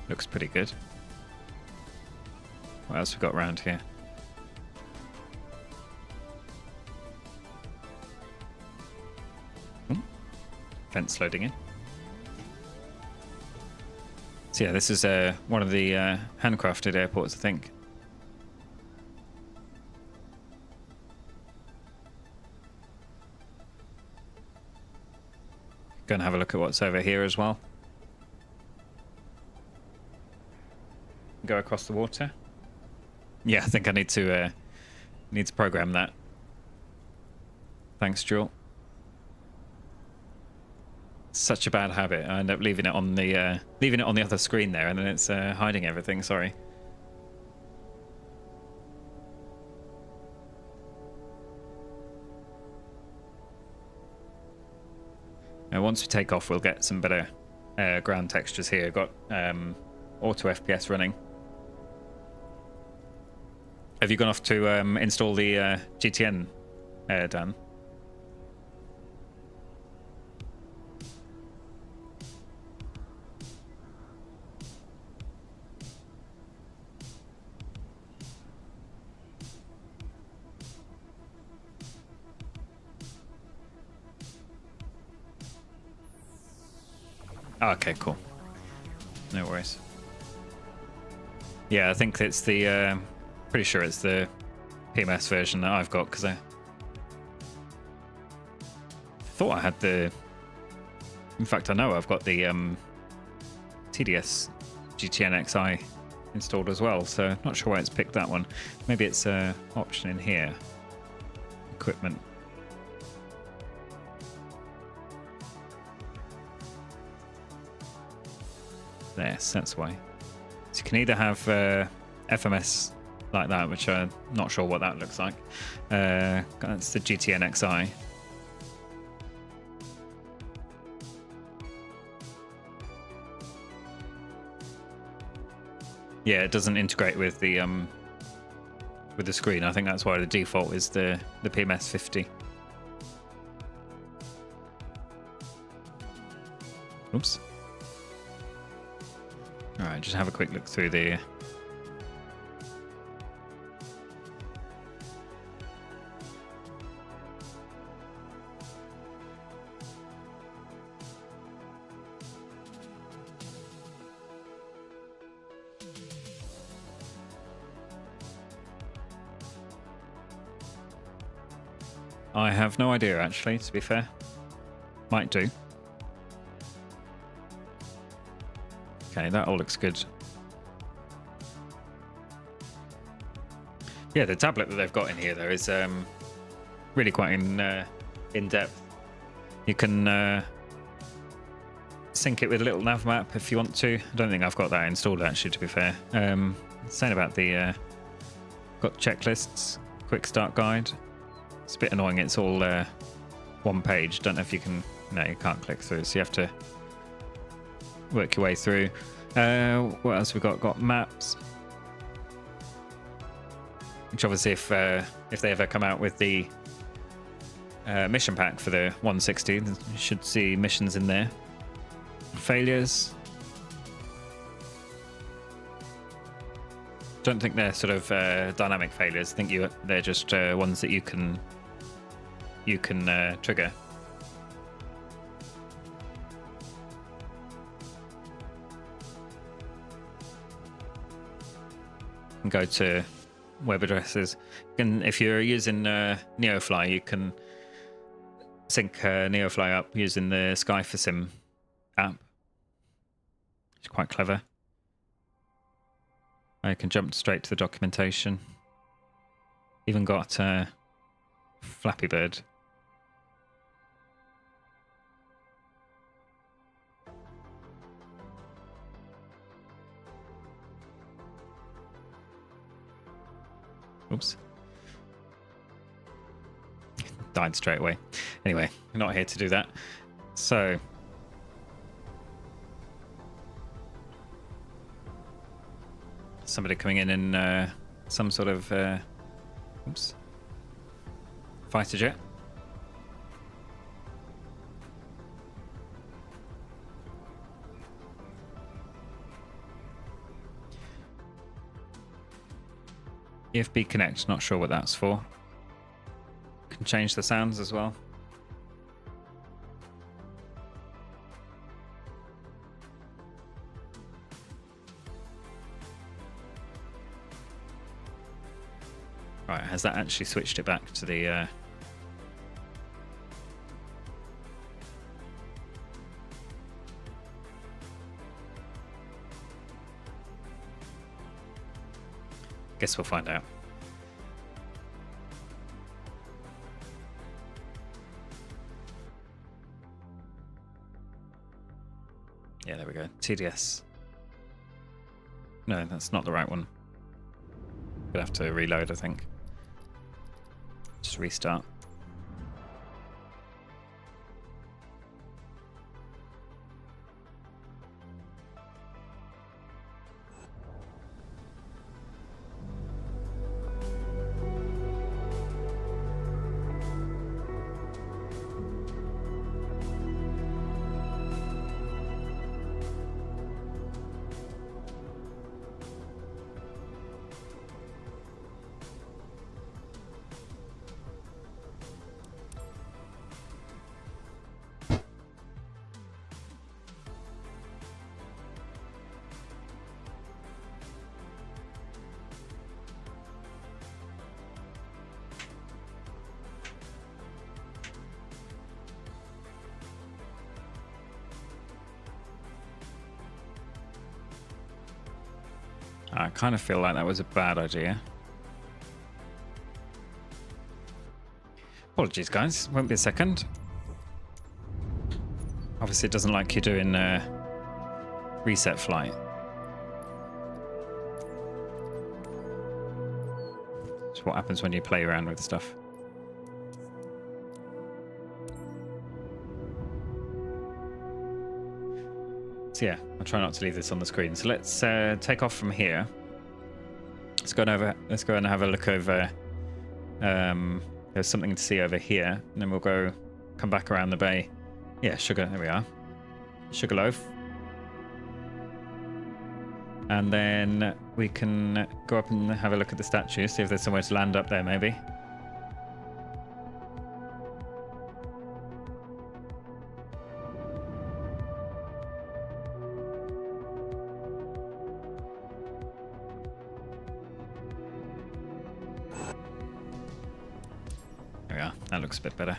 Looks pretty good. What else we got around here? Fence loading in. So yeah, this is one of the handcrafted airports, I think. Go and have a look at what's over here as well. Go across the water. Yeah, I think I need to program that. Thanks, Jewel. Such a bad habit. I end up leaving it on the other screen there, and then it's hiding everything. Sorry. Now, once we take off, we'll get some better ground textures here. Got auto FPS running. Have you gone off to install the GTN, Dan? Oh, okay, cool. No worries. Yeah, I think it's the... pretty sure it's the PMS version that I've got, because I thought I had the... In fact, I know I've got the TDS GTN XI installed as well, so not sure why it's picked that one. Maybe it's an option in here. Equipment. Yes, that's why. So you can either have FMS like that, which I'm not sure what that looks like. That's the GTN XI. Yeah, it doesn't integrate with the screen. I think that's why the default is the PMS 50. Oops. All right, just have a quick look through the. I have no idea, actually, to be fair. Might do. Okay, that all looks good. Yeah, the tablet that they've got in here, though, is really quite in depth. You can sync it with a little nav map if you want to. I don't think I've got that installed, actually, to be fair. Saying about the... got checklists, quick start guide. It's a bit annoying, it's all one page. Don't know if you can... No, you can't click through, so you have to work your way through. What else have we got? Got maps. Which obviously if they ever come out with the mission pack for the 160, you should see missions in there. Failures. Don't think they're sort of dynamic failures. I think they're just ones that you can trigger. And go to web addresses. If you're using NeoFly, you can sync NeoFly up using the Sky4Sim app. It's quite clever. I can jump straight to the documentation. Even got Flappy Bird. Oops. Died straight away. Anyway, we're not here to do that. So somebody coming in some sort of oops, fighter jet. EFB Connect, not sure what that's for. Can change the sounds as well. Right, has that actually switched it back to the guess we'll find out. Yeah, there we go. TDS. No, that's not the right one. Gonna have to reload, I think. Just restart. I kind of feel like that was a bad idea. Apologies, guys. Won't be a second. Obviously, it doesn't like you doing reset flight. It's what happens when you play around with stuff. So yeah, I'll try not to leave this on the screen. So let's take off from here. Let's go and have a look over. There's something to see over here, and then we'll come back around the bay. Yeah, Sugar. There we are. Sugarloaf. And then we can go up and have a look at the statue, see if there's somewhere to land up there, maybe. There we are. That looks a bit better.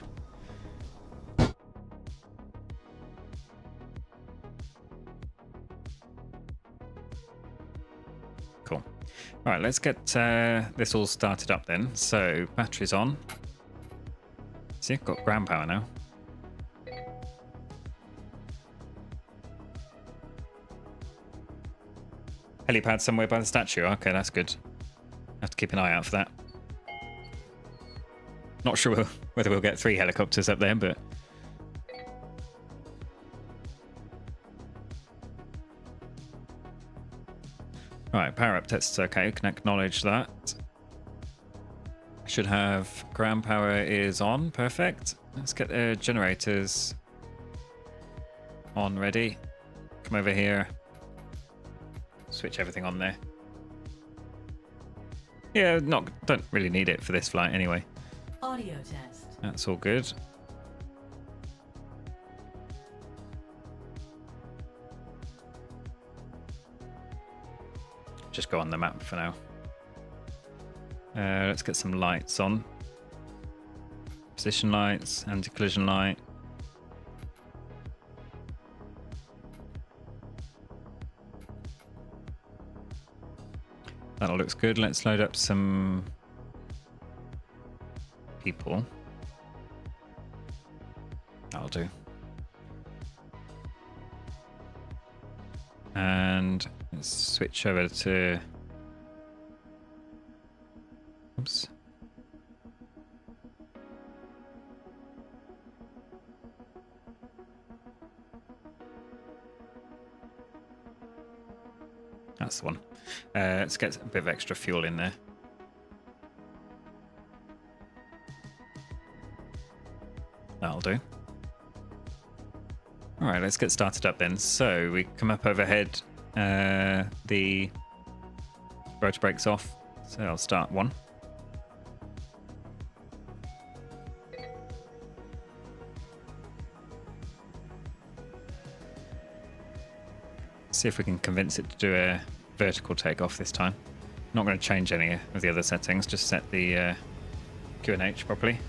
Cool. All right, let's get this all started up then. So battery's on. See, I've got ground power now. Helipad somewhere by the statue. Okay, that's good. Have to keep an eye out for that. Not sure whether we'll get 3 helicopters up there, but... Right, power up test's okay. Can acknowledge that. Should have ground power is on. Perfect. Let's get the generators on ready. Come over here. Switch everything on there. Yeah, don't really need it for this flight anyway. Audio test. That's all good. Just go on the map for now. Let's get some lights on. Position lights, anti-collision light. That all looks good. Let's load up some people. That'll do. And let's switch over to... Oops. That's the one. Let's get a bit of extra fuel in there. That'll do. All right, let's get started up then. So we come up overhead, the rotor brake's off. So I'll start one. See if we can convince it to do a vertical takeoff this time. Not going to change any of the other settings, just set the QNH properly.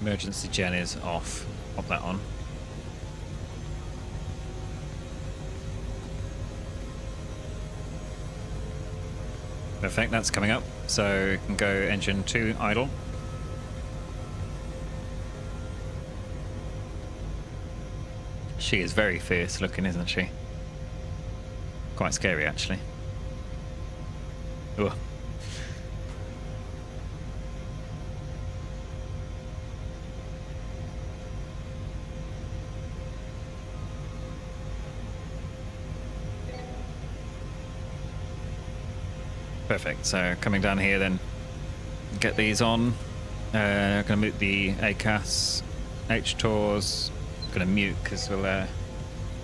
Emergency gen is off. Pop that on. Perfect, that's coming up. So we can go engine 2 idle. She is very fierce looking, isn't she? Quite scary, actually. Ooh. Perfect. So coming down here, then get these on. Going to mute the ACAS, HTORs. Going to mute because we'll.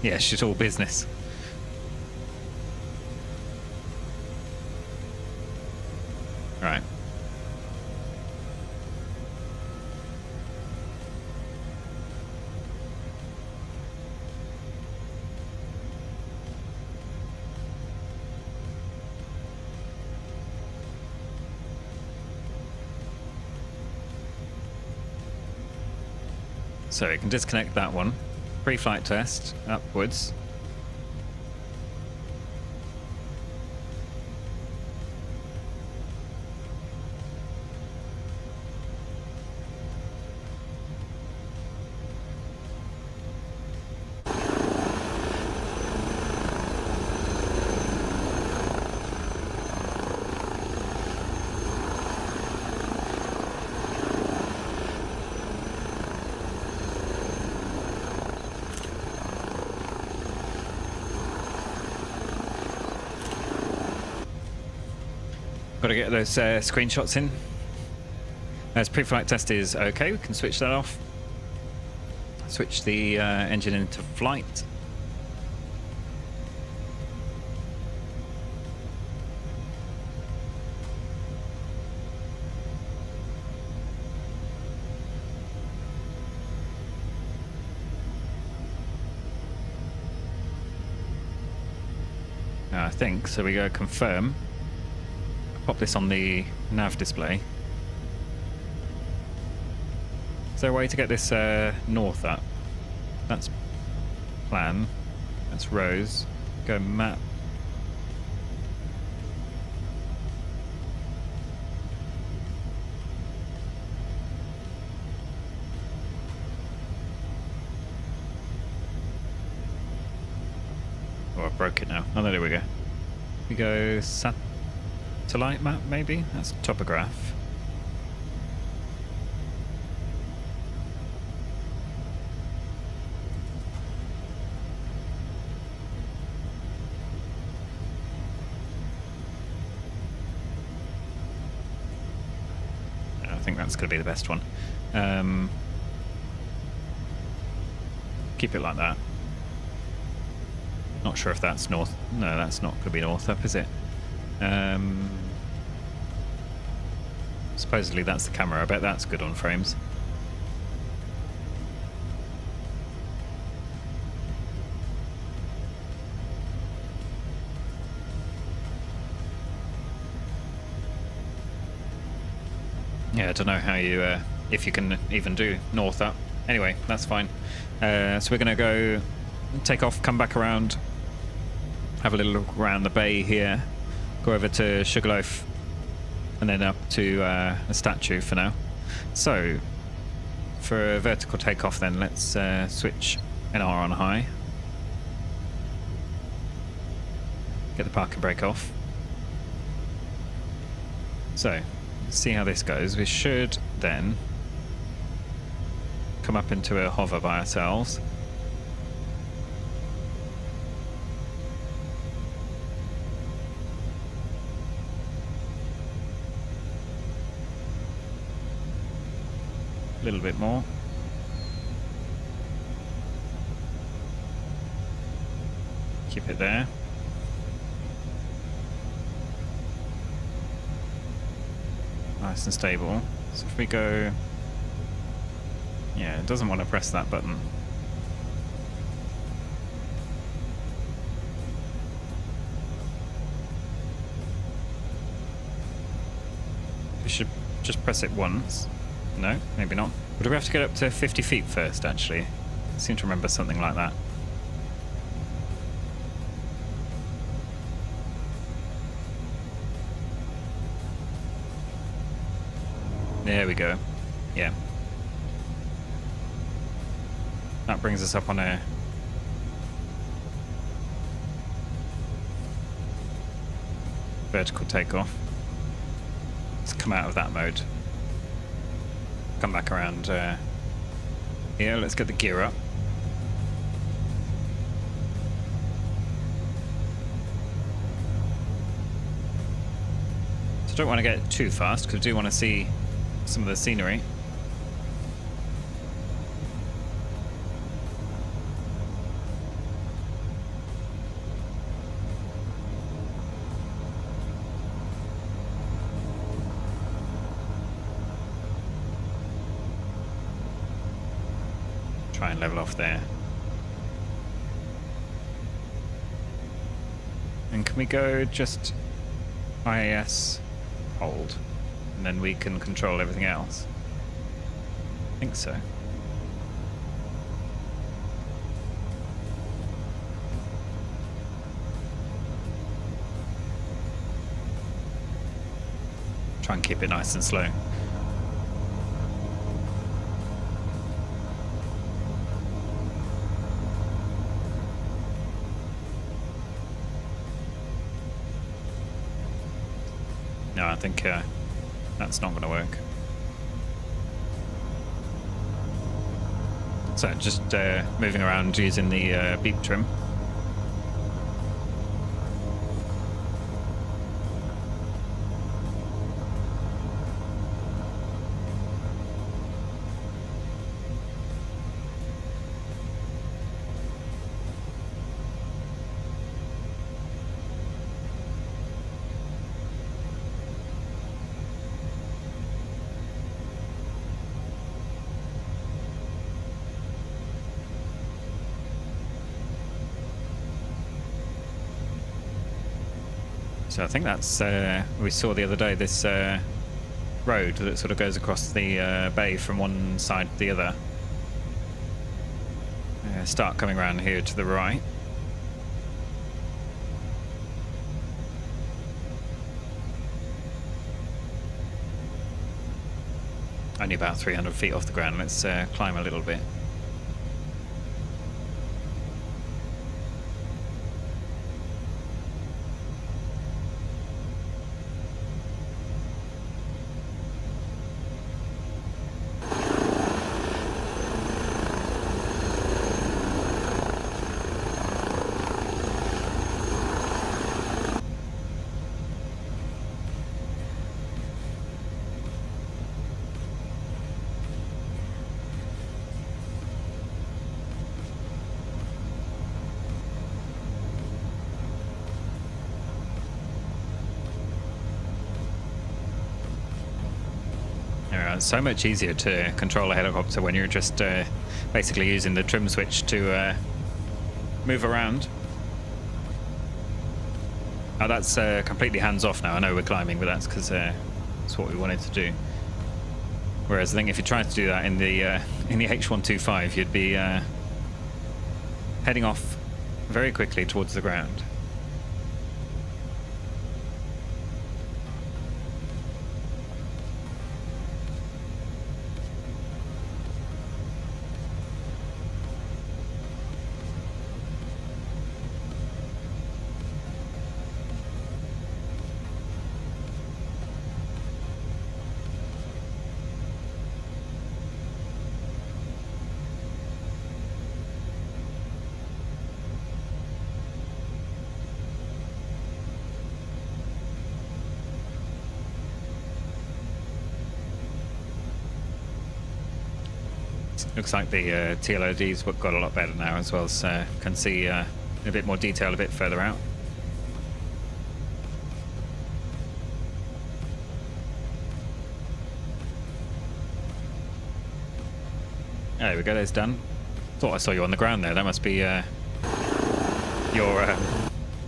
Yeah, she's all business. Right. So you can disconnect that one. Pre-flight test upwards. Got to get those screenshots in. As pre-flight test is okay, we can switch that off. Switch the engine into flight. I think so. We go confirm. Pop this on the nav display. Is there a way to get this north up? That's plan. That's Rose. Go map. Oh, I broke it now. Oh, there we go. We go satellite map, maybe? That's topograph. I think that's going to be the best one. Keep it like that. Not sure if that's north. No, that's not going to be north up, is it? Supposedly that's the camera. I bet that's good on frames. Yeah, I don't know how you, if you can even do north up. Anyway, that's fine. So we're going to go take off, come back around, have a little look around the bay here, go over to Sugarloaf, and then up to the statue for now. So, for a vertical takeoff then, let's switch NR on high. Get the parking brake off. So, let's see how this goes. We should then come up into a hover by ourselves. A little bit more. Keep it there. Nice and stable. So if we go... Yeah, it doesn't want to press that button. We should just press it once. No, maybe not. But do we have to get up to 50 feet first, actually? I seem to remember something like that. There we go. Yeah. That brings us up on a vertical takeoff. Let's come out of that mode. Come back around here. Let's get the gear up. So I don't want to get too fast because I do want to see some of the scenery. Try and level off there. And can we go just IAS hold? And then we can control everything else? I think so. Try and keep it nice and slow. No, I think that's not going to work. So just moving around using the beep trim. So I think that's, we saw the other day, this road that sort of goes across the bay from one side to the other. Start coming around here to the right. Only about 300 feet off the ground. Let's climb a little bit. It's so much easier to control a helicopter when you're just basically using the trim switch to move around. Oh, that's completely hands off now. I know we're climbing, but that's because that's what we wanted to do. Whereas I think if you tried to do that in the H125, you'd be heading off very quickly towards the ground. Looks like the TLOD's got a lot better now as well, so can see a bit more detail a bit further out. There we go, there's done. Thought I saw you on the ground there. That must be your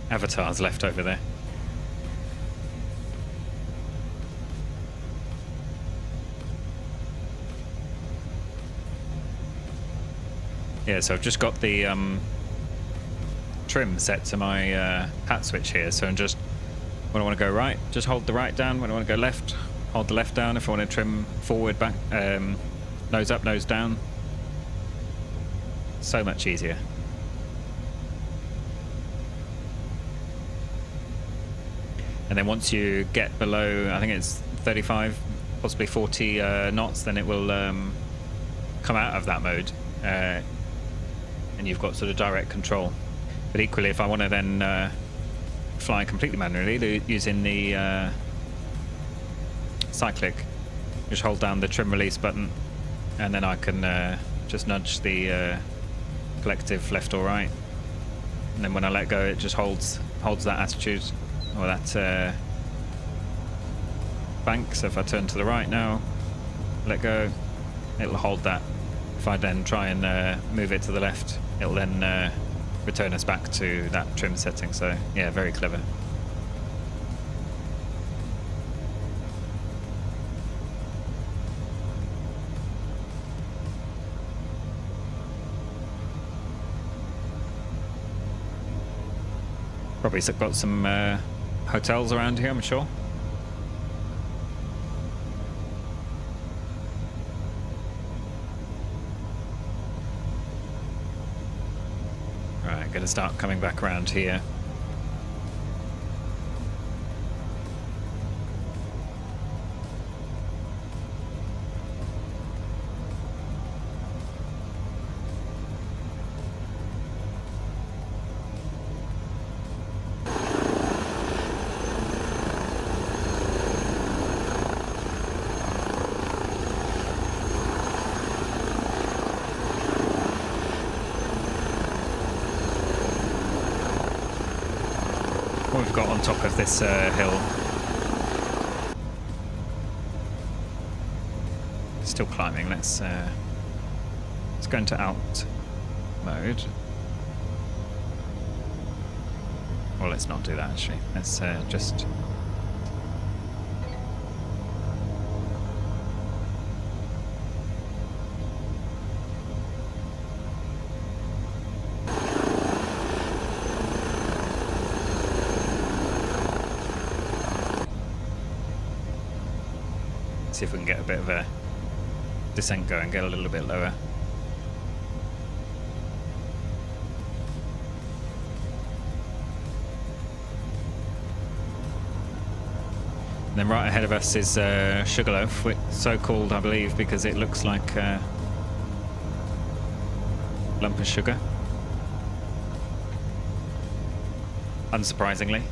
avatars left over there. Yeah, so I've just got the trim set to my hat switch here. So I'm just, when I want to go right, just hold the right down. When I want to go left, hold the left down. If I want to trim forward, back, nose up, nose down. So much easier. And then once you get below, I think it's 35, possibly 40 knots, then it will come out of that mode. And you've got sort of direct control. But equally, if I want to then fly completely manually using the cyclic, just hold down the trim release button, and then I can just nudge the collective left or right, and then when I let go, it just holds that attitude or that bank. So if I turn to the right now, let go, it'll hold that. If I then try and move it to the left, it'll then return us back to that trim setting. So yeah, very clever. Probably got some hotels around here, I'm sure. Right, going to start coming back around here. What we've got on top of this hill. Still climbing. Let's go into out mode. Well, let's not do that actually. Let's just. See if we can get a bit of a descent going, get a little bit lower. And then right ahead of us is Sugarloaf, which so called, I believe, because it looks like a lump of sugar. Unsurprisingly.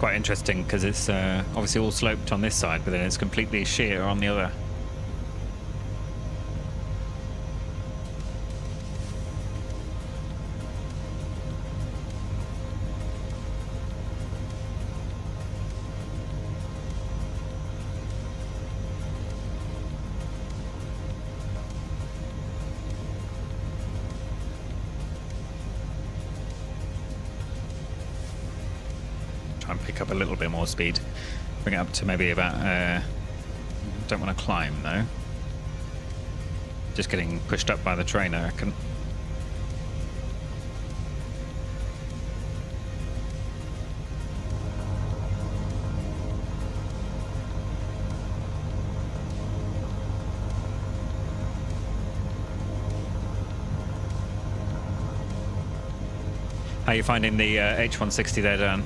quite interesting because it's obviously all sloped on this side, but then it's completely sheer on the other. Try and pick up a little bit more speed. Bring it up to maybe about... don't want to climb though. Just getting pushed up by the train, I reckon. How are you finding the H160 there, Dan?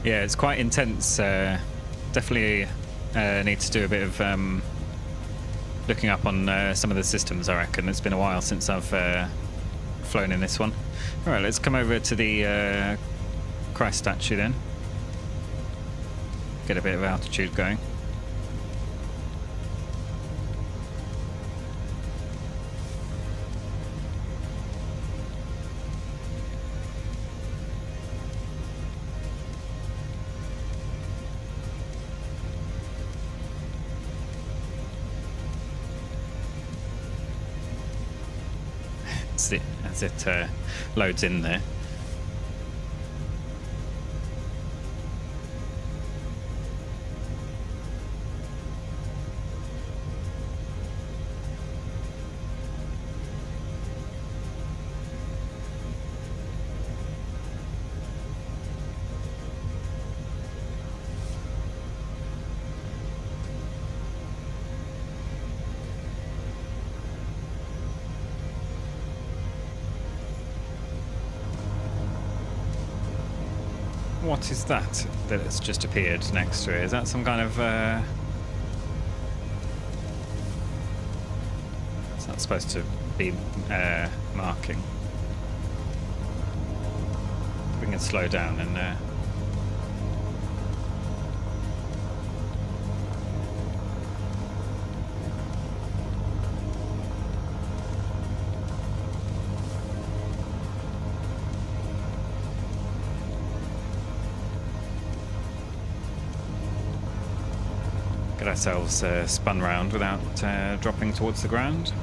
Yeah, it's quite intense. Definitely need to do a bit of looking up on some of the systems, I reckon. It's been a while since I've flown in this one. All right, let's come over to the Christ statue then. Get a bit of altitude going. As it loads in there. What is that has just appeared next to it? Is that some kind of... Is that supposed to be marking? We can slow down and... get ourselves spun round without dropping towards the ground.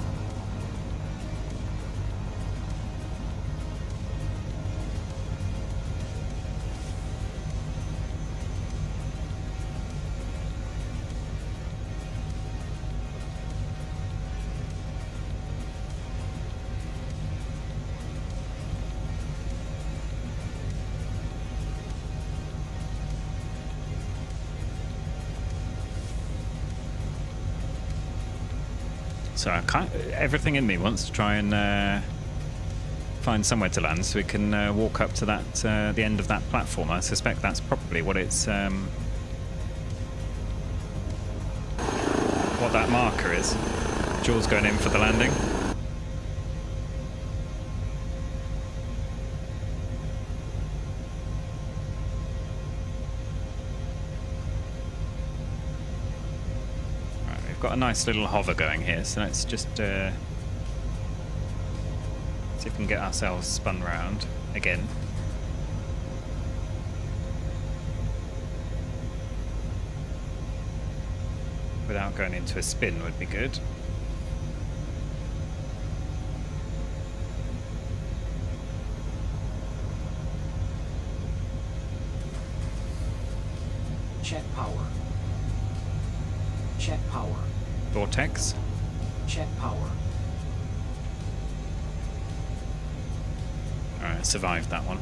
So everything in me wants to try and find somewhere to land so we can walk up to that the end of that platform. I suspect that's probably what it's what that marker is. Jules going in for the landing. Got a nice little hover going here, so let's just see if we can get ourselves spun round again. Without going into a spin would be good. Check power. Check power. Vortex. Check power. Alright, survived that one.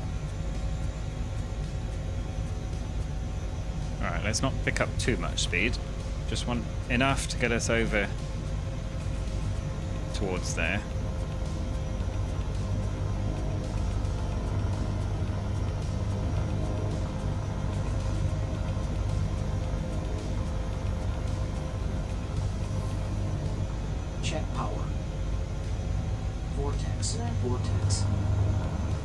Alright, let's not pick up too much speed. Just want enough to get us over towards there. Check power. Vortex. Vortex.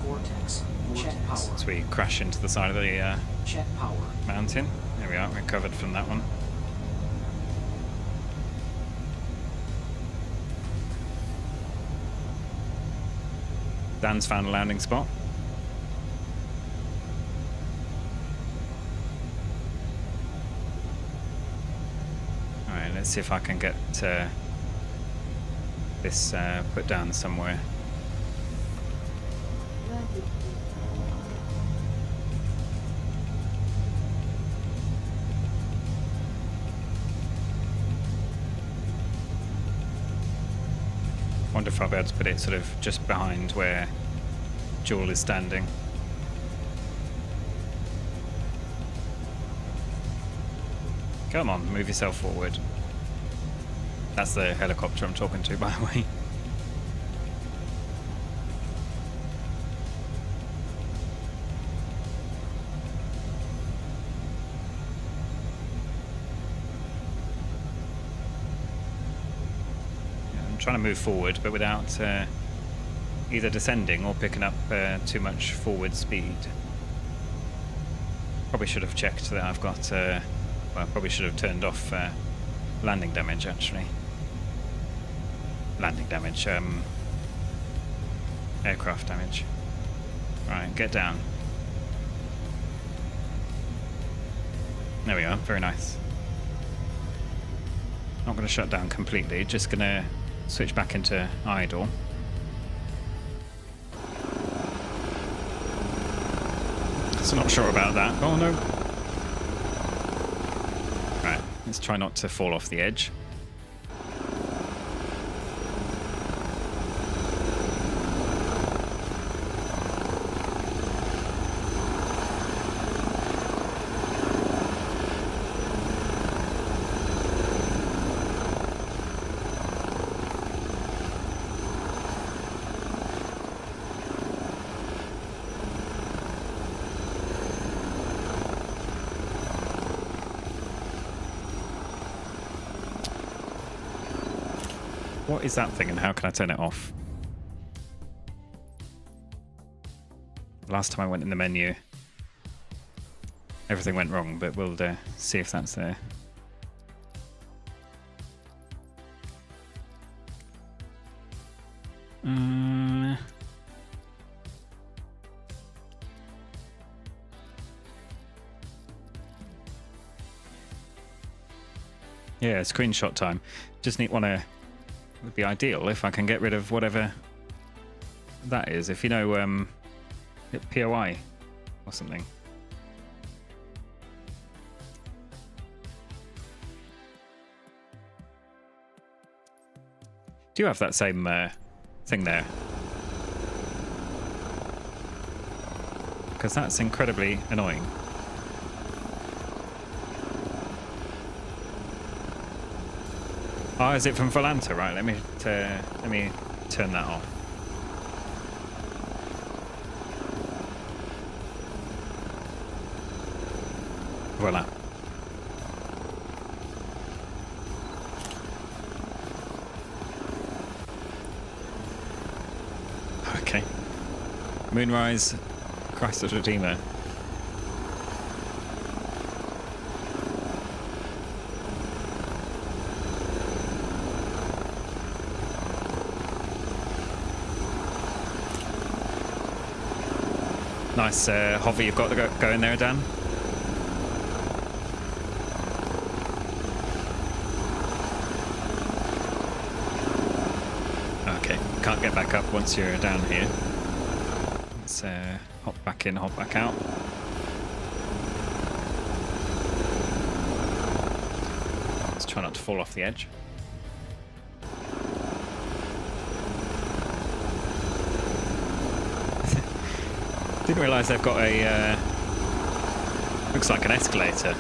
Vortex. Check power. So we crash into the side of the Check power. mountain. There we are, recovered from that one. Dan's found a landing spot. Alright, let's see if I can get this put down somewhere. Wonder if I'll be able to put it sort of just behind where Jewel is standing. Come on, move yourself forward. That's the helicopter I'm talking to, by the way. Trying to move forward, but without either descending or picking up too much forward speed. Probably should have checked that I've got, well, probably should have turned off landing damage, actually. Landing damage, aircraft damage. Right, get down. There we are, very nice. Not going to shut down completely, just going to switch back into idle. So not sure about that. Oh no. Right, let's try not to fall off the edge. What is that thing and how can I turn it off? Last time I went in the menu, everything went wrong, but we'll see if that's there. Yeah, screenshot time. Just want to. Would be ideal if I can get rid of whatever that is. If you know, POI or something. Do you have that same thing there? Because that's incredibly annoying. Oh, is it from Volanta? Right, let me turn that off. Voila. Okay. Moonrise, Christ the Redeemer. Nice hover you've got to go in there, Dan. Okay, can't get back up once you're down here. Let's hop back in, hop back out. Let's try not to fall off the edge. Didn't realise they've got a, looks like an escalator.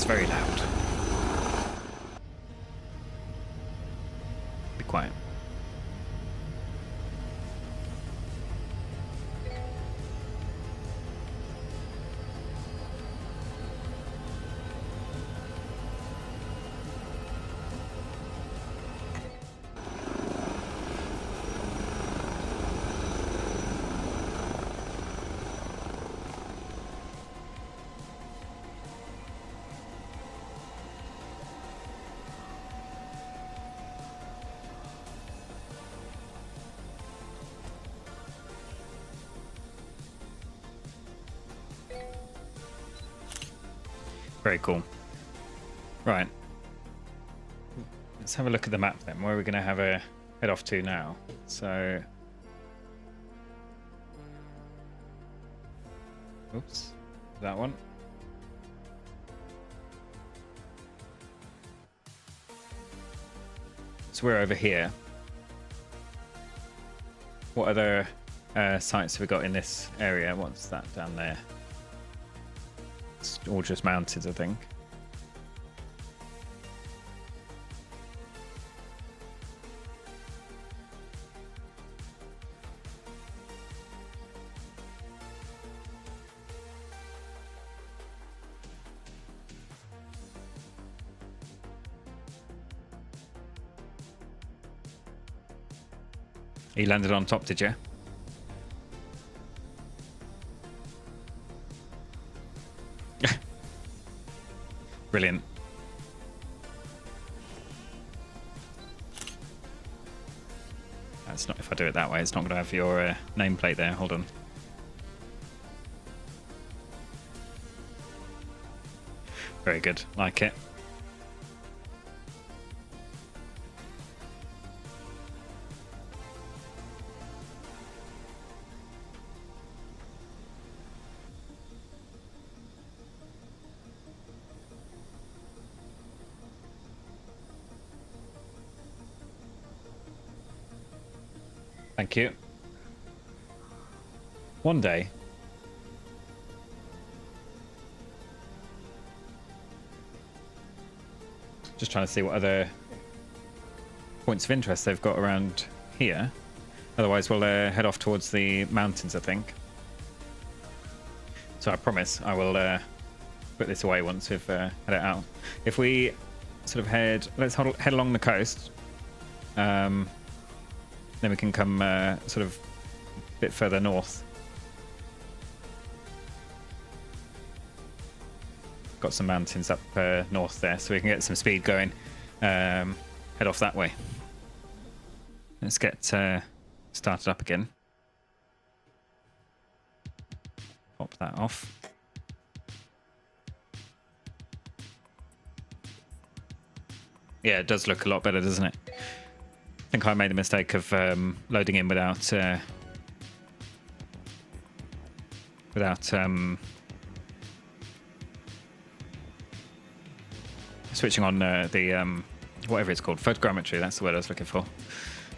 It's very loud. Be quiet. Very cool. Right. Let's have a look at the map then. Where are we going to have a head off to now? So... Oops. That one. So we're over here. What other sites have we got in this area? What's that down there? It's all just mountains, I think. You landed on top, did you? Brilliant. That's not, if I do it that way, it's not going to have your nameplate there. Hold on. Very good. Like it. Thank you. One day, just trying to see what other points of interest they've got around here. Otherwise, we'll head off towards the mountains, I think. So I promise I will put this away once we've had it out. If we sort of let's head along the coast. Then we can come sort of a bit further north. Got some mountains up north there, so we can get some speed going. Head off that way. Let's get started up again. Pop that off. Yeah, it does look a lot better, doesn't it? I think I made a mistake of loading in without switching on the whatever it's called, photogrammetry. That's the word I was looking for.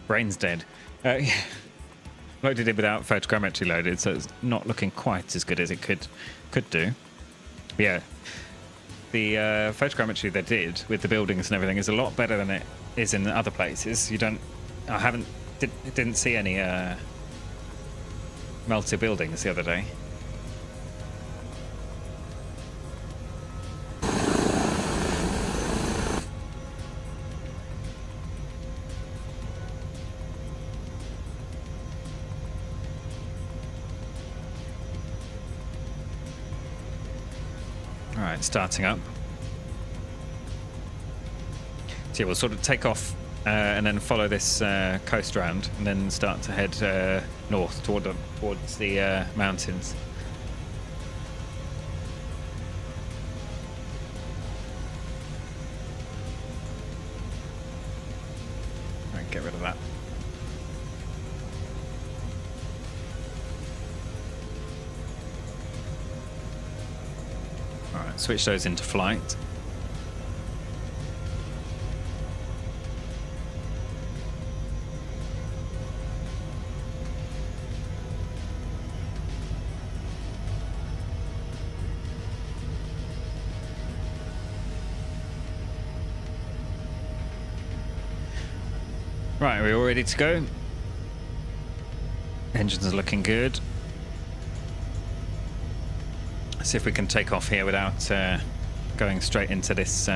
Brain's dead. Yeah. Loaded in without photogrammetry loaded, so it's not looking quite as good as it could do. But yeah, the photogrammetry they did with the buildings and everything is a lot better than it is in other places. Didn't see any melted buildings the other day. All right, starting up. So yeah, we'll sort of take off and then follow this coast round, and then start to head north towards the mountains. All right, get rid of that. All right, switch those into flight. Right, we're all ready to go. Engines are looking good. Let's see if we can take off here without going straight into this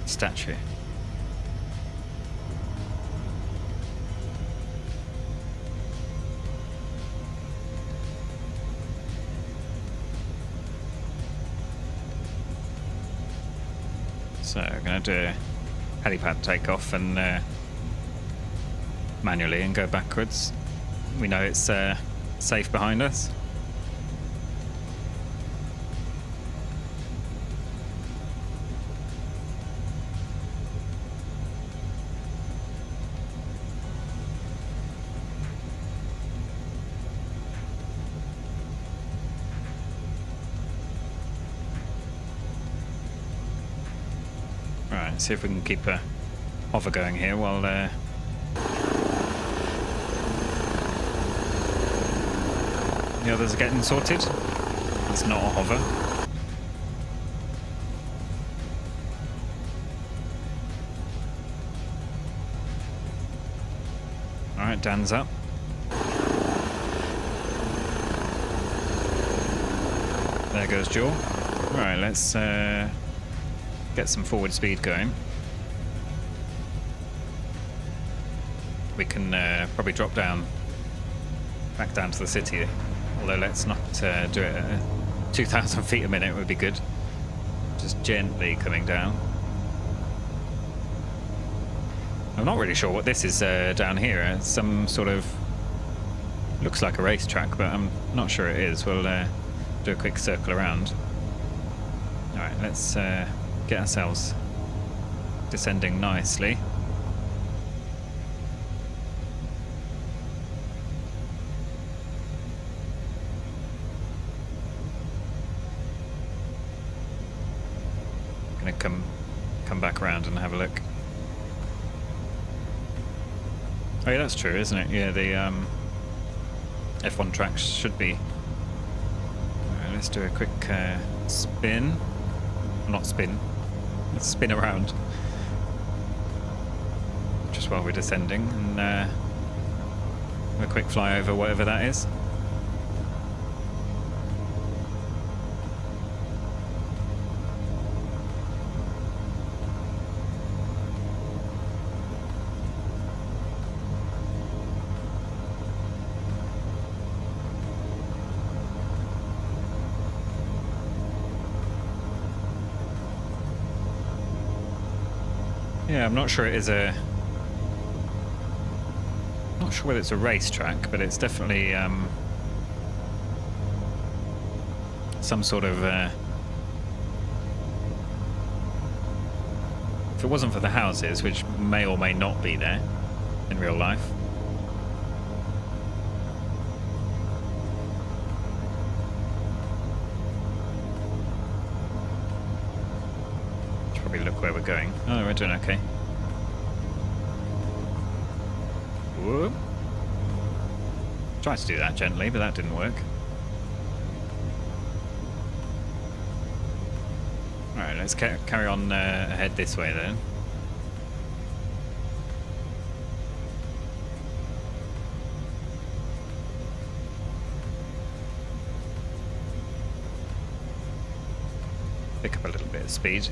statue. So we're going to do a helipad takeoff and manually and go backwards. We know it's safe behind us. Right, see if we can keep a hover going here while the others are getting sorted. It's not a hover. Alright, Dan's up. There goes Joel. Alright, let's get some forward speed going. We can probably drop down, back down to the city. Although let's not do it at 2,000 feet a minute would be good. Just gently coming down. I'm not really sure what this is down here. It's some sort of... looks like a racetrack, but I'm not sure it is. We'll do a quick circle around. Alright, let's get ourselves descending nicely. Gonna come back around and have a look. Oh yeah, that's true, isn't it? Yeah, the F1 tracks should be. Alright, let's do a quick spin. Well, not spin. Let's spin around. Just while we're descending and a quick fly over whatever that is. Yeah, I'm not sure it is a... not sure whether it's a racetrack, but it's definitely some sort of... if it wasn't for the houses, which may or may not be there in real life. Should probably look where we're going. Oh, we're doing okay. Whoop. Tried to do that gently, but that didn't work. Alright, let's carry on ahead this way then. Pick up a little bit of speed.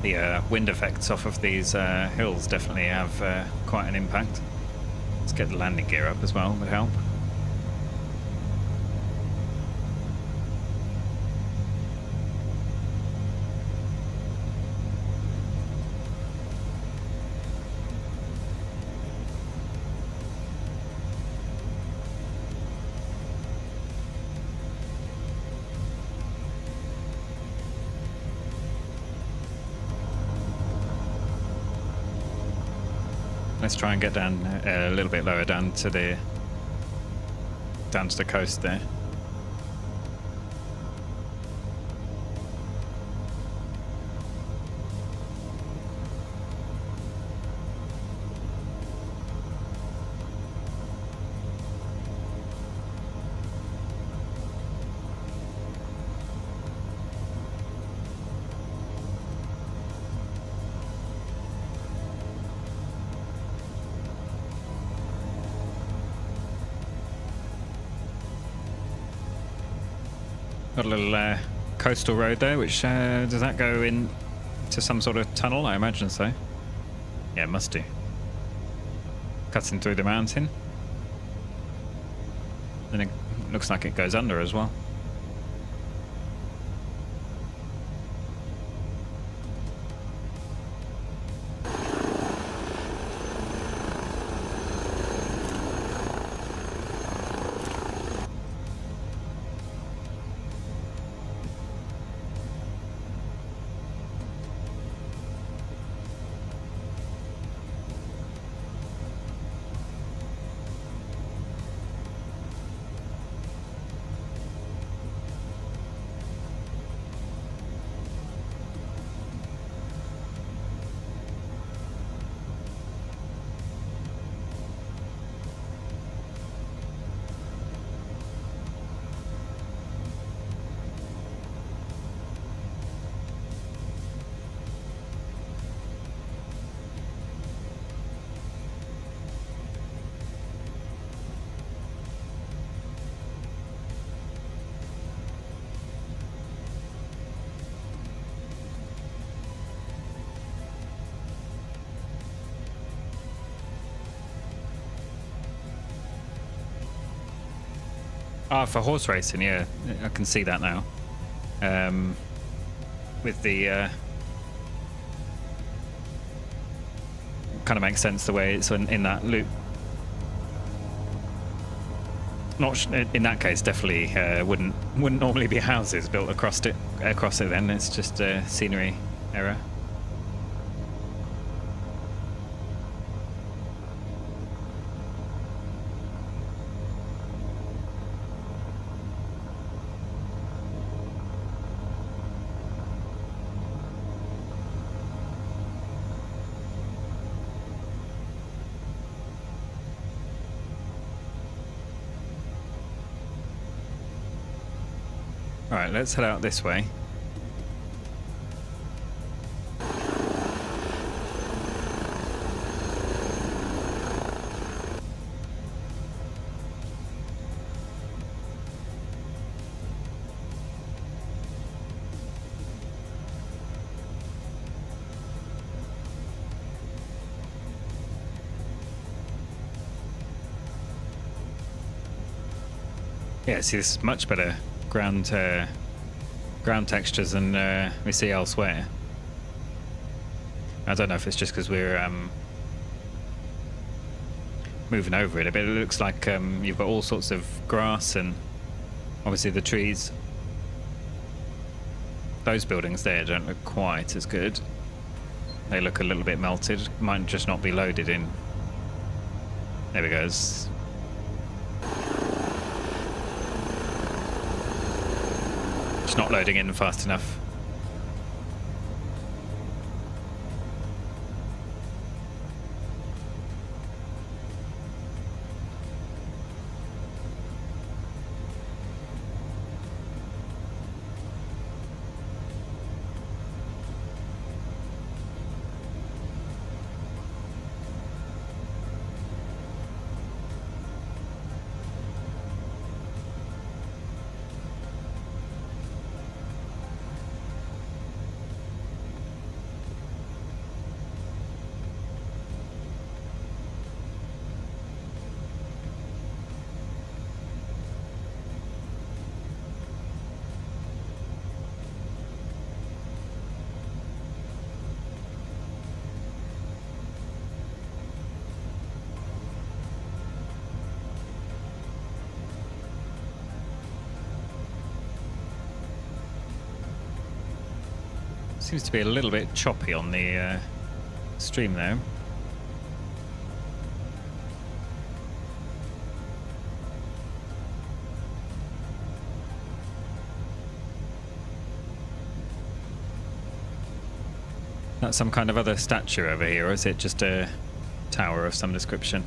The wind effects off of these hills definitely have quite an impact. Let's get the landing gear up as well, would help. Let's try and get down a little bit lower down to the coast there. got a little coastal road there, which does that go in to some sort of tunnel? I imagine so. Yeah, it must do. Cutting through the mountain. And it looks like it goes under as well. Ah, for horse racing, yeah, I can see that now. With the kind of makes sense the way it's in that loop. Not in that case, definitely wouldn't normally be houses built across it. Then it's just a scenery error. Alright, let's head out this way. Yeah, see, this is much better ground textures than we see elsewhere. I don't know if it's just because we're moving over it a bit. It looks like you've got all sorts of grass and obviously the trees. Those buildings there don't look quite as good. They look a little bit melted. Might just not be loaded in. There we go. It's not loading in fast enough. Seems to be a little bit choppy on the stream though. That's some kind of other statue over here, or is it just a tower of some description?